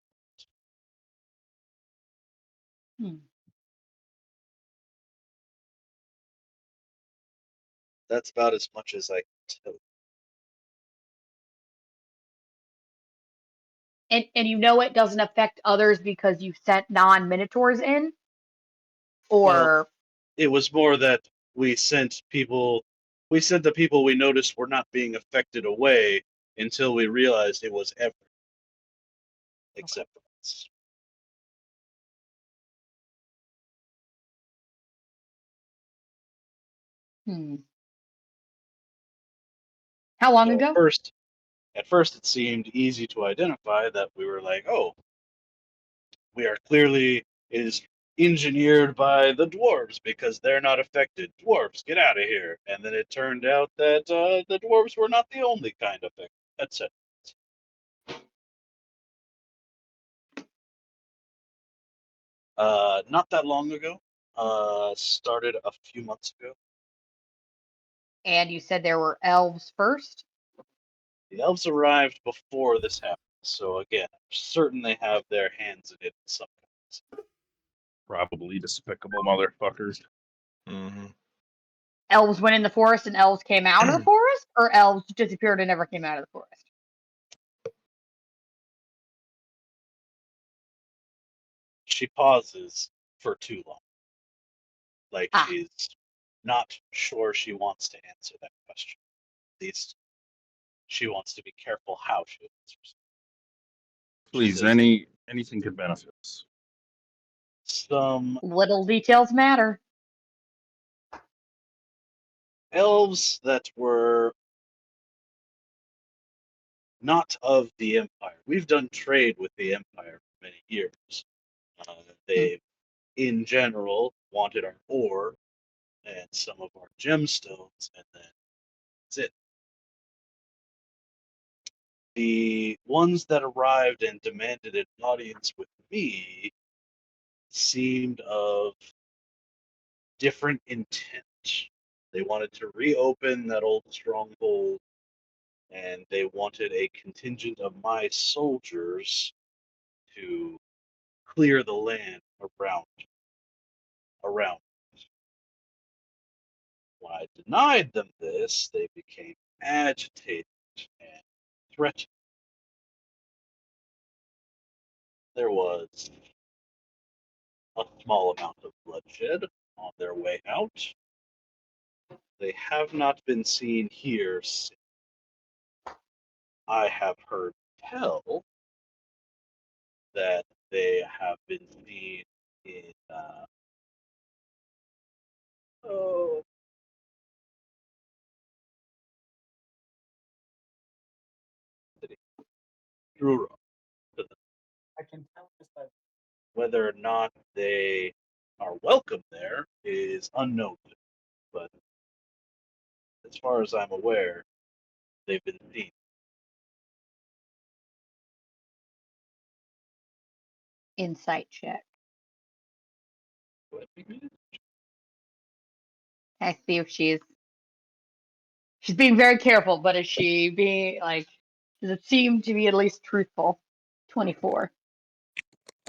Hmm. That's about as much as I can tell you. And you know it doesn't affect others because you sent non-minotaurs in? Well, Or it was more that we sent the people we noticed were not being affected away until we realized it was everyone except for us. hmm. How long So ago? at first it seemed easy to identify that we were like, oh, we are clearly it is engineered by the dwarves because they're not affected. Dwarves, get out of here. And then it turned out that the dwarves were not the only kind affected, etc. Not that long ago, Started a few months ago. And you said there were elves first? The elves arrived before this happened, so again, I'm certain they have their hands in it in some kinds. Probably despicable motherfuckers. Mm-hmm. Elves went in the forest and elves came out of the forest? Or elves disappeared and never came out of the forest? She pauses for too long. Like Ah. she's not sure she wants to answer that question. At least she wants to be careful how she answers. Please, says- anything could benefit us. Some Little details matter. elves that were not of the Empire. We've done trade with the Empire for many years. They, in general, wanted our ore and some of our gemstones, and then that's it. The ones that arrived and demanded an audience with me seemed of different intent. They wanted to reopen that old stronghold, and they wanted a contingent of my soldiers to clear the land around. When I denied them this, they became agitated and threatened. There was a small amount of bloodshed on their way out. They have not been seen here since. I have heard tell that they have been seen in oh, Druro. I can tell this by Whether or not they are welcome there is unknown, but as far as I'm aware, they've been seen. Insight check. What, I see if she's being very careful, but is she being like, does it seem to be at least truthful? 24.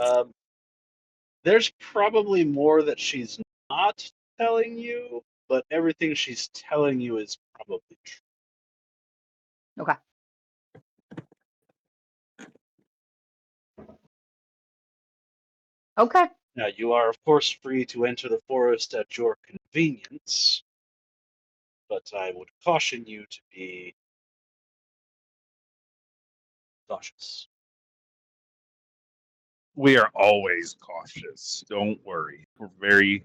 Um, there's probably more that she's not telling you, but everything she's telling you is probably true. Okay. Okay. Now, you are, of course, free to enter the forest at your convenience, but I would caution you to be cautious. We are always cautious. Don't worry. We're very.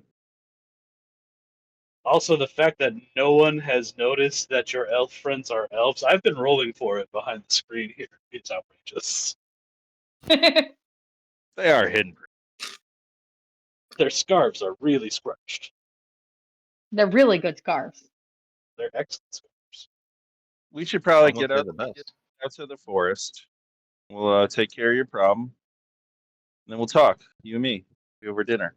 Also, the fact that no one has noticed that your elf friends are elves, I've been rolling for it behind the screen here. It's outrageous. They are hidden. Their scarves are really scratched. They're really good scarves. They're excellent scarves. We should probably Almost get say up the best. out to the forest. We'll take care of your problem. And then we'll talk. You and me. Over dinner.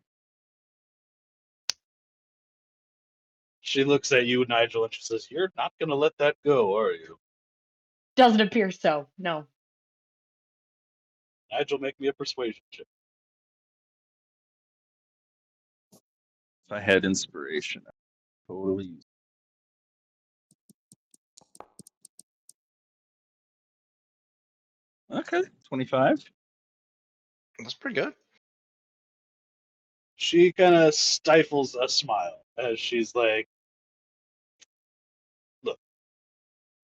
She looks at you, Nigel, and she says, "You're not going to let that go, are you?" Doesn't appear so. No. Nigel, make me a persuasion check. If I had inspiration, I'd totally use it. Okay, 25. That's pretty good. She kind of stifles a smile as she's like, "Look,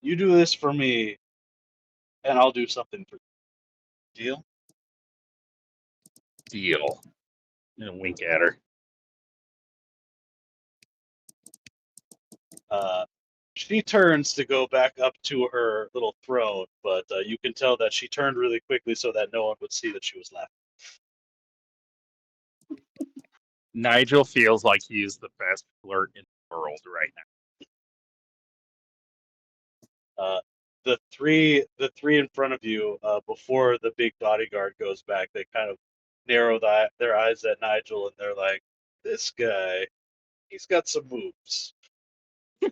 you do this for me, and I'll do something for you. Deal?" Deal. And wink at her. She turns to go back up to her little throne, but you can tell that she turned really quickly so that no one would see that she was laughing. Nigel feels like he is the best flirt in the world right now. The three in front of you, before the big bodyguard goes back, they kind of narrow their eyes at Nigel, and they're like, This guy, he's got some moves. All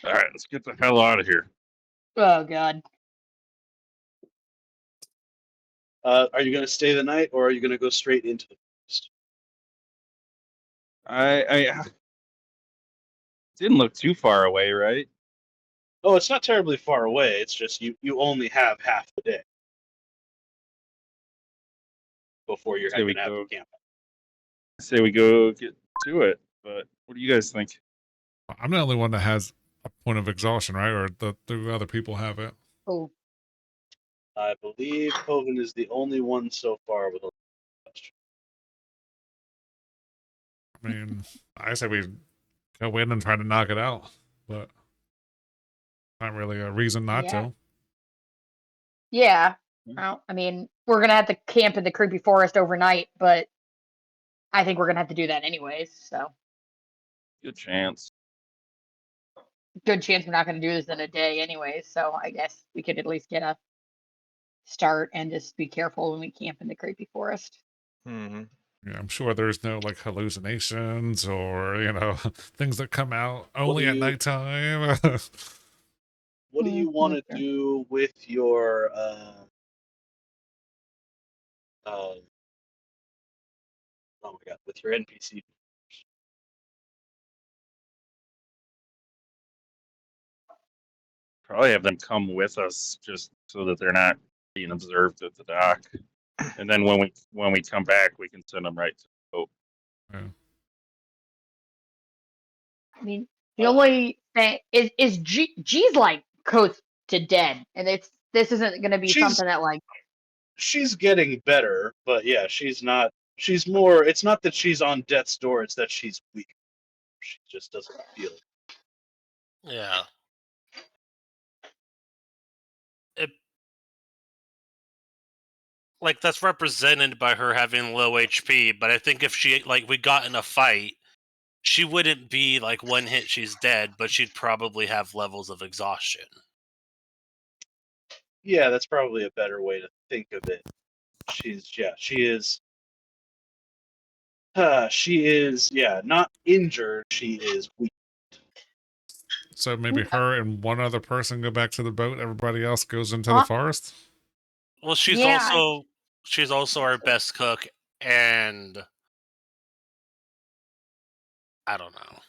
right, let's get the hell out of here. Oh God. Are you going to stay the night, or are you going to go straight into the forest? I didn't look too far away, right? Oh, it's not terribly far away. It's just you only have half the day before you're Say going we to have to go. camp. Say we go get to it. But what do you guys think? I'm the only one that has a point of exhaustion, right? Or the other people have it. Oh. I believe Hoven is the only one so far with a question. I mean, I say we go in and try to knock it out, but not really a reason not Yeah. to. Yeah. Well, I mean, we're gonna have to camp in the creepy forest overnight, but I think we're gonna have to do that anyways. So Good chance. good chance we're not gonna do this in a day anyways. So I guess we could at least get a start and just be careful when we camp in the creepy forest. Mm-hmm. Yeah, I'm sure there's no like hallucinations or things that come out What only do at you nighttime. What do you want to That's true. do with your oh my god, with your NPC? Probably have them come with us just so that they're not being observed at the dock. And then when we come back, we can send them right to the boat. Yeah. I mean, the Uh, only thing is G's like close to dead, and this isn't gonna be she's something that like she's getting better, but yeah, she's not. She's more. It's not that she's on death's door; it's that she's weak. She just doesn't feel it. Yeah. It, like that's represented by her having low HP, but I think if she like we got in a fight, she wouldn't be like one hit she's dead, but she'd probably have levels of exhaustion. Yeah, that's probably a better way to think of it. She is. She is, not injured. She is weak. So maybe okay. her and one other person go back to the boat. Everybody else goes into the Uh, forest. Well, yeah, she's also our best cook, and I don't know.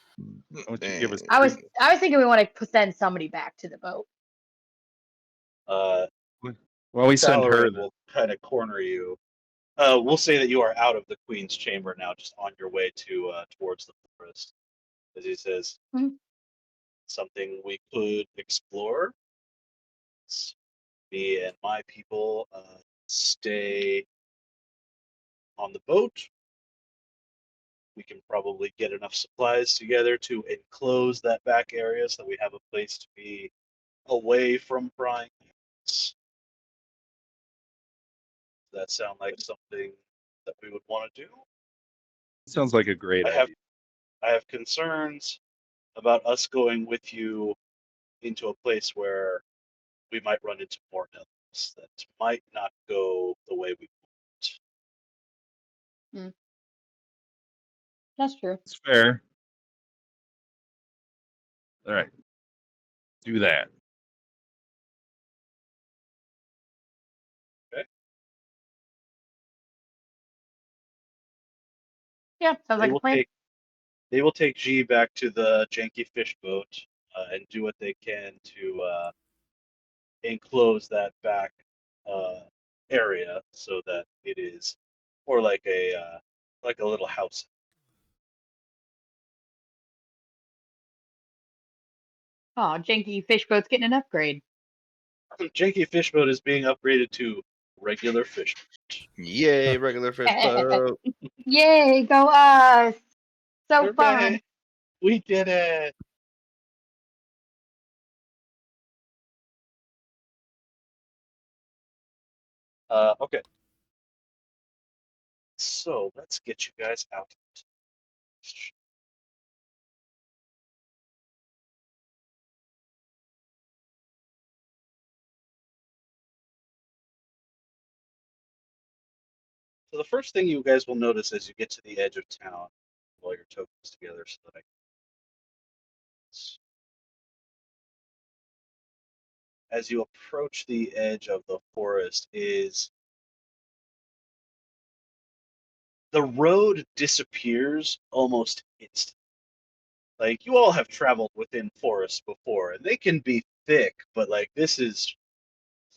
Why don't you give us I was two? I was thinking we want to send somebody back to the boat. Uh, Well, we send Valorant her then. will kind of corner you. We'll say that you are out of the queen's chamber now, just on your way to towards the forest. As he says, Mhm. something we could explore. Me and my people stay on the boat. We can probably get enough supplies together to enclose that back area so that we have a place to be away from prying hands. Does that sound like something that we would want to do? Sounds like a great I have idea. I have concerns about us going with you into a place where we might run into more elements that might not go the way we want. That's true. It's fair. All right, do that. Okay. Yeah, sounds They like a will plan. take they will take G back to the janky fish boat and do what they can to enclose that back uh, area so that it is more like a little house. Oh, Janky Fish Boat's getting an upgrade. Janky fish boat is being upgraded to regular fish. Yay, regular fish boat. Yay, go us! So fun. Hooray! We did it! Okay. So let's get you guys out. So the first thing you guys will notice as you get to the edge of town, all your tokens together so that I can. As you approach the edge of the forest, is the road disappears almost instantly. Like, you all have traveled within forests before, and they can be thick, but like this is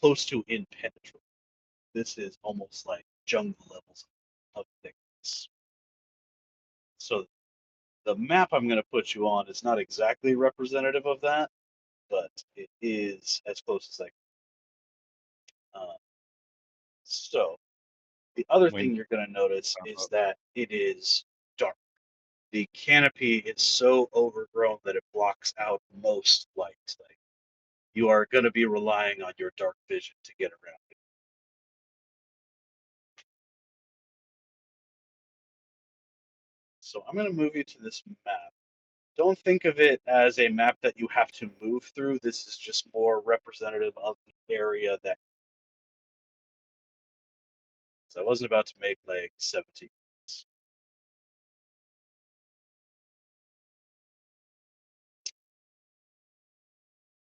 close to impenetrable. This is almost like jungle levels of thickness. So the map I'm going to put you on is not exactly representative of that, but it is as close as I can. So the other When thing you're going to notice is that it is dark. The canopy is so overgrown that it blocks out most light. Like, you are going to be relying on your dark vision to get around it. So I'm going to move you to this map. Don't think of it as a map that you have to move through. This is just more representative of the area that. So I wasn't about to make like 17.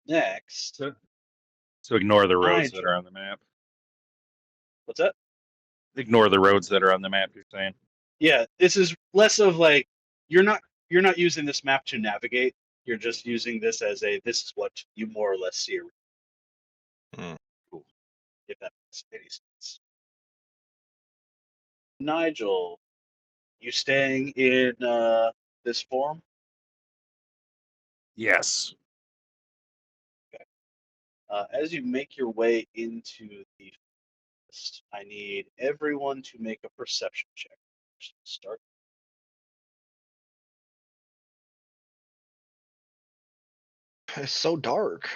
Next, So ignore the roads that Nigel. are on the map. What's that? Ignore the roads that are on the map. You're saying. Yeah, this is less of like you're not using this map to navigate. You're just using this as this is what you more or less see. Cool. If that makes any sense. Nigel, you staying in this form? Yes. As you make your way into the forest, I need everyone to make a perception check. Start. It's so dark.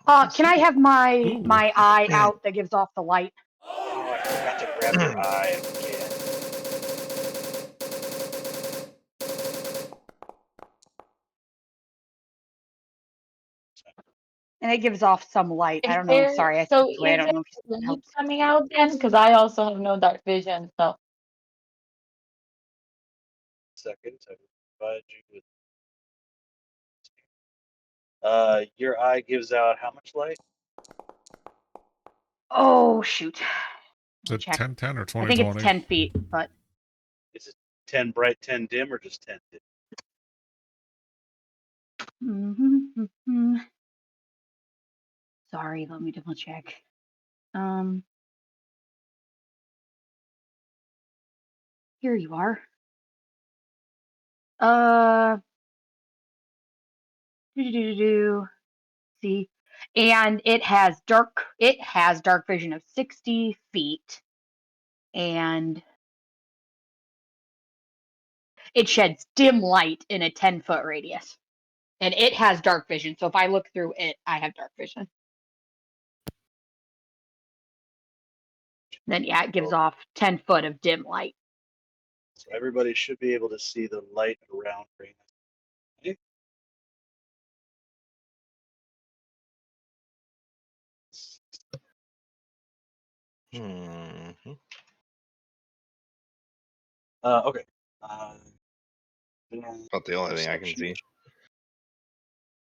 Can I have my Ooh. my eye out that gives off the light? Oh, I forgot to grab your eye again. And it gives off some light. I Is don't know. there, Sorry, I so stepped away. I is don't there know if it light helps. coming out then? Because I also have no dark vision. So Second, I will provide you with. Your eye gives out how much light? Oh shoot! Is it Check. 10-10 or I 20-20? think it's 10 feet, but Is it 10 bright, 10 dim, or just 10 dim? sorry. Let me double check. Here you are. See, and it has dark vision of 60 feet, and it sheds dim light in a 10-foot radius. And it has dark vision, so if I look through it, I have dark vision. Then yeah, it gives off 10 foot of dim light. So everybody should be able to see the light around Raina. Okay. Mm-hmm. Okay. About the only thing I can Perception. see.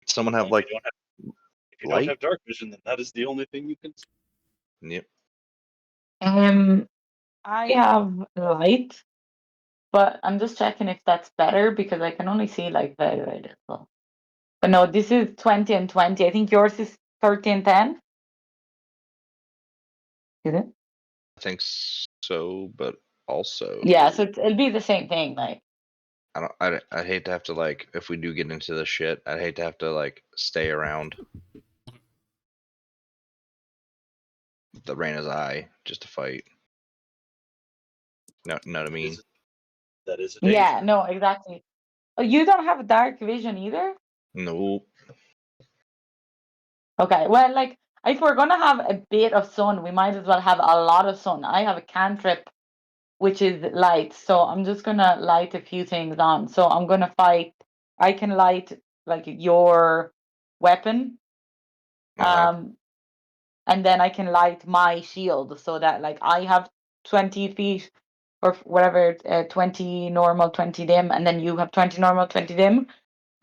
Someone have If like you don't light? have dark vision, then that is the only thing you can see. Yep. I have light, but I'm just checking if that's better because I can only see like very, very little. But no, this is 20 and 20. I think yours is 30 and 10. Is it? I think so, but also Yeah, so it'll be the same thing. Like, I'd hate to have to like if we do get into the shit, I'd hate to have to like stay around the Raina's eye just to fight. No, know what I mean? That is a danger. yeah, no, exactly. Oh, you don't have dark vision either? Nope. Okay, well, like, if we're gonna have a bit of sun, we might as well have a lot of sun. I have a cantrip, which is light, so I'm just gonna light a few things on. So I'm gonna fight. I can light like your weapon, Uh-huh. and then I can light my shield so that like I have 20 feet or whatever, 20 normal, 20 dim, and then you have 20 normal, 20 dim.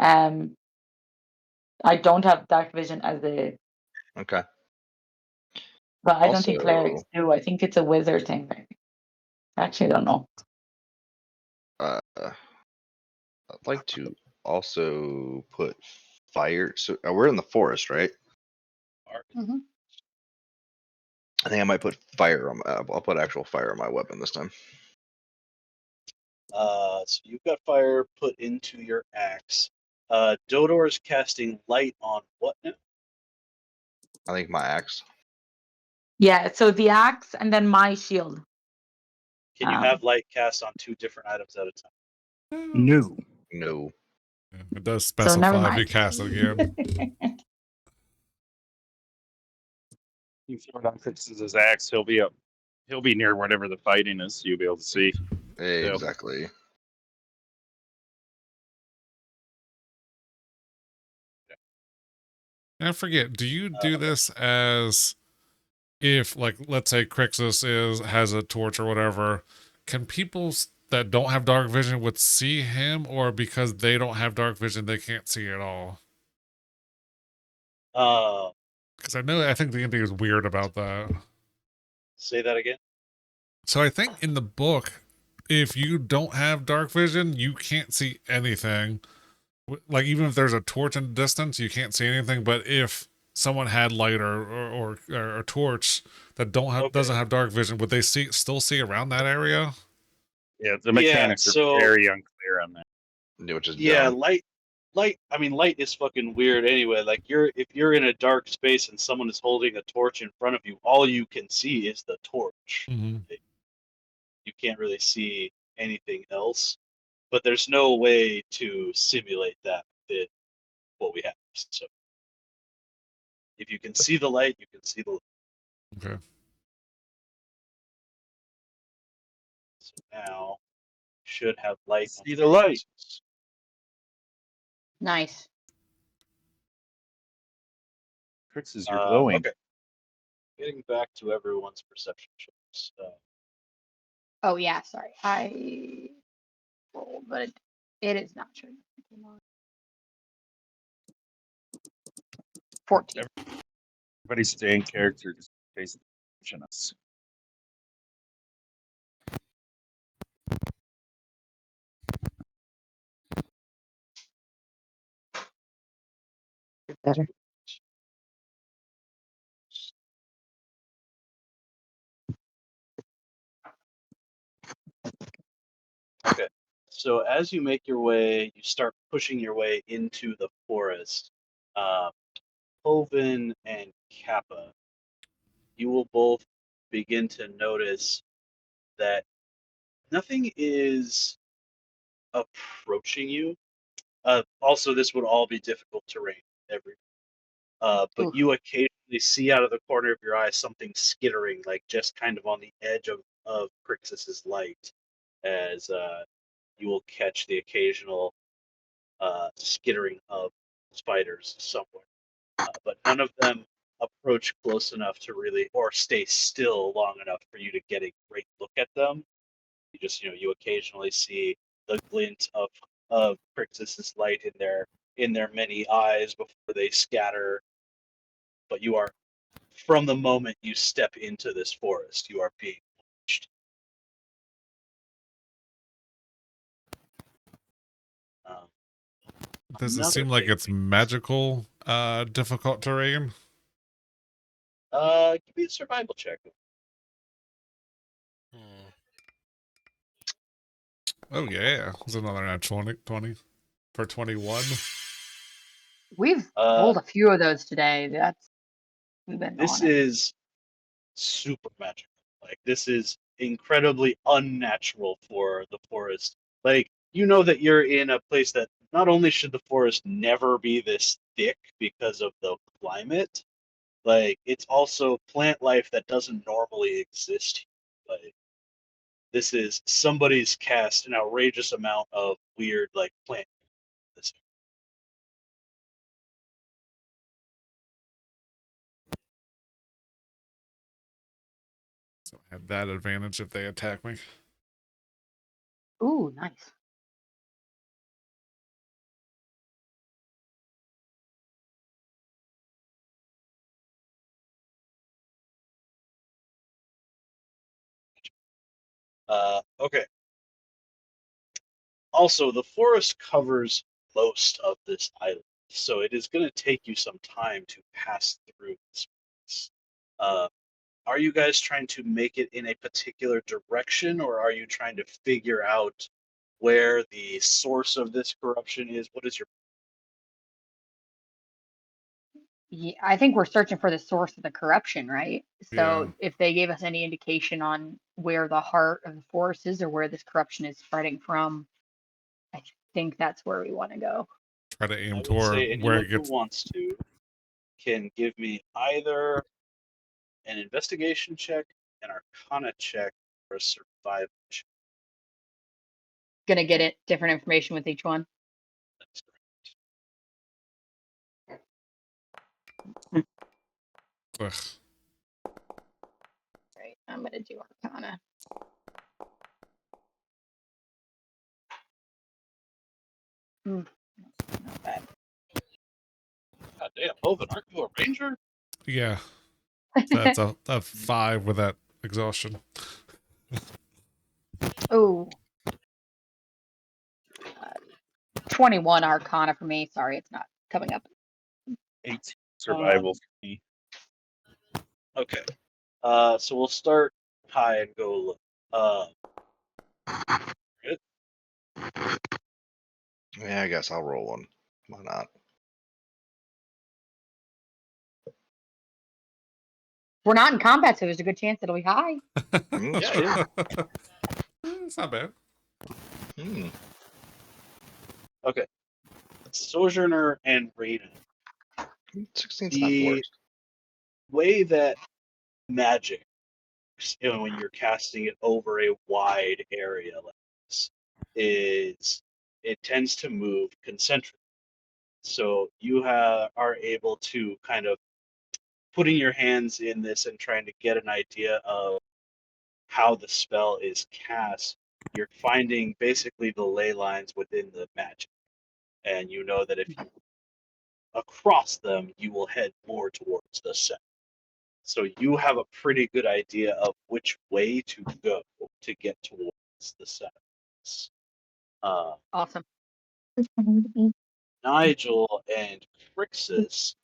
I don't have dark vision as a, Okay. but I don't think Also, clerics do. I think it's a wizard thing. I actually don't know. I'd like to also put fire. So we're in the forest, right? Mhm. I think I might put fire on. I'll put actual fire on my weapon this time. So you've got fire put into your axe. Dodor is casting light on what now? I think my axe. Yeah, so the axe and then my shield. Can you have light cast on 2 different items at a time? No. No. It does So never specify if you mind. cast it again. You throw it on Crix's axe, he'll be up. He'll be near whatever the fighting is, so you'll be able to see. Exactly. And I forget, do you do this as if, like, let's say Crixus has a torch or whatever, can people that don't have dark vision would see him, or because they don't have dark vision they can't see at all? Because I think the ending is weird about that. Say that again. So I think in the book, if you don't have dark vision, you can't see anything. Like, even if there's a torch in the distance, you can't see anything. But if someone had light or a torch that doesn't have dark vision, would they still see around that area? Yeah, the Yeah, mechanics are so very unclear on that. Which is yeah, dumb. light. I mean, light is fucking weird anyway. Like if you're in a dark space and someone is holding a torch in front of you, all you can see is the torch. Mm-hmm. You can't really see anything else. But there's no way to simulate that with what we have. So if you can see the light, you can see the light. Okay. So now should have light. See the light. Nice. Crix's, you're glowing. Okay. Getting back to everyone's perception checks. Oh yeah, sorry. I rolled, but it is not showing. 14. Everybody stay in character, just face attention us. Better. Okay. So as you make your way, you start pushing your way into the forest. Hoven and Kappa, you will both begin to notice that nothing is approaching you. Also, this would all be difficult terrain but Oof. you occasionally see out of the corner of your eye something skittering, like just kind of on the edge of Crixus's light, as you will catch the occasional skittering of spiders somewhere. But none of them approach close enough to really, or stay still long enough for you to get a great look at them. You just, you occasionally see the glint of Crixus's light in their many eyes before they scatter. But you are, from the moment you step into this forest, you are being watched. Um, Does it Another seem like thing. it's magical, difficult terrain? Give me a survival check. Hmm. Oh yeah, it's another nat 20 for 21. We've rolled a few of those today. We've been This on it. is super magical. Like, this is incredibly unnatural for the forest. Like, you know that you're in a place that not only should the forest never be this thick because of the climate, like, it's also plant life that doesn't normally exist. Like, this is somebody's cast an outrageous amount of weird, like, plant. This. So I have that advantage if they attack me. Ooh, nice. Okay. Also, the forest covers most of this island, so it is going to take you some time to pass through this place. Uh, are you guys trying to make it in a particular direction, or are you trying to figure out where the source of this corruption is? What is your Yeah, I think we're searching for the source of the corruption, right? Yeah. So if they gave us any indication on where the heart of the forest is or where this corruption is spreading from, I think that's where we want to go. Try to aim I would say toward where anyone it who gets. wants to can give me either an investigation check, an arcana check, or a survival check. Gonna get it different information with each one. That's Ugh. Right. I'm gonna do arcana. Not bad. God damn, Hoven, aren't you a ranger? Yeah. So that's a 5 with that exhaustion. Oh, 21 arcana for me. Sorry, it's not coming up. 18 survival for me. Okay. So we'll start high and go low. Good. Yeah, I guess I'll roll one. Why not? We're not in combat, so there's a good chance it'll be high. Mm, Yeah, true. yeah. It's not bad. Mm. Okay. Sojourner and Raiden. 16's not the The worst. way that magic, when you're casting it over a wide area like this, is it tends to move concentrically. So you are able to kind of putting your hands in this and trying to get an idea of how the spell is cast. You're finding basically the ley lines within the magic, and you know that if you across them, you will head more towards the center. So you have a pretty good idea of which way to go to get towards the center. Uh, Awesome. Nigel and Crixus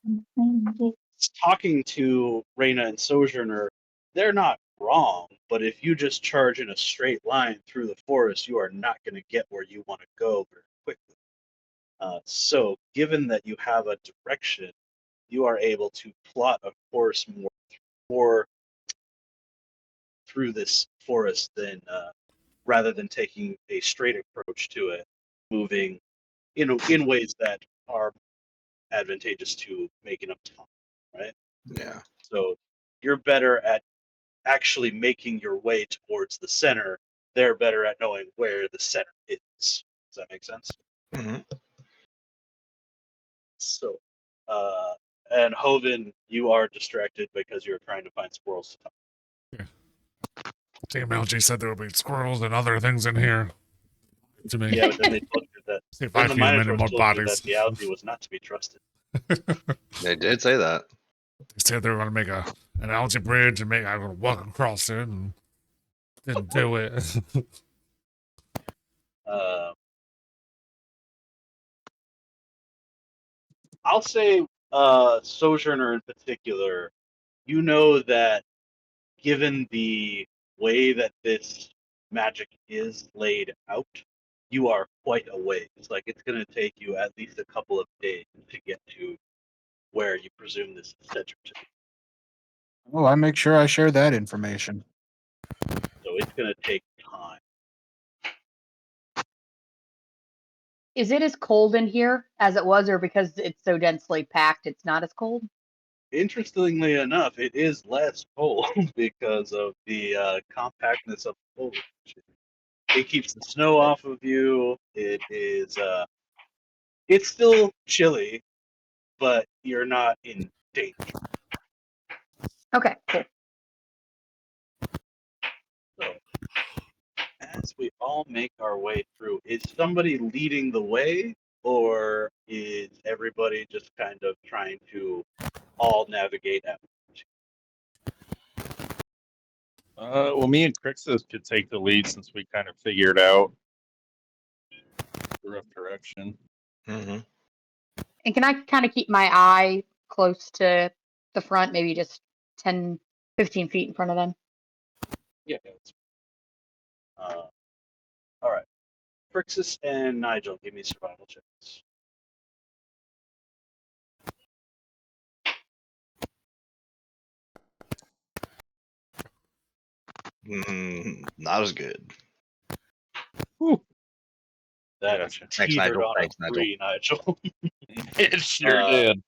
talking to Reyna and Sojourner, they're not wrong, but if you just charge in a straight line through the forest, you are not going to get where you want to go very quickly. So, given that you have a direction, you are able to plot a course more through this forest than rather than taking a straight approach to it, moving in ways that are advantageous to making up time, right? Yeah. So you're better at actually making your way towards the center. They're better at knowing where the center is. Does that make sense? hmm So, uh, and Hoven, you are distracted because you're trying to find squirrels to talk. Damn, LG said there would be squirrels and other things in here. To me. Yeah, but then they told you that. See if Then I the feed them any Minotaurs more told you that bodies. the algae was not to be trusted. They did say that. They said they were going to make an algae bridge and I would walk across it and didn't do it. Uh, I'll say Sojourner in particular. You know that given the way that this magic is laid out, you are quite a ways. Like it's going to take you at least a couple of days to get to where you presume this center to be. Oh, I make sure I share that information. So it's going to take time. Is it as cold in here as it was, or because it's so densely packed, it's not as cold? Interestingly enough, it is less cold because of the compactness of the foliage. It keeps the snow off of you. It is. It's still chilly, but you're not in danger. Okay, cool. As we all make our way through, is somebody leading the way, or is everybody just kind of trying to all navigate at Well, me and Crixus could take the lead since we kind of figured out the rough direction. Mm-hmm. And can I kind of keep my eye close to the front, maybe just 10, 15 feet in front of them? Yeah. All right. Crixus and Nigel, give me survival checks. Not as good. That Gotcha. Thanks, teetered Nigel. on Thanks, a Nigel. 3, Nigel. It sure Uh, did.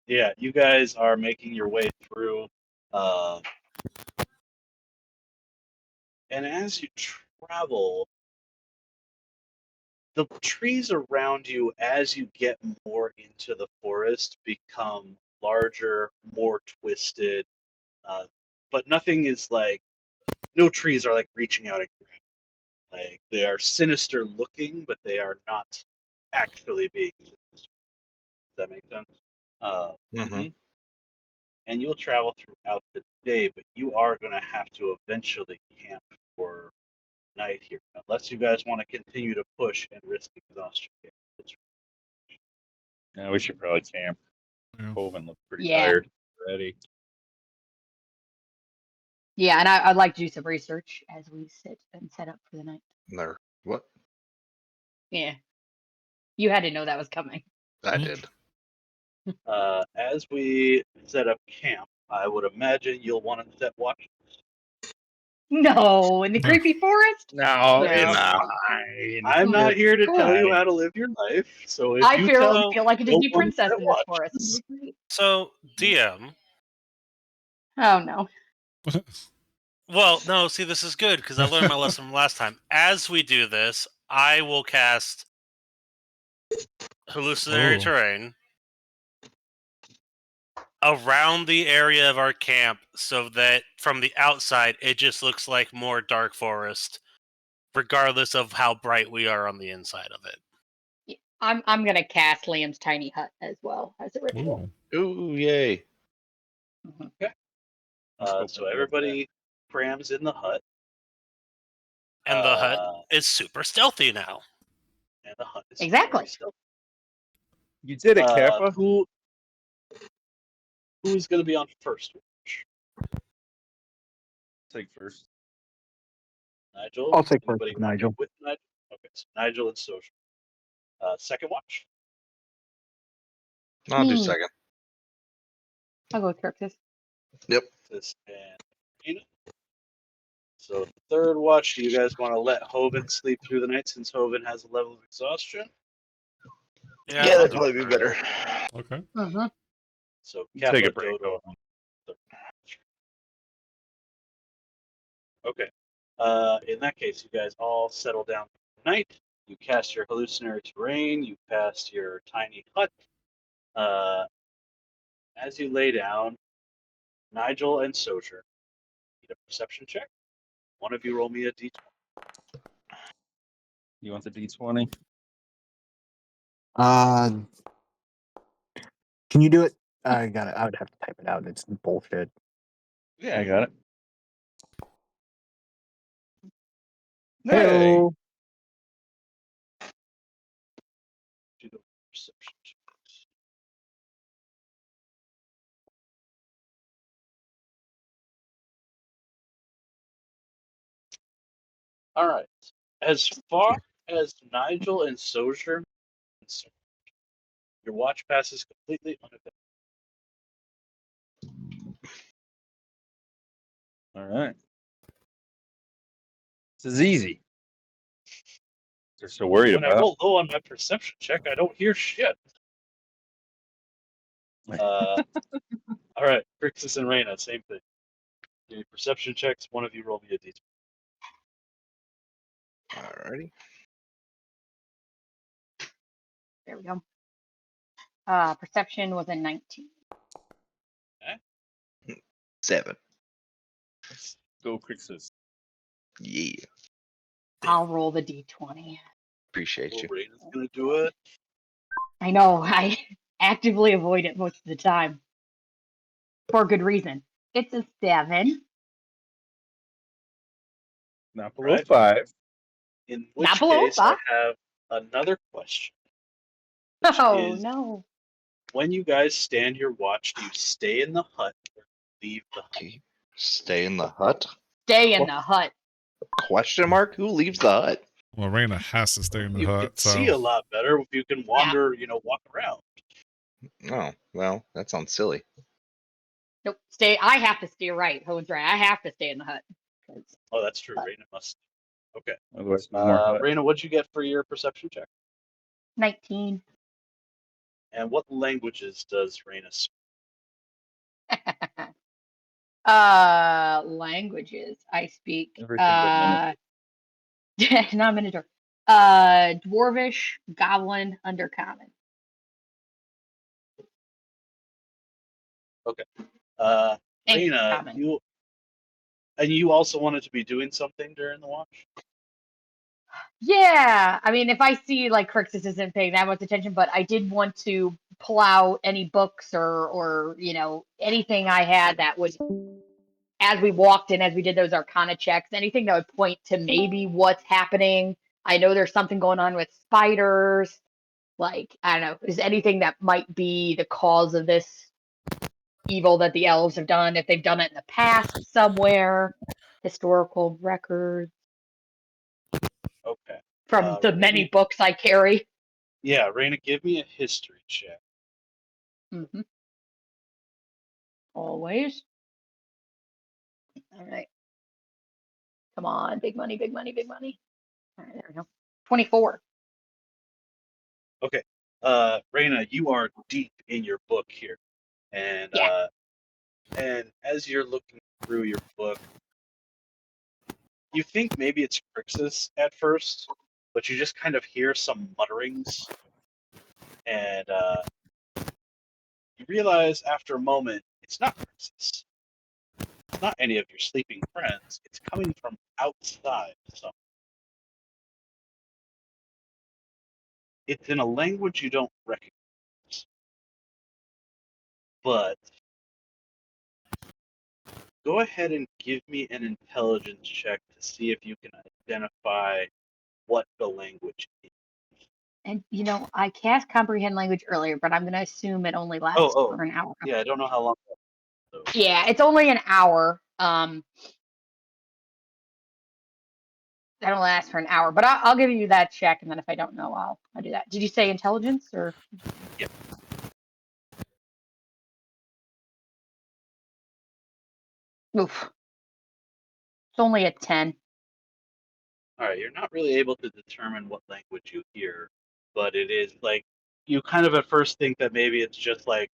Yeah, you guys are making your way through. And as you travel, the trees around you, as you get more into the forest, become larger, more twisted. But nothing is like, no trees are like reaching out at you. Like they are sinister looking, but they are not actually being sinister. Does that make sense? Mm-hmm. And you'll travel throughout the day, but you are going to have to eventually camp for night here, unless you guys want to continue to push and risk exhaustion. Yeah, we should probably camp. Yeah. Hoven looked pretty Yeah. tired already. Yeah, and I'd like to do some research as we sit and set up for the night. There. What? Yeah. You had to know that was coming. I Mhm. did. As we set up camp, I would imagine you'll want to set watch. No, in the No. creepy forest? No, No. it's Nah. fine. I'm not It's here to tell you fine. how to live your life, so if I you feel, tell me, feel like a you'll Disney want to princess set in this watch. forest. This will be great. So, DM. Oh no. Well, no, see, this is good because I learned my lesson from last time. As we do this, I will cast hallucinatory Oh. terrain around the area of our camp so that from the outside it just looks like more dark forest, regardless of how bright we are on the inside of it. I'm gonna cast Liam's tiny hut as well as a ritual. Ooh. Ooh, yay. Mhm. So everybody crams in the hut. And the hut Uh, is super stealthy now. and the hut is Exactly. very stealthy. You did it, Kappa. Who's going to be on first watch? Take first. Nigel? I'll take first Anybody with want to be Nigel. with Nigel? Okay, so Nigel and Social. Second watch? I'll do Me. second. I'll go with Kirkus. This and Rena. So third watch, do you guys want to let Hoven sleep through the night since Hoven has a level of exhaustion? Yeah, I'll that'd do probably be it. better. Okay. Mm-hmm. So You Kappa, take a break, Dodo. Hoven. Okay. In that case, you guys all settle down for the night. You cast your hallucinatory terrain. You cast your tiny hut. As you lay down, Nigel and Socher need a perception check. One of you roll me a d20. You want the D20? Can you do it? I got it. I would have to type it out. It's bullshit. Yeah, I got it. Hey. Hey-o. Do the perception checks. All right. As far as Nigel and Socher, your watch passes completely unaffected. All right. This is easy. They're so worried When I about. roll low on my perception check, I don't hear shit. All right, Crixus and Reyna, same thing. Give me perception checks. One of you roll me a d20. Alrighty. There we go. Perception was a 19. 7. Go Crixus. Yeah, I'll roll the d20. appreciate Well, you. Raina's gonna do it. I know, I actively avoid it most of the time. For good reason. It's a 7. Not below Right. 5. In Not which below case, I 5. have another question, which Oh, is: no. when you guys stand your watch, do you stay in the hut or leave the hut? Okay. Stay in the hut? Stay in the hut. Question mark? Who leaves the hut? Well, Raina has to stay in the You can hut, see so a lot better if you can wander, walk around. Oh, well, that sounds silly. Nope. Stay. I have to stay right. Hohen's right. I have to stay in the hut. 'Cause- Oh, that's true. But- Raina must. Okay. Otherwise, no more hut. Raina, what'd you get for your perception check? 19. And what languages does Raina speak? Languages I speak. Everything but Minotaur. Not Minotaur. Dwarvish, Goblin, Undercommon. Okay. And Raina, common. you also wanted to be doing something during the watch? Yeah, I mean, if I see like Crixus isn't paying that much attention, but I did want to pull out any books or anything I had that would, as we walked in, as we did those Arcana checks, anything that would point to maybe what's happening. I know there's something going on with spiders. Like, I don't know, is anything that might be the cause of this evil that the elves have done, if they've done it in the past somewhere, historical records Okay. from the many books I carry. Yeah, Raina, give me a history check. Mm-hmm. Always. All right. Come on, big money, big money, big money. All right, there we go. 24. Okay. Raina, you are deep in your book here. And Yeah. and as you're looking through your book, you think maybe it's Crixus at first, but you just kind of hear some mutterings, and you realize after a moment it's not Crixus. It's not any of your sleeping friends. It's coming from outside. So it's in a language you don't recognize, but go ahead and give me an intelligence check to see if you can identify what the language is. And I cast comprehend language earlier, but I'm gonna assume it only lasts for an hour. Yeah, I don't know how long. Yeah, it's only an hour. That'll last for an hour, but I'll give you that check, and then if I don't know, I'll do that. Did you say intelligence or? Yeah. Oof. It's only a 10. All right, you're not really able to determine what language you hear, but it is like you kind of at first think that maybe it's just like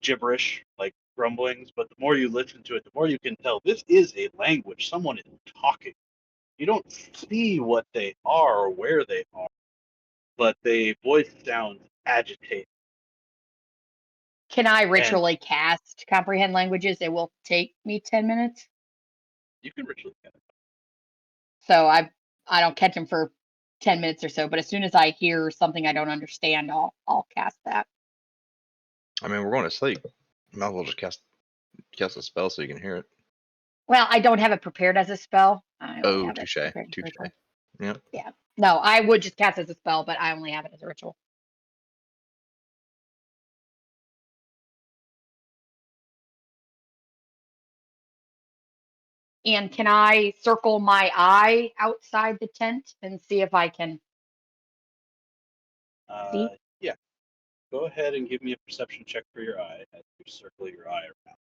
gibberish, like grumblings, but the more you listen to it, the more you can tell this is a language. Someone is talking. You don't see what they are or where they are, but the voice sounds agitated. Can I ritually cast comprehend languages? It will take me 10 minutes. You can ritually get it. So I don't catch them for 10 minutes or so, but as soon as I hear something I don't understand, I'll cast that. I mean, we're going to sleep. Might as well just cast a spell so you can hear it. Well, I don't have it prepared as a spell. I only have it touche. prepared as a Touche. ritual. Yep. Yeah. No, I would just cast it as a spell, but I only have it as a ritual. And can I circle my eye outside the tent and see if I can see? Yeah. Go ahead and give me a perception check for your eye as you circle your eye around.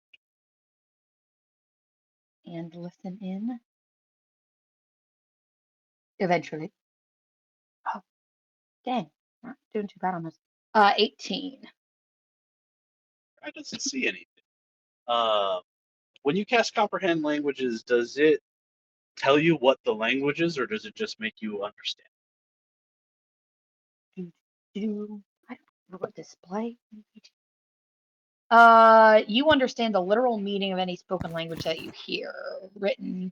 And listen in. Eventually. Oh, dang. Not doing too bad on this. 18. I doesn't see anything. When you cast comprehend languages, does it tell you what the language is, or does it just make you understand? I don't know what display. You understand the literal meaning of any spoken language that you hear. Written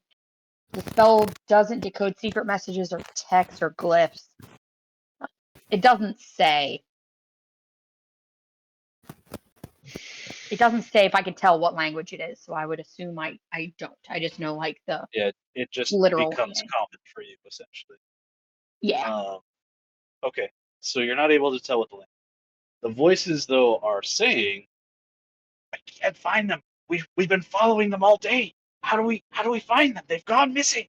The spell doesn't decode secret messages or text or glyphs. It doesn't say. It doesn't say if I can tell what language it is, so I would assume I don't. I just know like the Yeah, it just literal becomes meaning. common for you essentially. Yeah. Okay, so you're not able to tell what the language. The voices though are saying, "I can't find them. We've been following them all day. How do we find them? They've gone missing.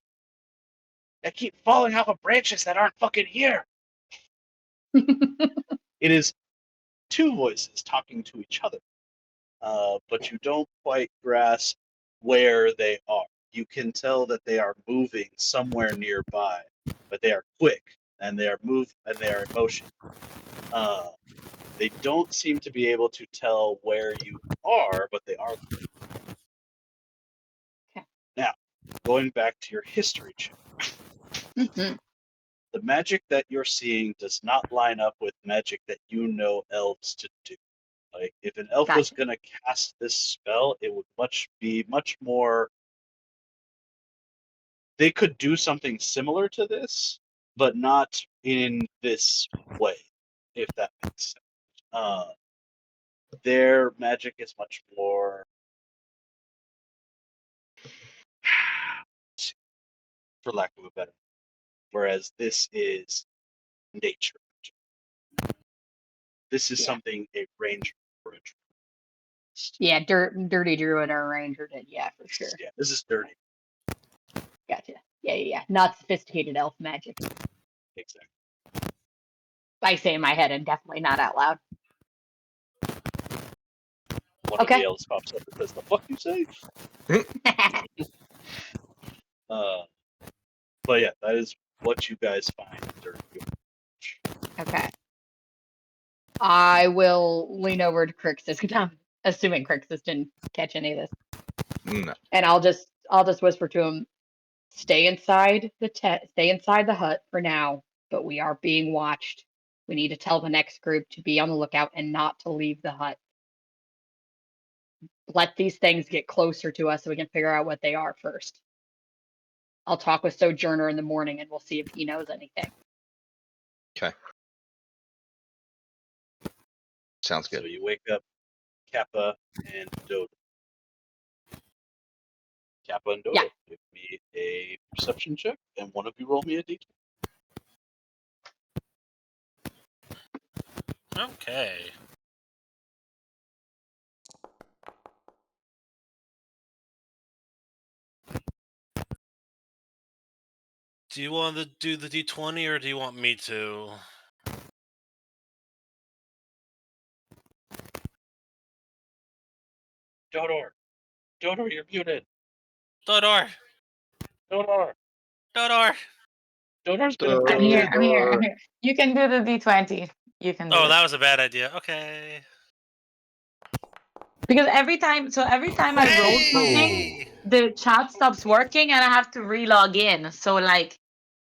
They keep falling off of branches that aren't fucking here." It is two voices talking to each other, but you don't quite grasp where they are. You can tell that they are moving somewhere nearby, but they are quick and they are in motion. They don't seem to be able to tell where you are, but they are quick. Okay. Now, going back to your history check, Mhm. the magic that you're seeing does not line up with magic that you know elves to do. Like, if an elf was Gotcha. going to cast this spell, it would be much more. They could do something similar to this, but not in this way, if that makes sense. Their magic is much more, for lack of a better, whereas this is nature. This is Yeah. something a ranger or a Yeah, dirty druid or ranger did. Yeah, for sure. yeah, this is dirty. Gotcha. Yeah. Not sophisticated elf magic. Exactly. I say in my head and definitely not out loud. One of Okay. the elves pops up and says, "The fuck you say?" But yeah, that is what you guys find during your watch. Okay. I will lean over to Crixus, I'm assuming Crixus didn't catch any of this. No. And I'll just whisper to him, stay inside the hut for now, but we are being watched. We need to tell the next group to be on the lookout and not to leave the hut. Let these things get closer to us so we can figure out what they are first. I'll talk with Sojourner in the morning and we'll see if he knows anything. Okay. Sounds So good. you wake up Kappa and Dodo. Kappa and Dodo, Yeah. give me a perception check, and one of you roll me a d20. Okay. Do you want to do the d20 or do you want me to? Dodor! Dodor, you're muted! Dodor! Dodor! Dodor! Dodor's been I'm here. affected. I'm here. I'm here. You can do the D20. You can do Oh, it. that was a bad idea. Okay. Because every time I roll something, Hey! the chat stops working and I have to re-log in. So like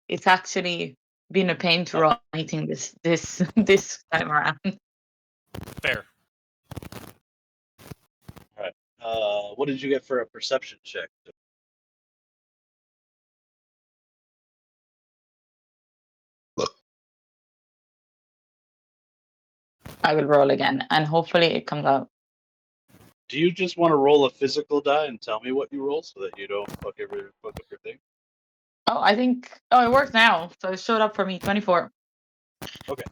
it's actually been a pain to run anything this this time around. Fair. Alright. What did you get for a perception check? I will roll again and hopefully it comes out. Do you just want to roll a physical die and tell me what you roll so that you don't fuck up your thing? Oh, I think it works now. So it showed up for me 24. Okay.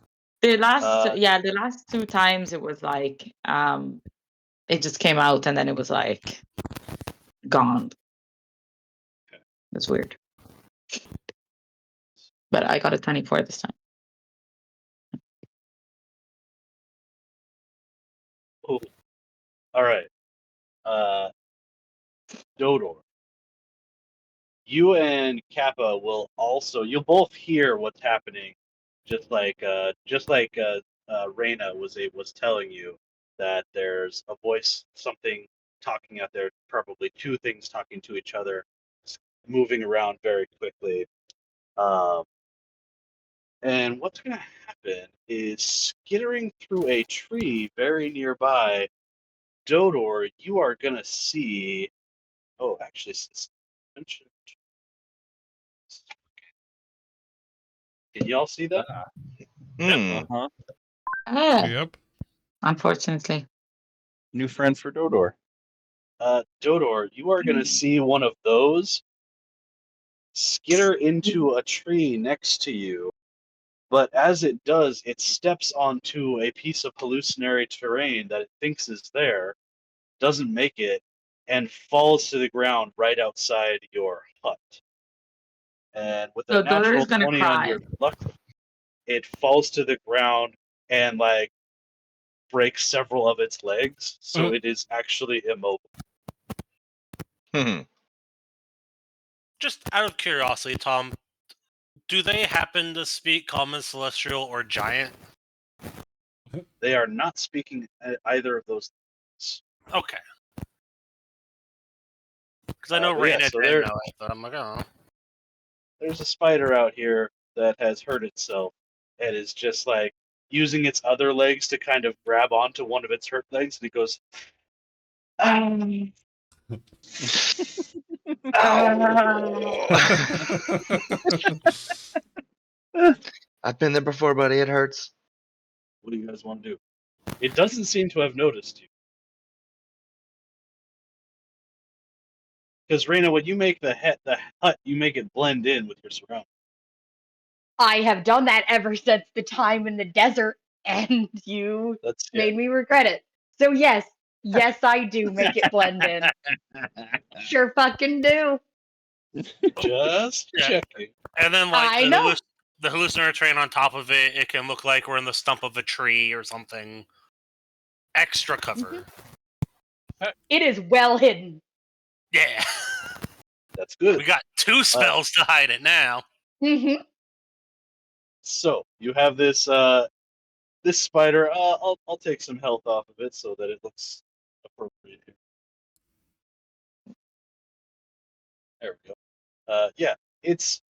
The last Uh, the last two times it was like it just came out and then it was like gone. Okay. It's weird. But I got a 24 this time. Cool. Alright. Dodor. You and Kappa will also, you'll both hear what's happening, just like Reyna was telling you that there's a voice, something talking out there, probably two things talking to each other, moving around very quickly. And what's going to happen is skittering through a tree very nearby, Dodor, you are going to see. Oh, actually, since mentioned Can y'all see that? Hmm. Uh-huh. Ah, Yep. unfortunately. New friend for Dodor. Dodor, you are going to see one of those skitter into a tree next to you, but as it does, it steps onto a piece of hallucinatory terrain that it thinks is there, doesn't make it, and falls to the ground right outside your hut. And with a So daughter natural is gonna 20 on cry. your luck, it falls to the ground and like breaks several of its legs, so it is actually immobile. Hmm. Just out of curiosity, Tom, do they happen to speak common, celestial, or giant? They are not speaking either of those things. Okay. Because I know But yeah, Raina so didn't know it, but I'm like, oh. there's a spider out here that has hurt itself and is just like using its other legs to kind of grab onto one of its hurt legs, and it goes, "Ah, I've been there before, buddy. It hurts. What do you guys want to do? It doesn't seem to have noticed you. Because Raina, when you make the hut, you make it blend in with your surroundings. I have done that ever since the time in the desert, and you That's made me regret it. So yes, I do make it blend in. Sure fucking do. Just Yeah. checking. And then, like, I know. the hallucinatory terrain on top of it, it can look like we're in the stump of a tree or something. Extra cover. It is well hidden. Yeah. That's good. We got 2 spells to hide it now. Mm-hmm. So you have this this spider. I'll take some health off of it so that it looks appropriate here. There we go. Yeah, its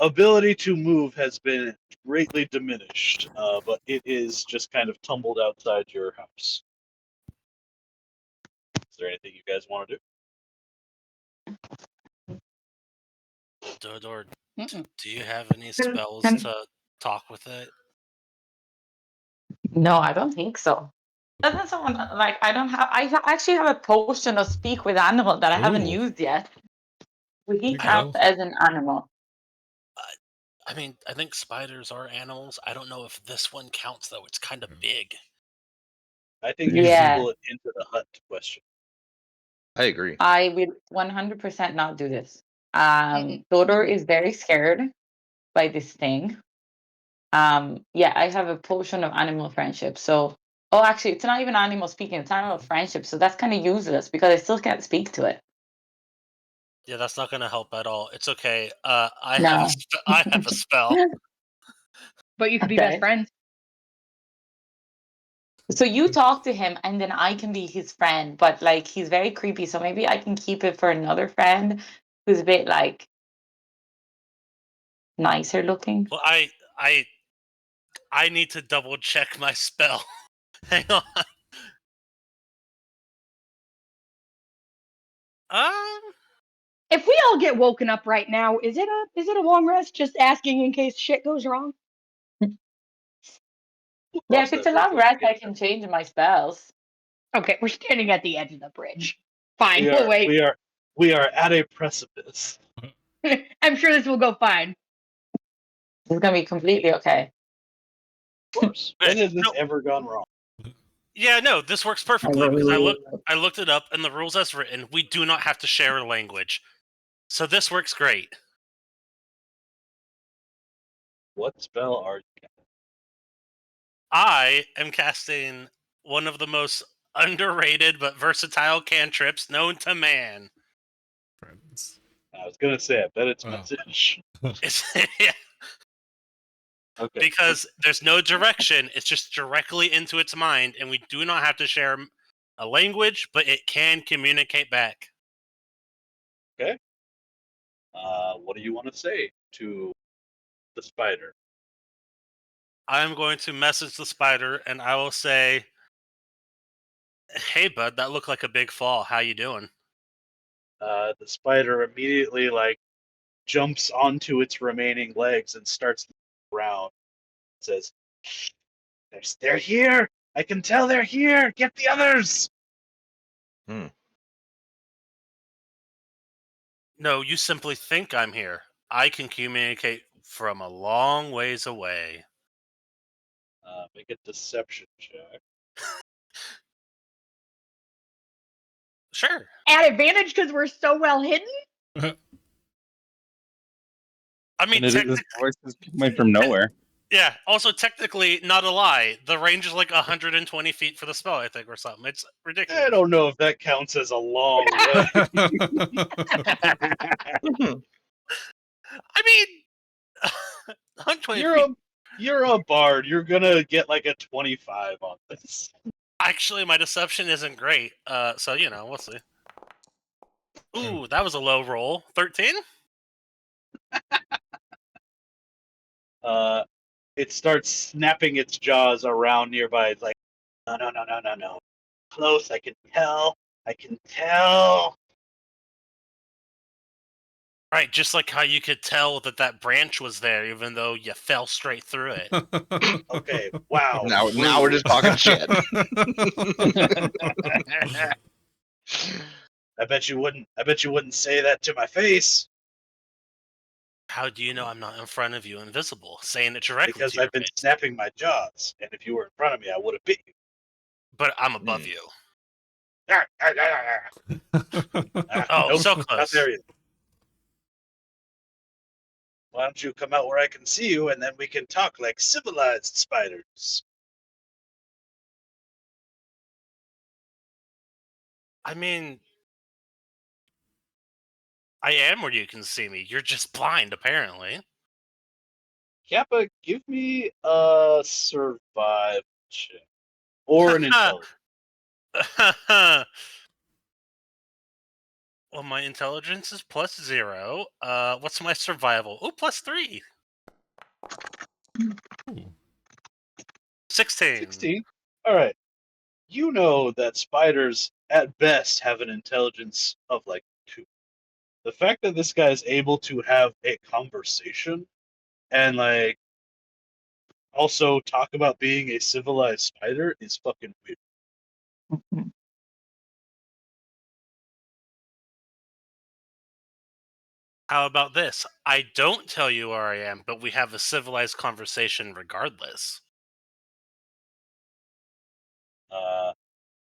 ability to move has been greatly diminished, but it is just kind of tumbled outside your house. Is there anything you guys want to do? Dodor, Mm-mm. do you have any spells Can- to talk with it? No, I don't think so. Doesn't someone like I don't have? Actually have a potion of speak with animal that I haven't Ooh. used yet. Would he You count go. as an animal? I mean, I think spiders are animals. I don't know if this one counts, though. It's kind of big. I think you Yeah. pull it into the hut question. I agree. I will 100% not do this. Mm-mm. Dodor is very scared by this thing. Yeah, I have a potion of animal friendship. So, oh, actually, it's not even animal speaking; it's animal friendship. So that's kind of useless because I still can't speak to it. Yeah, that's not going to help at all. It's okay. I No. have I have a spell. But you could be best Okay. friends. So you talk to him, and then I can be his friend. But like, he's very creepy. So maybe I can keep it for another friend who's a bit like nicer looking. Well, I need to double check my spell. Hang on. Um, If we all get woken up right now, is it a long rest? Just asking in case shit goes wrong. We'll Yeah, cross if it's that a long bridge when we rest, get I there. can change my spells. Okay, we're standing at the edge of the bridge. Fine, We we'll are wait. we are at a precipice. I'm sure this will go fine. It's gonna be completely okay. Of course. When has this no, ever gone wrong? yeah, no, this works perfectly because I looked it up, and the rules as written, we do not have to share a language, so this works great. What spell are you? I am casting one of the most underrated but versatile cantrips known to man. Friends. I was gonna say, I bet it's Oh. message. It's, yeah, Okay. because there's no direction; it's just directly into its mind, and we do not have to share a language, but it can communicate back. What do you want to say to the spider? I'm going to message the spider, and I will say, "Hey, bud, that looked like a big fall. How you doing?" The spider immediately like jumps onto its remaining legs and starts looking around. It says, "They're here! I can tell they're here! Get the others!" No, you simply think I'm here. I can communicate from a long ways away. Make a deception check. Sure. At advantage because we're so well hidden. I mean, And it is voices coming from nowhere. yeah. Also, technically, not a lie. The range is like 120 feet for the spell, I think, or something. It's ridiculous. I don't know if that counts as a long way. I mean, 120 feet. You're a bard. You're gonna get like a 25 on this. Actually, my deception isn't great. So you know, we'll see. Ooh, that was a low roll. 13. It starts snapping its jaws around nearby. It's like, no. Close, I can tell. Right, just like how you could tell that branch was there, even though you fell straight through it. Okay, wow. Now we're just talking shit. I bet you wouldn't say that to my face. How do you know I'm not in front of you, invisible, saying it directly Because to your I've been face? snapping my jaws, and if you were in front of me, I would have bit you. But I'm above you. Oh, Oh, so not close. there yet. Why don't you come out where I can see you, and then we can talk like civilized spiders? I mean, I am where you can see me. You're just blind, apparently. Kappa, give me a survive check. Or an intelligence. Well, my intelligence is +0. What's my survival? Oh, +3. 16. 16. Alright. You know that spiders, at best, have an intelligence of like 2. The fact that this guy is able to have a conversation and like also talk about being a civilized spider is fucking weird. How about this? I don't tell you where I am, but we have a civilized conversation regardless.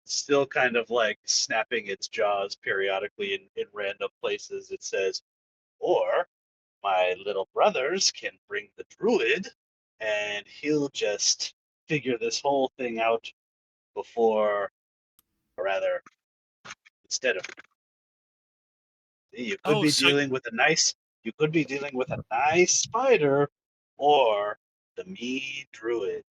Still kind of like snapping its jaws periodically in random places. It says, or my little brothers can bring the druid and he'll just figure this whole thing out before, or rather, instead of. You could be dealing with a nice spider or the mean druid.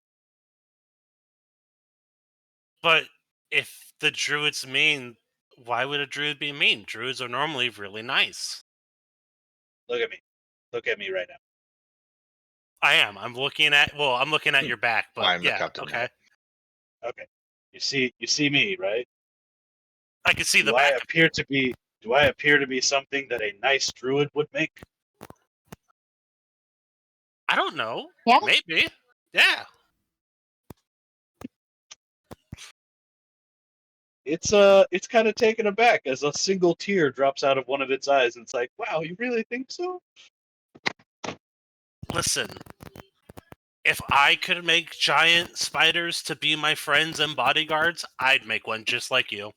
But if the druid's mean, why would a druid be mean? Druids are normally really nice. Look at me. Look at me right now. I am. I'm looking at your back, but I'm the yeah, captain okay. Okay. You see me, right? I can see the Do I back. appear to be something that a nice druid would make? I don't know. Yeah. Maybe. Yeah. It's kind of taken aback as a single tear drops out of one of its eyes, and it's like, wow, you really think so? Listen, if I could make giant spiders to be my friends and bodyguards, I'd make one just like you.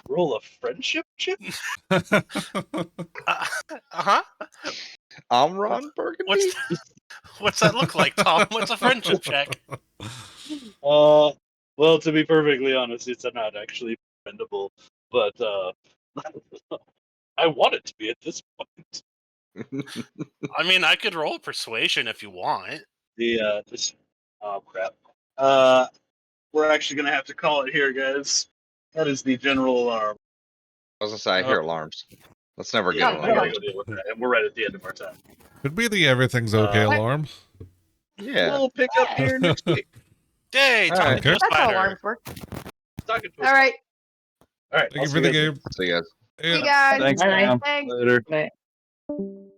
Roll a friendship check? Uh-huh. I'm Ron Burgundy. What's that look like, Tom? What's a friendship check? Well, to be perfectly honest, it's not actually friendable, but I want it to be at this point. I mean, I could roll persuasion if you want. Oh crap. We're actually gonna have to call it here, guys. That is the general alarm. I was gonna say I hear alarms. Let's never get Yeah, an I gotta alarm. go deal with that, and we're right at the end of our time. Could be the everything's okay alarm. Yeah. We'll pick up here next week. Yay, talking Alright. to a That's how spider. alarms work. Talking to All right. All right. Thank you for the game. See you guys. Yeah. guys. Thanks, Bye. man. Thanks. Later. Bye.